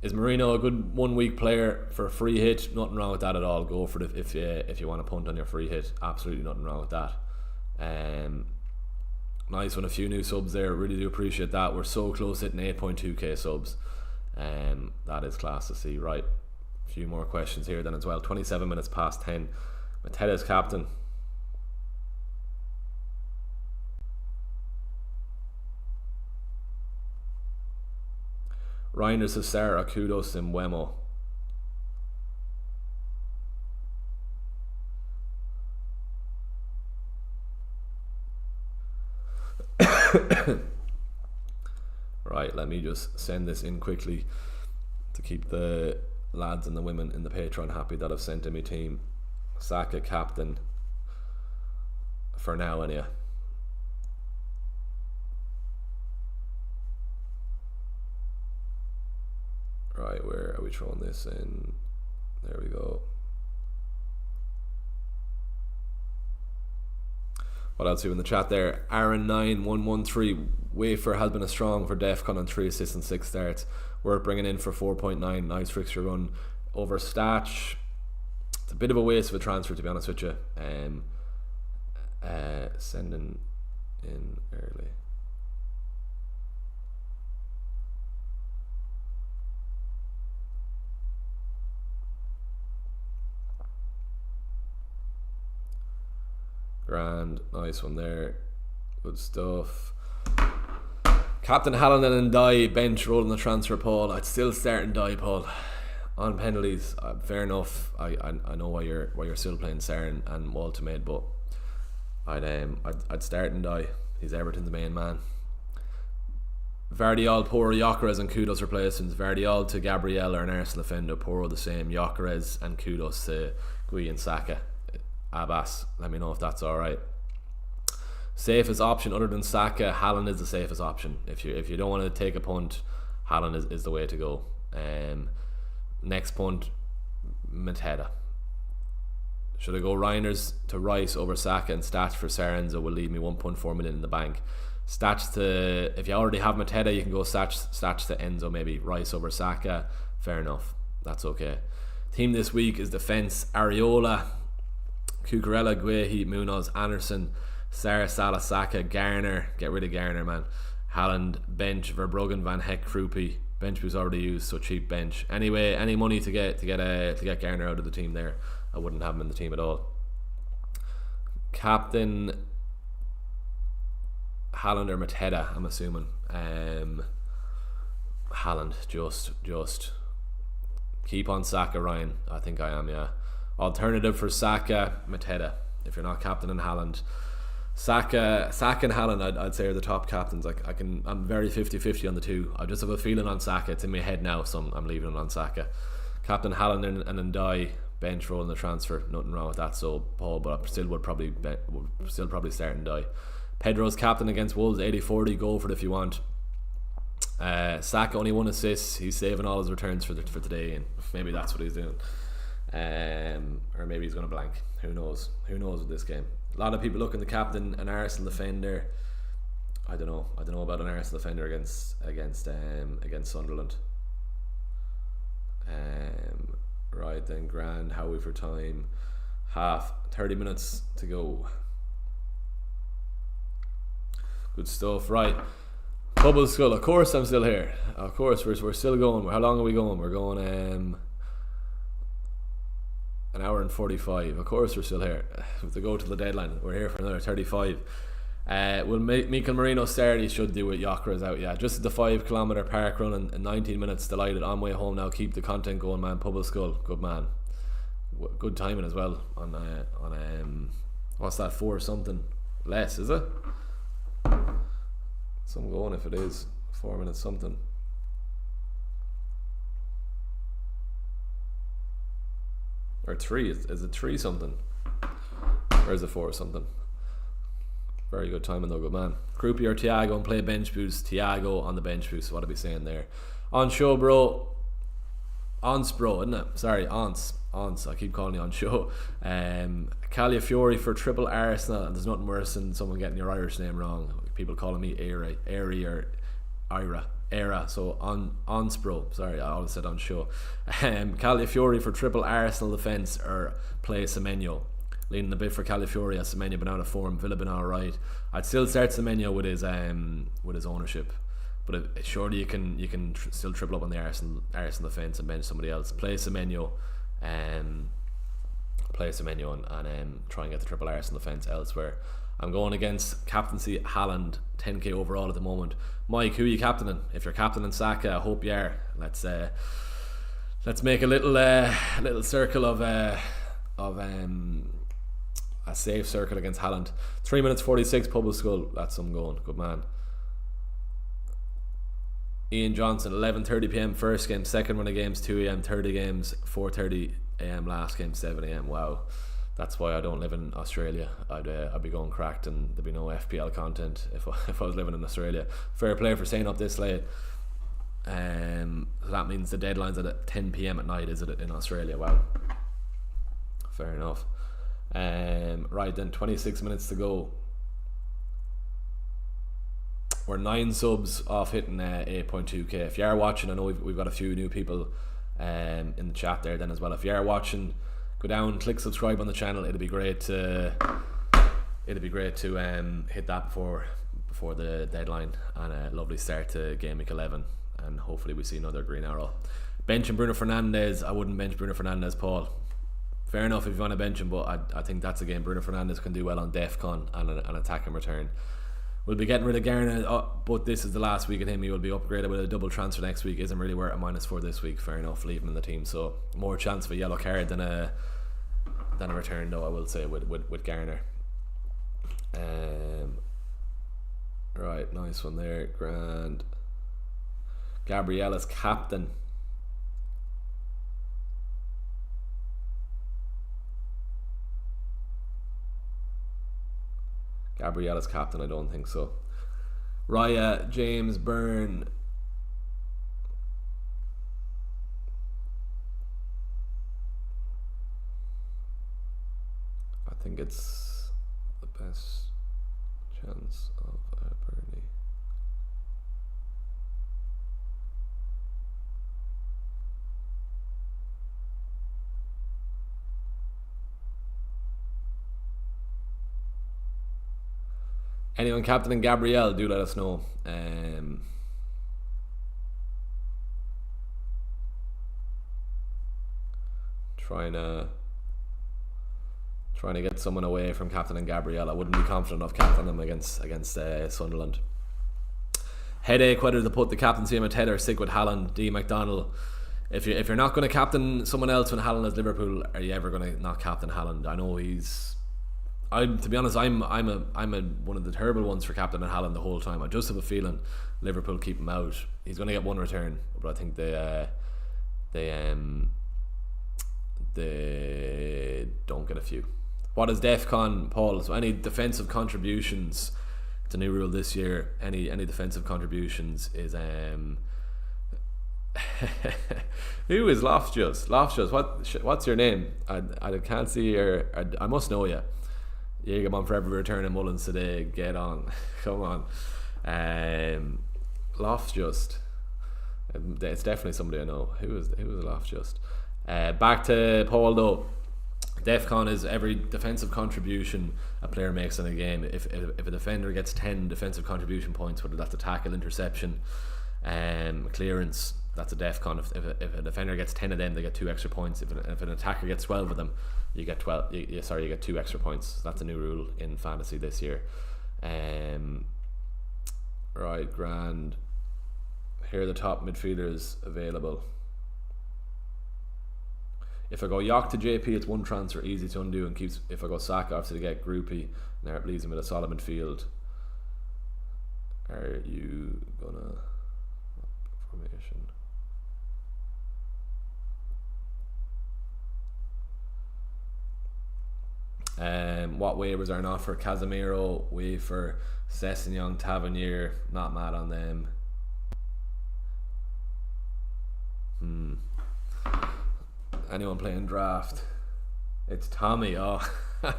is Marino a good 1 week player for a free hit? Nothing wrong with that at all. Go for it if you want to punt on your free hit. Absolutely nothing wrong with that. Nice one, a few new subs there, really do appreciate that. We're so close hitting 8.2k subs. That is class to see. Right, a few more questions here then as well. 27 minutes past 10. Mateta's captain. Reiner says Sarah, Kudos and Mbeumo. Right, let me just send this in quickly to keep the lads and the women in the Patreon happy that I've sent in my team. Saka captain for now, anyhow. Right, where are we throwing this in? There we go. What else are you in the chat there? Aaron9113. Wafer has been a strong for Defcon on 3 assists and 6 starts. We're bringing in for 4.9. Nice fixture run over Statch. It's a bit of a waste of a transfer, to be honest with you. Sending in early. Grand, nice one there. Good stuff. Captain Haaland and Ndai bench rolling the transfer, Paul. I'd still start Ndai, Paul. On penalties, fair enough. I know why you're still playing Sarr and Walter, but I'd start Ndai. He's Everton's main man. Vardiol, Porro, Gyökeres and Kudos replacements. Vardiol to Gabriel or an Arsenal defender. Porro the same. Gyökeres and Kudos to Gui and Saka. Abbas, let me know if that's alright. Safest option other than Saka, Haaland is the safest option. If you don't want to take a punt, Haaland is the way to go. Next punt, Mateta. Should I go Reiners to Rice over Saka and stats for Sarenzo will leave me 1.4 million in the bank. Stats to, if you already have Mateta, you can go stats to Enzo maybe. Rice over Saka, fair enough. That's okay. Team this week is defence: Areola, Cucurella, Guehi, Munoz, Anderson, Sarr, Salah, Saka, Garner. Get rid of Garner, man. Haaland, bench, Verbruggen, Van Heck, Krupi. Bench was already used, so cheap bench. Anyway, any money to get Garner out of the team there, I wouldn't have him in the team at all. Captain Haaland or Mateta, I'm assuming. Haaland, just keep on Saka, Ryan. I think I am, yeah. Alternative for Saka, Mateta. If you're not captaining Haaland, Saka and Haaland, I'd say are the top captains. I'm very 50-50 on the two. I just have a feeling on Saka. It's in my head now, so I'm leaving it on Saka. Captain Haaland and Ndai, bench rolling the transfer. Nothing wrong with that. So Paul, but I still would probably start Ndai. Pedro's captain against Wolves, 80-40. Go for it if you want. Saka only 1 assist. He's saving all his returns for today, and maybe that's what he's doing. Or maybe he's going to blank. Who knows? Who knows with this game? A lot of people looking to captain an Arsenal defender. I don't know about an Arsenal defender against Sunderland. Right then, grand. How are we for time? 30 minutes to go. Good stuff. Right, Bubble Skull. Of course, I'm still here. Of course, we're still going. How long are we going? We're going an hour and 45. Of course, we're still here. We have to go to the deadline. We're here for another 35. Will Mikel Merino start? He should do it. Gyökeres out. Yeah, just the 5 kilometre park run in 19 minutes. Delighted. On way home now. Keep the content going, man. Bubble Skull. Good man. Good timing as well. On what's that, 4 something less? Is it? Some going if it is 4 minutes something. Or 3, is it 3 something? Or is it 4 something? Very good timing though, good man. Krupi or Thiago and play bench boost. Thiago on the bench boost, what are we saying there? On show, bro. Ons, bro, isn't it? Sorry, Ons, I keep calling you on show. Calafiori for triple Arsenal, and there's nothing worse than someone getting your Irish name wrong. People calling me Airy or Ira. So Ons, bro. Sorry, I always said on show. Calafiori for triple Arsenal defence or play Semenyo. Leaning a bit for Calafiori as Semenyo been out of form. Villa been alright. I'd still start Semenyo with his ownership. But surely you can still triple up on the Arsenal defence and bench somebody else. Play Semenyo and try and get the triple Arsenal defence elsewhere. I'm going against captaincy Haaland, 10k overall at the moment. Mike, who are you captaining? If you're captaining Saka, I hope you are. Let's make a little circle of a safe circle against Haaland. 3 minutes 46. Public Skull. That's some going. Good man. Ian Johnson, 11:30 p.m. first game, second run of games 2 a.m, 30 games 4:30 a.m, last game 7 a.m. Wow, that's why I don't live in Australia. I'd be going cracked and there'd be no FPL content if I was living in Australia. Fair play for staying up this late. So that means the deadline's at 10 p.m. at night, is it, in Australia? Wow, fair enough. Right then, 26 minutes to go. We're 9 subs off hitting 8.2k. If you are watching, I know we've got a few new people in the chat there then as well. If you are watching, go down, click subscribe on the channel. It'd be great to hit that before the deadline, and a lovely start to game week 11, and hopefully we see another green arrow. Benching Bruno Fernandes. I wouldn't bench Bruno Fernandes, Paul. Fair enough if you want to bench him, but I think that's a game Bruno Fernandes can do well on DEFCON and an attack and return. We'll be getting rid of Garner, but this is the last week of him. He will be upgraded with a double transfer next week. Isn't really worth a -4 this week. Fair enough, leave him in the team. So more chance of a yellow card than a return, though, I will say, with Garner. Right, nice one there. Grand. Gabriel is captain. Gabriel is captain, I don't think so. Raya, James, Byrne. I think it's the best chance of Burnley. Anyone captaining Gabriel, do let us know. Trying to get someone away from captaining Gabriel. I wouldn't be confident of captaining him against Sunderland. Headache whether to put the captaincy in with Ted or stick with Haaland. D. McDonald. If you're not going to captain someone else when Haaland is Liverpool, are you ever going to not captain Haaland? I know to be honest, I'm one of the terrible ones for captaining Haaland the whole time. I just have a feeling Liverpool keep him out. He's going to get one return, but I think they don't get a few. What is DEFCON, Paul? So any defensive contributions? It's a new rule this year. Any defensive contributions is who is Loftus? What's your name? I can't see your. I must know you. You get on for every return in Mullins today. Get on. Come on. Loftus. It's definitely somebody I know. Who is Loftus? Back to Paul though. DEFCON is every defensive contribution a player makes in a game. If a defender gets 10 defensive contribution points, whether that's a tackle, interception, clearance, that's a DEFCON. If a defender gets 10 of them, they get 2 extra points. If an attacker gets 12 of them, you get 12. You get 2 extra points. That's a new rule in fantasy this year. Right, grand. Here are the top midfielders available. If I go York to JP, it's one transfer, easy to undo, and keeps. If I go Saka, obviously to get groupie, now it leaves him with a solid midfield. Are you gonna formation? What waivers are on offer? Casemiro, Wafer, Sessegnon, Tavernier. Not mad on them. Anyone playing draft? It's Tommy. Oh, I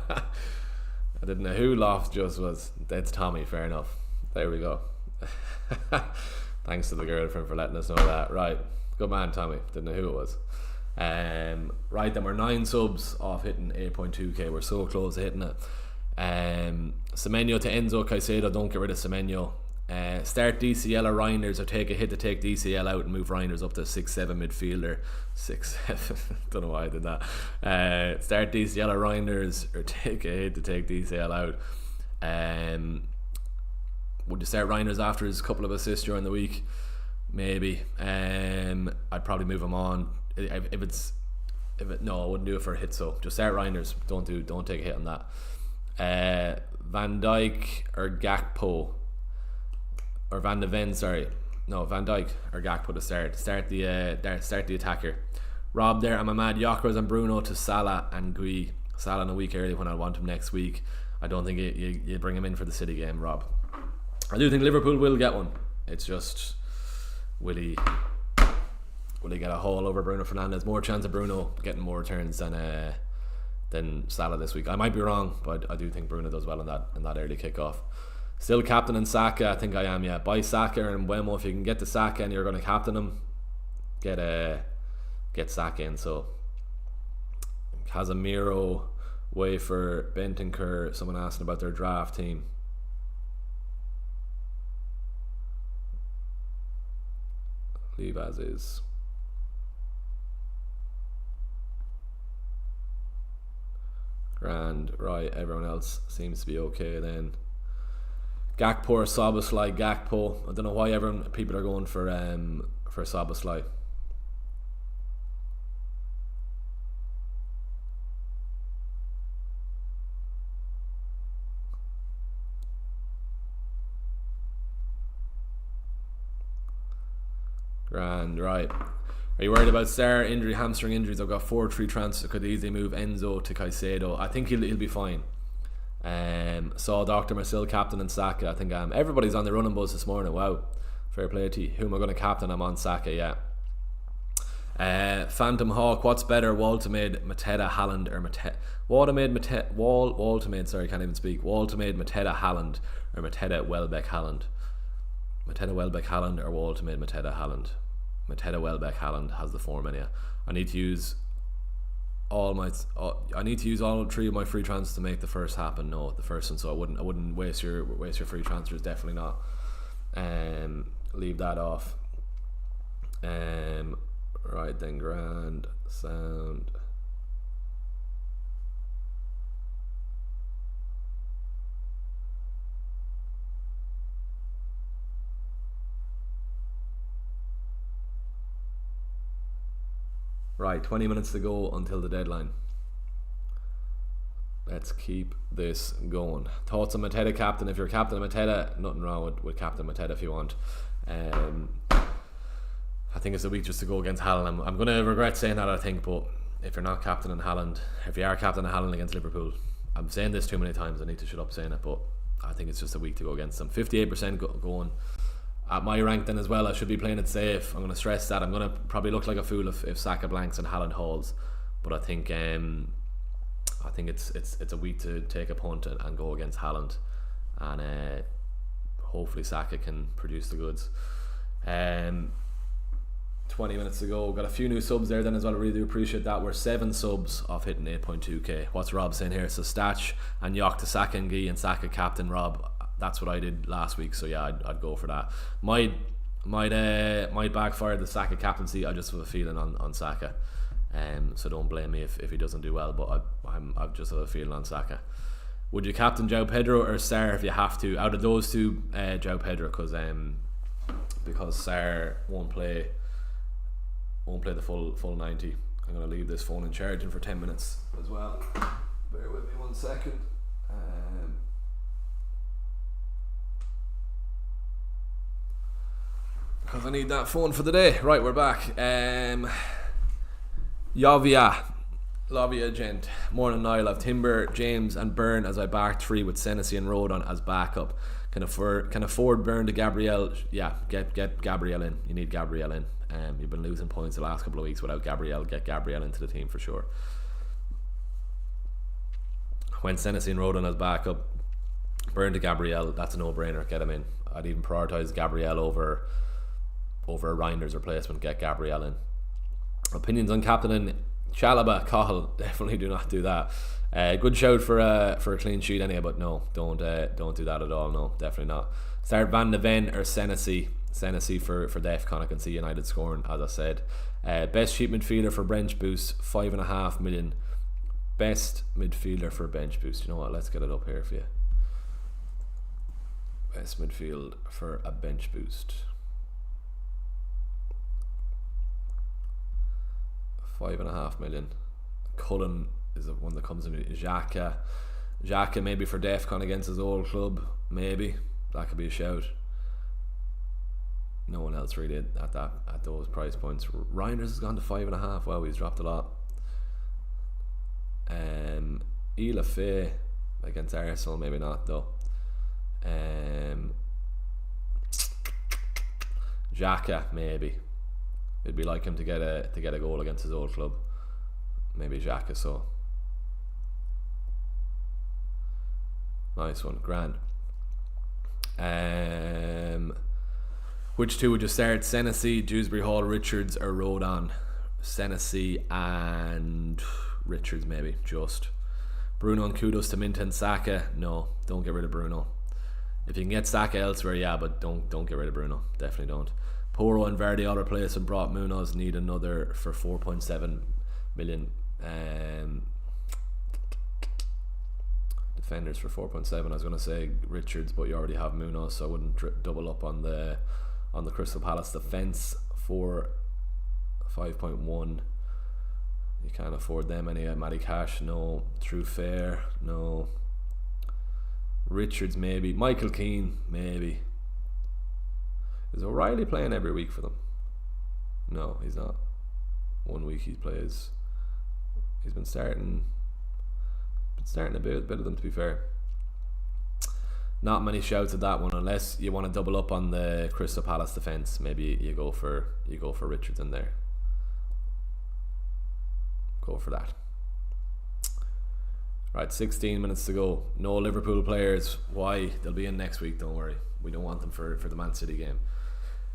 didn't know who Loftus was. That's Tommy. Fair enough. There we go. Thanks to the girlfriend for letting us know that. Right, good man, Tommy. Didn't know who it was. Right, then we're 9 subs off hitting 8.2k. We're so close to hitting it. Semenyo to Enzo Caicedo. Don't get rid of Semenyo. Start DCL or Reinders, or take a hit to take DCL out and move Reinders up to 6-7 midfielder. 6-7. Don't know why I did that. Start DCL or Reinders, or take a hit to take DCL out. Would you start Reinders after his couple of assists during the week? Maybe. I'd probably move him on. No, I wouldn't do it for a hit. So just start Reinders. Don't take a hit on that. Van Dijk or Gakpo. Or Van de Ven, sorry. No, Van Dijk or Gakpo to start. Start the attacker. Rob there, I'm a mad Yokers and Bruno to Salah and Gui. Salah in a week early when I want him next week. I don't think you bring him in for the City game, Rob. I do think Liverpool will get one. It's just, will he get a haul over Bruno Fernandes? More chance of Bruno getting more returns than Salah this week. I might be wrong, but I do think Bruno does well in that early kickoff. Still captain in Saka. I think I am, yeah. Buy Saka and Mbeumo. If you can get the Saka and you're going to captain him, get Saka in. So Casemiro, Wafer, Bentancur. Someone asking about their draft team. Leave as is. Grand. Right, everyone else seems to be okay then. Gakpo or Szoboszlai. Gakpo. I don't know why people are going for Szoboszlai. Grand, right. Are you worried about Sarr injury, hamstring injuries? I've got 4-3 transfer. Could easily move Enzo to Caicedo. I think he'll be fine. Saw Dr. Marcel captain and Saka. I think everybody's on the running buzz this morning. Wow, fair play to you. Who am I going to captain? I'm on Saka. Yeah. Phantom Hawk. What's better, Waltemade, Mateta, Haaland, or Waltemade? Sorry, can't even speak. Waltemade, Mateta, Haaland, or Mateta, Welbeck, Haaland. Mateta, Welbeck, Haaland, or Waltemade, Mateta, Haaland. Mateta, Welbeck, Haaland has the form in you. I need to use all 3 of my free transfers to make the first happen. No, the first one. So I wouldn't waste your free transfers. Definitely not. Leave that off. Right then, grand sound. Right, 20 minutes to go until the deadline. Let's keep this going. Thoughts on Mateta captain? If you're captain of Mateta, nothing wrong with captain Mateta if you want. I think it's a week just to go against Haaland. I'm going to regret saying that, I think, but if you're not captain in Haaland, if you are captain of Haaland against Liverpool, I'm saying this too many times, I need to shut up saying it, but I think it's just a week to go against them. 58% going. At my rank then as well, I should be playing it safe. I'm going to stress that. I'm going to probably look like a fool if Saka blanks and Haaland hauls, but I think it's a week to take a punt and go against Haaland, and hopefully Saka can produce the goods. 20 minutes to go. Got a few new subs there then as well. I really do appreciate that. We're 7 subs off hitting 8.2k. What's Rob saying here? So Statch and Yok to Saka and Guy and Saka captain Rob. That's what I did last week, so yeah, I'd go for that. Might backfire the Saka captaincy. I just have a feeling on Saka, so don't blame me if he doesn't do well, but I've just have a feeling on Saka. Would you captain João Pedro or Sarr if you have to? Out of those two, João Pedro, because Sarr won't play the full 90. I'm going to leave this phone in charging for 10 minutes as well. Bear with me 1 second. Because I need that phone for the day. Right, we're back. Lavia gent. Morning Niall. I've Timber, James and Byrne as I back 3 with Senesi and Rodon as backup. Can afford Byrne to Gabriel. Yeah, get Gabriel in. You need Gabriel in. You've been losing points the last couple of weeks without Gabriel. Get Gabriel into the team for sure. When Senesi and Rodon as backup, Byrne to Gabriel, that's a no-brainer. Get him in. I'd even prioritise Gabriel over Reinder's replacement. Get Gabriel in. Opinions on captaining Chalobah, Cahill, definitely do not do that. Good shout for a clean sheet anyway, but no, don't do that at all. No, definitely not. Start Van de Ven or Senesi for Defcon. I can see United scoring, as I said. Best cheap midfielder for bench boost, 5.5 million. Best midfielder for bench boost. You know what? Let's get it up here for you. Best midfield for a bench boost. 5.5 million. Cullen is the one that comes in. Xhaka maybe for Defcon against his old club. Maybe that could be a shout. No one else really at those price points. Reiners has gone to 5.5. Wow, he's dropped a lot. Ela Faye against Arsenal, maybe not though. Xhaka maybe. It'd be like him to get a goal against his old club. Maybe Xhaka. So nice one, grand. Which two would you start? Senesi, Dewsbury Hall, Richards or Rodon? Senesi and Richards maybe, just. Bruno and kudos to Minton. Saka, no, don't get rid of Bruno. If you can get Saka elsewhere, yeah, but don't get rid of Bruno. Definitely don't. Poro and Verdi all replaced and brought Munoz. Need another for 4.7 million. defenders for 4.7. I was going to say Richards, but you already have Munoz, so I wouldn't double up on the Crystal Palace defence for 5.1. You can't afford them any. Matty Cash, no. True Fair, no. Richards, maybe. Michael Keane, maybe. Is O'Reilly playing every week for them? No, he's not. One week he plays. He's been starting a bit of them, to be fair. Not many shouts at that one, unless you want to double up on the Crystal Palace defence. Maybe you go for Richards in there. Go for that. Right, 16 minutes to go. No Liverpool players. Why? They'll be in next week, don't worry. We don't want them for the Man City game.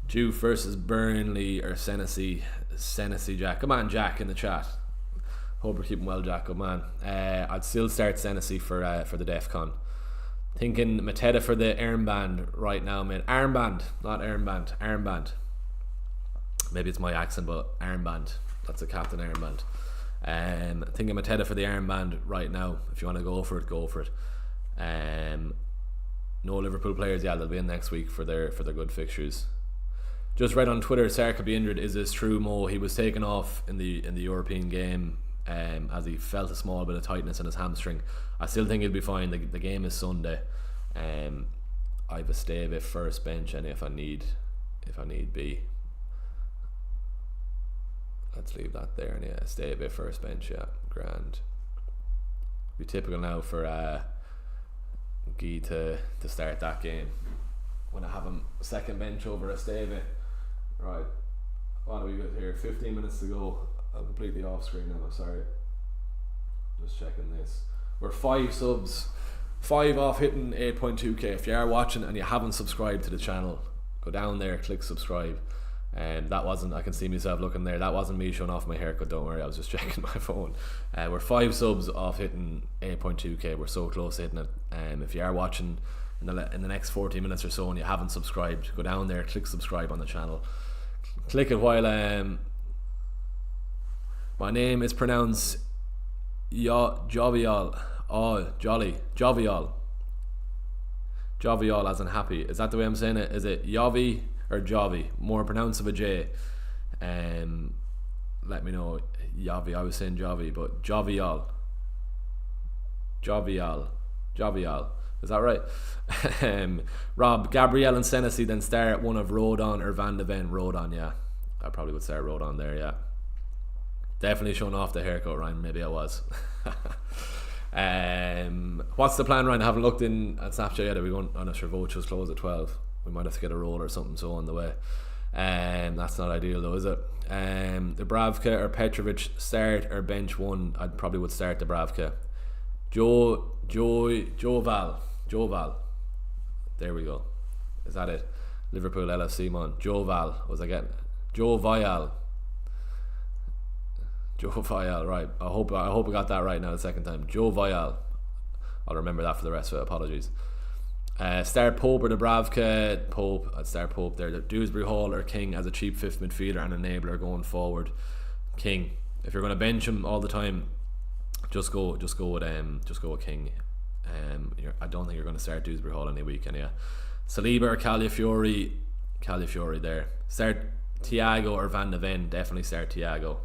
Juve versus Burnley or Senesi Jack. Come on, Jack, in the chat. Hope we're keeping well, Jack. Good man. I'd still start Senesi for the DEFCON. Thinking Mateta for the armband right now, mate. Armband, not armband. Armband. Maybe it's my accent, but armband. That's a captain armband. Thinking Mateta for the armband right now. If you want to go for it, go for it. No Liverpool players. Yeah, they'll be in next week for their good fixtures. Just read on Twitter, Saka could be injured. Is this true, Mo? He was taken off in the European game as he felt a small bit of tightness in his hamstring. I still think he'll be fine. The game is Sunday. I have a Stave first bench, and if I need be, let's leave that there. And yeah, Stave first bench. Yeah, grand. Be typical now for Guy to start that game when I have him second bench over a Stave. Right, what do we got here? 15 minutes to go. I'm completely off screen now, I'm sorry. Just checking this. We're 5 subs, 5 off hitting 8.2k. If you are watching and you haven't subscribed to the channel, go down there, click subscribe. That wasn't, I can see myself looking there, that wasn't me showing off my haircut, don't worry, I was just checking my phone. We're 5 subs off hitting 8.2k. We're so close to hitting it. If you are watching in the next 40 minutes or so and you haven't subscribed, go down there, click subscribe on the channel. Click it while my name is pronounced Jovial. Oh, jolly. Jovial as in happy. Is that the way I'm saying it? Is it Yovi or Jovi? More pronounce of a J. Let me know. Yovi, I was saying Jovi, but Jovial. Is that right? Rob, Gabriel and Senesi then start one of Rodon or Van de Ven. Rodon, yeah. I probably would start Rodon there, yeah. Definitely showing off the haircut, Ryan. Maybe I was. What's the plan, Ryan? I haven't looked in at Snapchat yet. Are we going on a Shervochos close at 12? We might have to get a roll or something so on the way. That's not ideal though, is it? The Bravka or Petrovic start or bench one? I probably would start the Bravka. Joval. There we go. Is that it? Liverpool LFC man. Joval. Was I getting? Jovial, right. I hope I got that right now the second time. Jovial. I'll remember that for the rest of it. Apologies. Start Pope or Dubravka. Pope. I'd start Pope there. Dewsbury Hall or King as a cheap fifth midfielder and enabler going forward. King. If you're going to bench him all the time, just go with King. I don't think you're going to start Dewsbury Hall any week, yeah. Saliba or Calafiori there. Start Thiago or Van de Ven. Definitely start Thiago.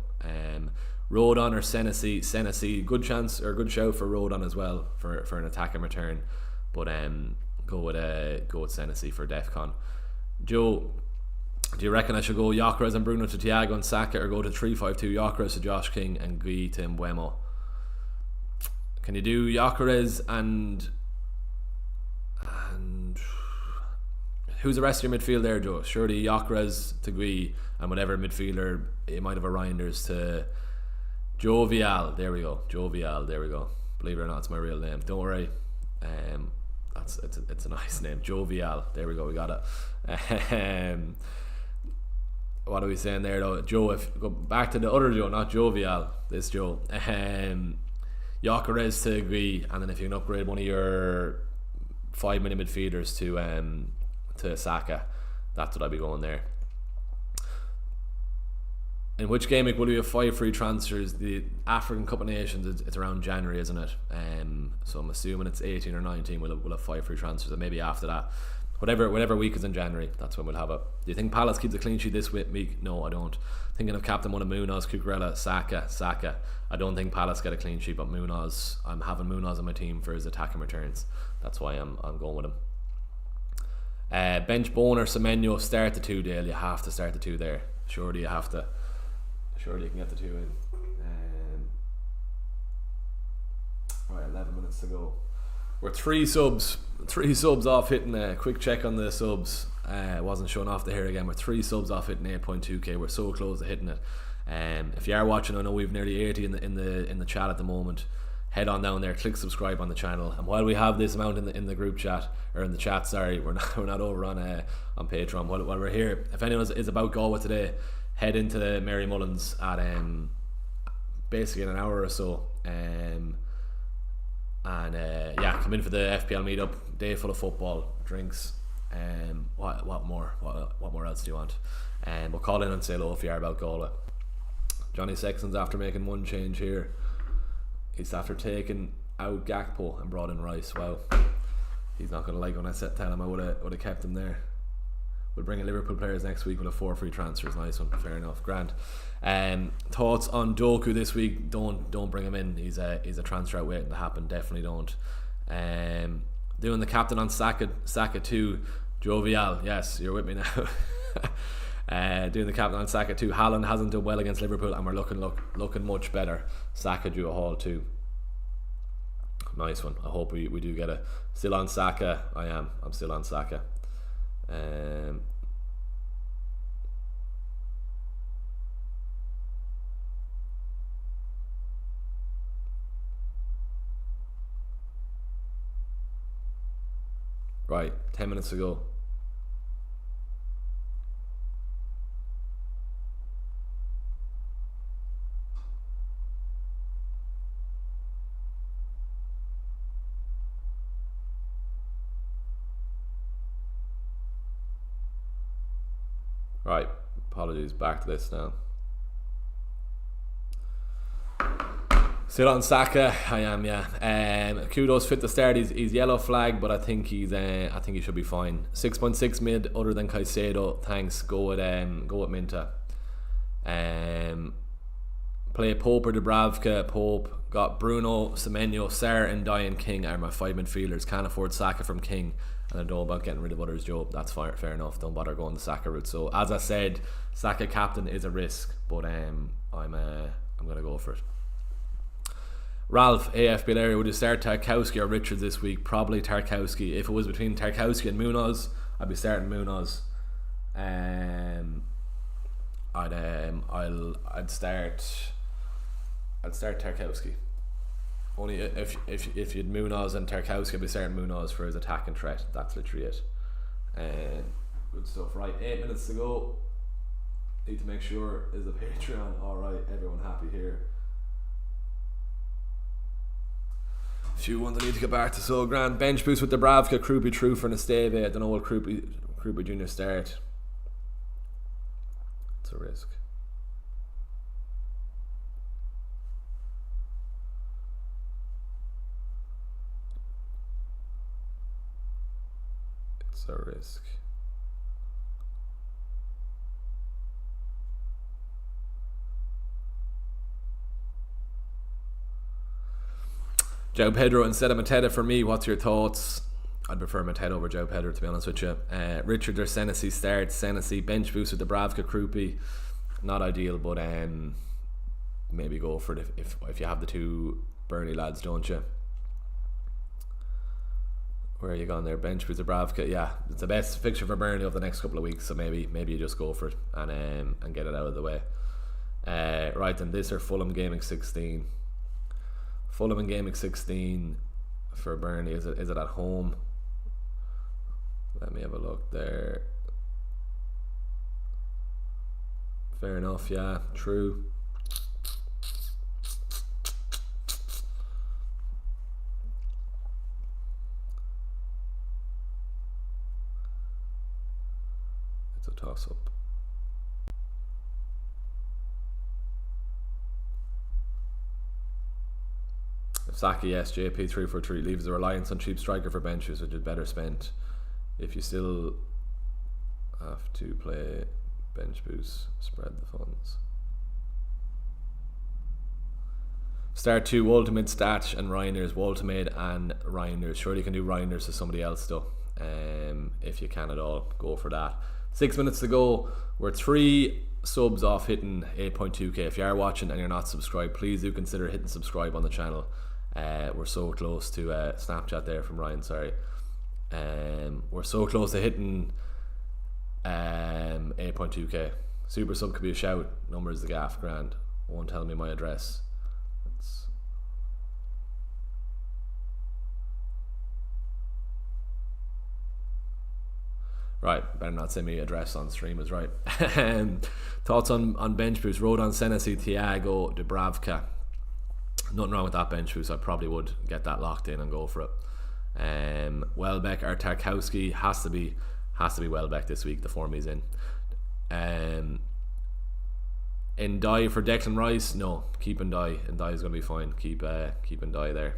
Rodon or Senesi. Good chance or good shout for Rodon as well for an attack and return. But go with Senesi for DEFCON. Joe, do you reckon I should go Gyökeres and Bruno to Thiago and Saka, or go to 3-5-2 Gyökeres to Josh King and Guy to Mbeumo? Can you do Gyökeres and who's the rest of your midfield there, Joe? Surely Gyökeres to Guy and whatever midfielder you might have a Reinders to Jovial. There we go. Believe it or not, it's my real name. Don't worry. It's a nice name. Jovial. There we go. We got it. What are we saying there though? Joe, if go back to the other Joe, not Jovial. This Joe. Gyökeres to Guy, and then if you can upgrade one of your 5-minute midfielders to Saka, that's what I'd be going there. In which game week will we have 5 free transfers? The African Cup of Nations, it's around January, isn't it? So I'm assuming it's 18 or 19. We'll have 5 free transfers, and maybe after that, whatever week is in January, that's when we'll have it. Do you think Palace keeps a clean sheet this week? No, I don't. Thinking of captain one of Munoz, Cucurella, Saka. I don't think Palace get a clean sheet, but Munoz, I'm having Munoz on my team for his attacking returns. That's why I'm going with him. Bench Boner, Semenyo, start the 2, Dale. You have to start the 2 there. Surely you have to. Surely you can get the 2 in. Right, 11 minutes to go. We're 3 subs off hitting a quick check on the subs. Wasn't showing off the hair again. We're 3 subs off hitting 8.2k. We're so close to hitting it. If you are watching, I know we've nearly 80 in the chat at the moment. Head on down there, click subscribe on the channel. And while we have this amount in the group chat, or in the chat, sorry, we're not over on Patreon. While we're here, if anyone is about Galway today, head into Mary Mullins at basically in an hour or so. Yeah, come in for the FPL meetup. Day full of football, drinks. What more else do you want? We'll call in and say hello if you are about Galway. Johnny Sexton's after making one change here. He's after taking out Gakpo and brought in Rice. Wow, he's not going to like when I tell him I would have kept him there. We'll bring in Liverpool players next week with 4 free transfers. Nice one, fair enough, grand. Thoughts on Doku this week? Don't bring him in. He's a transfer out waiting to happen. Definitely don't. Doing the captain on Saka 2, Jovial. Yes, you're with me now. Doing the captain on Saka 2. Haaland hasn't done well against Liverpool, and we're looking much better. Saka drew a haul too. Nice one. I hope we do get it. Still on Saka. I'm still on Saka. Right, 10 minutes to go. Right, apologies, back to this now. Still on Saka, I am, yeah. Kudos fit to start. He's yellow flag, but I think he should be fine. 6.6 mid, other than Caicedo. Thanks. Go with Minta. Play Pope or Dubravka. Pope. Got Bruno, Semenyo, Sarr, and Diane King are my 5 midfielders. Can't afford Saka from King, and I don't know about getting rid of others. Joe, that's fair enough. Don't bother going the Saka route. So as I said, Saka captain is a risk, but I'm gonna go for it. Ralph, AFBL area, would you start Tarkowski or Richards this week? Probably Tarkowski. If it was between Tarkowski and Munoz, I'd be starting Munoz. I'd start Tarkowski. Only if you'd Munoz and Tarkowski, I'd be starting Munoz for his attacking threat. That's literally it. Good stuff. Right, 8 minutes to go. Need to make sure, is the Patreon alright? Everyone happy here? Few ones I need to get back to. So grand. Bench boost with Dubravka, Krupi, True for Nesteve. I don't know what Krupi Jr. start. It's a risk. It's a risk. João Pedro instead of Mateta for me. What's your thoughts? I'd prefer Mateta over João Pedro, to be honest with you. Richard or Senesi starts. Senesi bench boost with Dubravka, Krupi. Not ideal, but maybe go for it if you have the 2 Burnley lads, don't you? Where are you going there? Bench boost Dubravka. Yeah, it's the best fixture for Burnley over the next couple of weeks, so maybe you just go for it and get it out of the way. Right, and this are Fulham Gaming 16. Fulham in Game Week 16 for Burnley. Is it at home? Let me have a look there. Fair enough, yeah, true. It's a toss-up. Saka, yes. JP343 leaves the reliance on cheap striker for benches, which is better spent if you still have to play bench boost. Spread the funds. Start 2 Ultimate Stat and Ryanair's Ultimate and Ryanair's. Surely you can do Ryanair's to somebody else though. If you can at all, go for that. 6 minutes to go. We're 3 subs off hitting 8.2k. If you are watching and you're not subscribed, please do consider hitting subscribe on the channel. We're so close to Snapchat there from Ryan, sorry. We're so close to hitting 8.2k. Super sub could be a shout. Number is the gaff, grand. Won't tell me my address. Right, better not say me address on stream is right. Thoughts on bench boost? Rodon, Senesi, Thiago, Dubravka. Nothing wrong with that bench boost. I probably would get that locked in and go for it. Welbeck or Tarkowski has to be Welbeck this week. The form he's in. Ndai for Declan Rice. No, keep Ndai. Ndai is going to be fine. Keep Ndai there.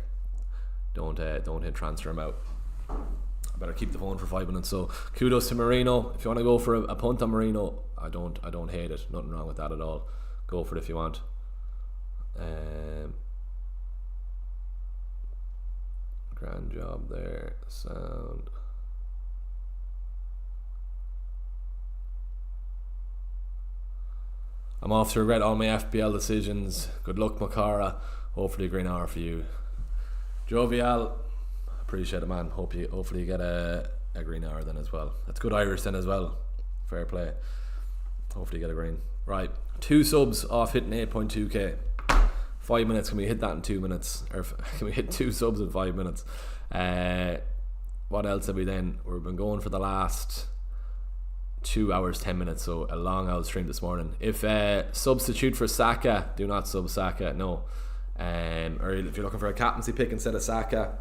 Don't hit transfer him out. I better keep the phone for 5 minutes. So kudos to Marino. If you want to go for a punt on Marino, I don't hate it. Nothing wrong with that at all. Go for it if you want. Grand job there. Sound. I'm off to regret all my FPL decisions. Good luck, Makara. Hopefully a green hour for you. Jovial, appreciate it, man. Hopefully you get a green hour then as well. That's good Irish then as well. Fair play. Hopefully you get a green. Right, 2 subs off hitting 8.2k. 5 minutes. Can we hit that in 2 minutes? Or can we hit 2 subs in 5 minutes? What else have we then? We've been going for the last 2 hours 10 minutes, so a long out stream this morning. If substitute for Saka, do not sub Saka, no. Or if you're looking for a captaincy pick instead of Saka,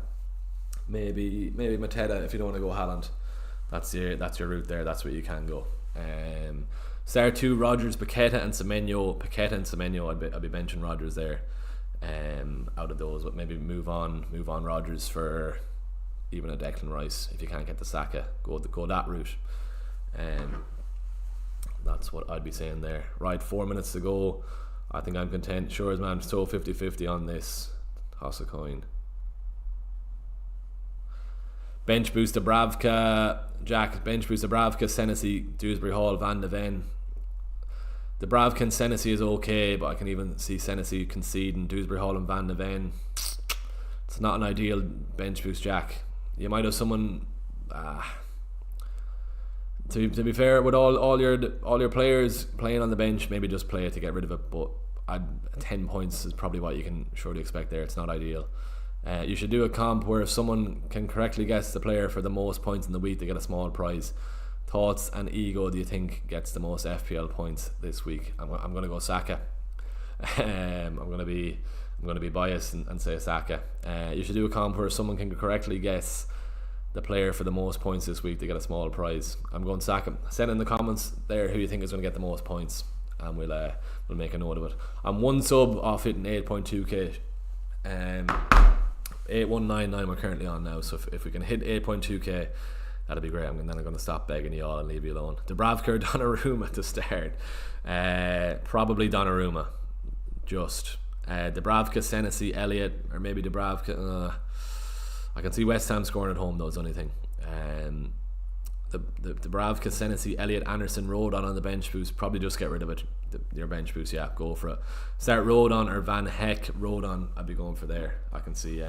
maybe Mateta if you don't want to go Haaland. That's your route there. That's where you can go. Start 2 Rodgers, Paqueta and Semenyo. I'd be benching Rodgers there. Out of those, but maybe move on Rodgers for even a Declan Rice if you can't get the Saka. Go that route. That's what I'd be saying there. Right, 4 minutes to go. I think I'm content. Sure as man, so 50-50 on this. Toss a coin. Bench boost Dubravka, Jack. Bench boost Dubravka, Senesi, Dewsbury Hall, Van de Ven. Dubravka and Senesi is okay, but I can even see Senesi conceding. Dewsbury Hall and Van de Ven. It's not an ideal bench boost, Jack. You might have someone. To be fair, with all your players playing on the bench, maybe just play it to get rid of it. But 10 points is probably what you can surely expect there. It's not ideal. You should do a comp where if someone can correctly guess the player for the most points in the week, they get a small prize. Thoughts and ego do you think gets the most FPL points this week? I'm going to go Saka. I'm going to be biased and say Saka. You should do a comp where someone can correctly guess the player for the most points this week to get a small prize. I'm going Saka. Send in the comments there who you think is going to get the most points, and we'll make a note of it. I'm 1 sub off hitting 8.2k. 8199 we're currently on now, so if we can hit 8.2k, that'd be great. I'm going to stop begging you all and leave you alone. Dubravka or Donnarumma to start? Probably Donnarumma. Just Dubravka, Senesi, Elliott, or maybe Dubravka. I can see West Ham scoring at home though, is the only thing. The Dubravka, Senesi, Elliott, Anderson, Rodon on the bench boost. Probably just get rid of it. Your bench boost, yeah, go for it. Start Rodon or Van Heck. Rodon, I'd be going for there. I can see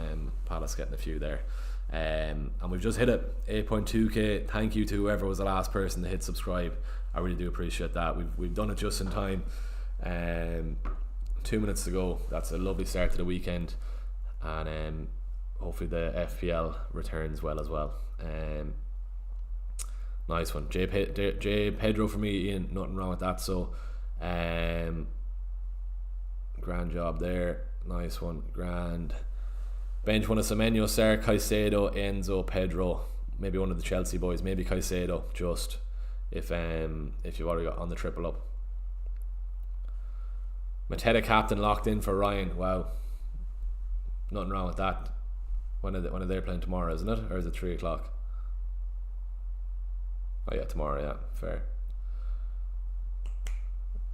Palace getting a few there. And we've just hit it, 8.2k. Thank you to whoever was the last person to hit subscribe. I really do appreciate that. We've done it just in time. 2 minutes to go. That's a lovely start to the weekend, and hopefully the FPL returns well as well. Nice one, J Pedro for me, Ian. Nothing wrong with that. So, grand job there. Nice one, grand. Bench one of Semenyo, Sar, Caicedo, Enzo, Pedro. Maybe one of the Chelsea boys. Maybe Caicedo. Just if you've already got on the triple up. Mateta captain locked in for Ryan. Wow. Nothing wrong with that. When are they playing tomorrow, isn't it? Or is it 3 o'clock? Oh yeah, tomorrow, yeah, fair.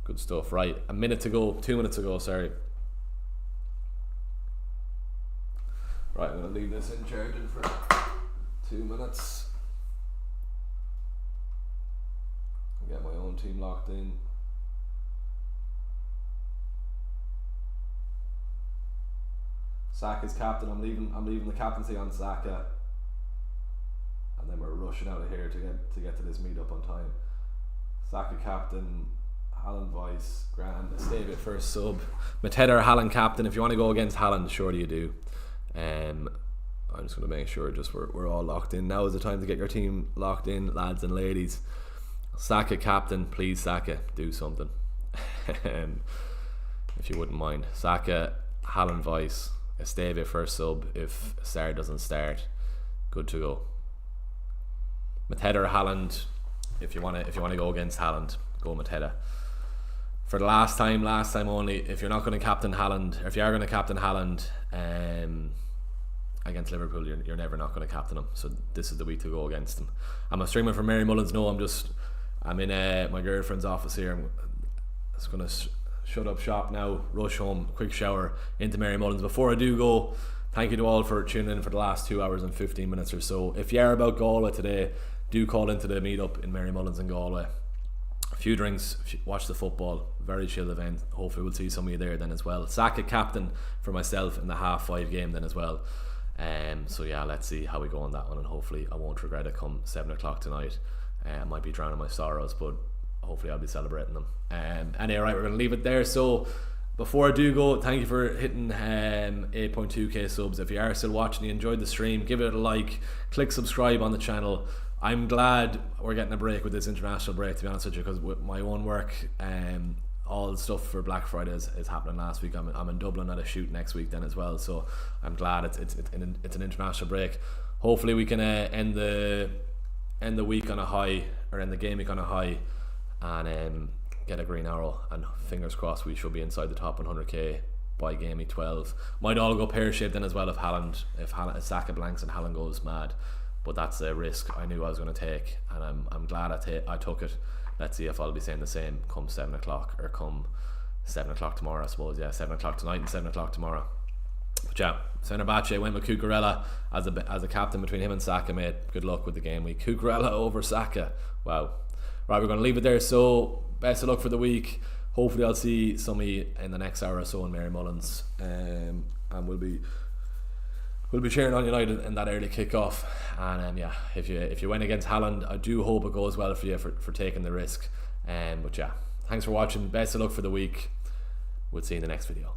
Good stuff. Right, 2 minutes to go, sorry. Right, I'm going to leave this in charging for 2 minutes. Get my own team locked in. Saka's captain. I'm leaving the captaincy on Saka, and then we're rushing out of here to get to this meetup on time. Saka captain, Haaland vice, grand. David first sub. Mateta or Haaland captain. If you want to go against Haaland, surely you do. I'm just going to make sure we're all locked in. Now is the time to get your team locked in, lads and ladies. Saka captain, please Saka, do something. If you wouldn't mind. Saka, Haaland vice, Estevia first sub. If Sarr doesn't start, good to go. Mateta or Haaland. If you want to go against Haaland, go Mateta. For the last time only. If you're not going to captain Haaland, or if you are going to captain Haaland, against Liverpool, you're never not going to captain him. So this is the week to go against him. I'm a streamer for Mary Mullins. No, I'm in my girlfriend's office here. I'm just going to shut up shop now, rush home, quick shower, into Mary Mullins. Before I do go, thank you to all for tuning in for the last 2 hours and 15 minutes or so. If you are about Galway today, do call into the meetup in Mary Mullins in Galway. A few drinks, watch the football, very chill event. Hopefully we'll see some of you there then as well. Saka captain for myself in the 5:30 game then as well. So yeah, let's see how we go on that one, and hopefully I won't regret it come 7 o'clock tonight. I might be drowning my sorrows, but hopefully I'll be celebrating them. Anyway, right, we're going to leave it there. So before I do go, thank you for hitting 8.2k subs. If you are still watching, you enjoyed the stream, give it a like, click subscribe on the channel. I'm glad we're getting a break with this international break, to be honest with you, because with my own work, all the stuff for Black Friday is happening last week. I'm in Dublin at a shoot next week then as well, so I'm glad it's an international break. Hopefully we can end the week on a high, or end the game week on a high, and get a green arrow, and fingers crossed we should be inside the top 100k by game week 12. Might all go pear-shaped then as well if Saka blanks and Haaland goes mad. But that's a risk I knew I was going to take, and I'm glad I took it. Let's see if I'll be saying the same come 7 o'clock, or come 7 o'clock tomorrow, I suppose. Yeah, 7 o'clock tonight and 7 o'clock tomorrow. But yeah, Fenerbahce went with Cucurella as a captain between him and Saka, mate. Good luck with the game week. Cucurella over Saka. Wow. Right, we're going to leave it there. So best of luck for the week. Hopefully I'll see some of you in the next hour or so in Mary Mullins, and we'll be cheering on United in that early kick-off. And yeah, if you went against Haaland, I do hope it goes well for you for taking the risk. But yeah, thanks for watching. Best of luck for the week. We'll see you in the next video.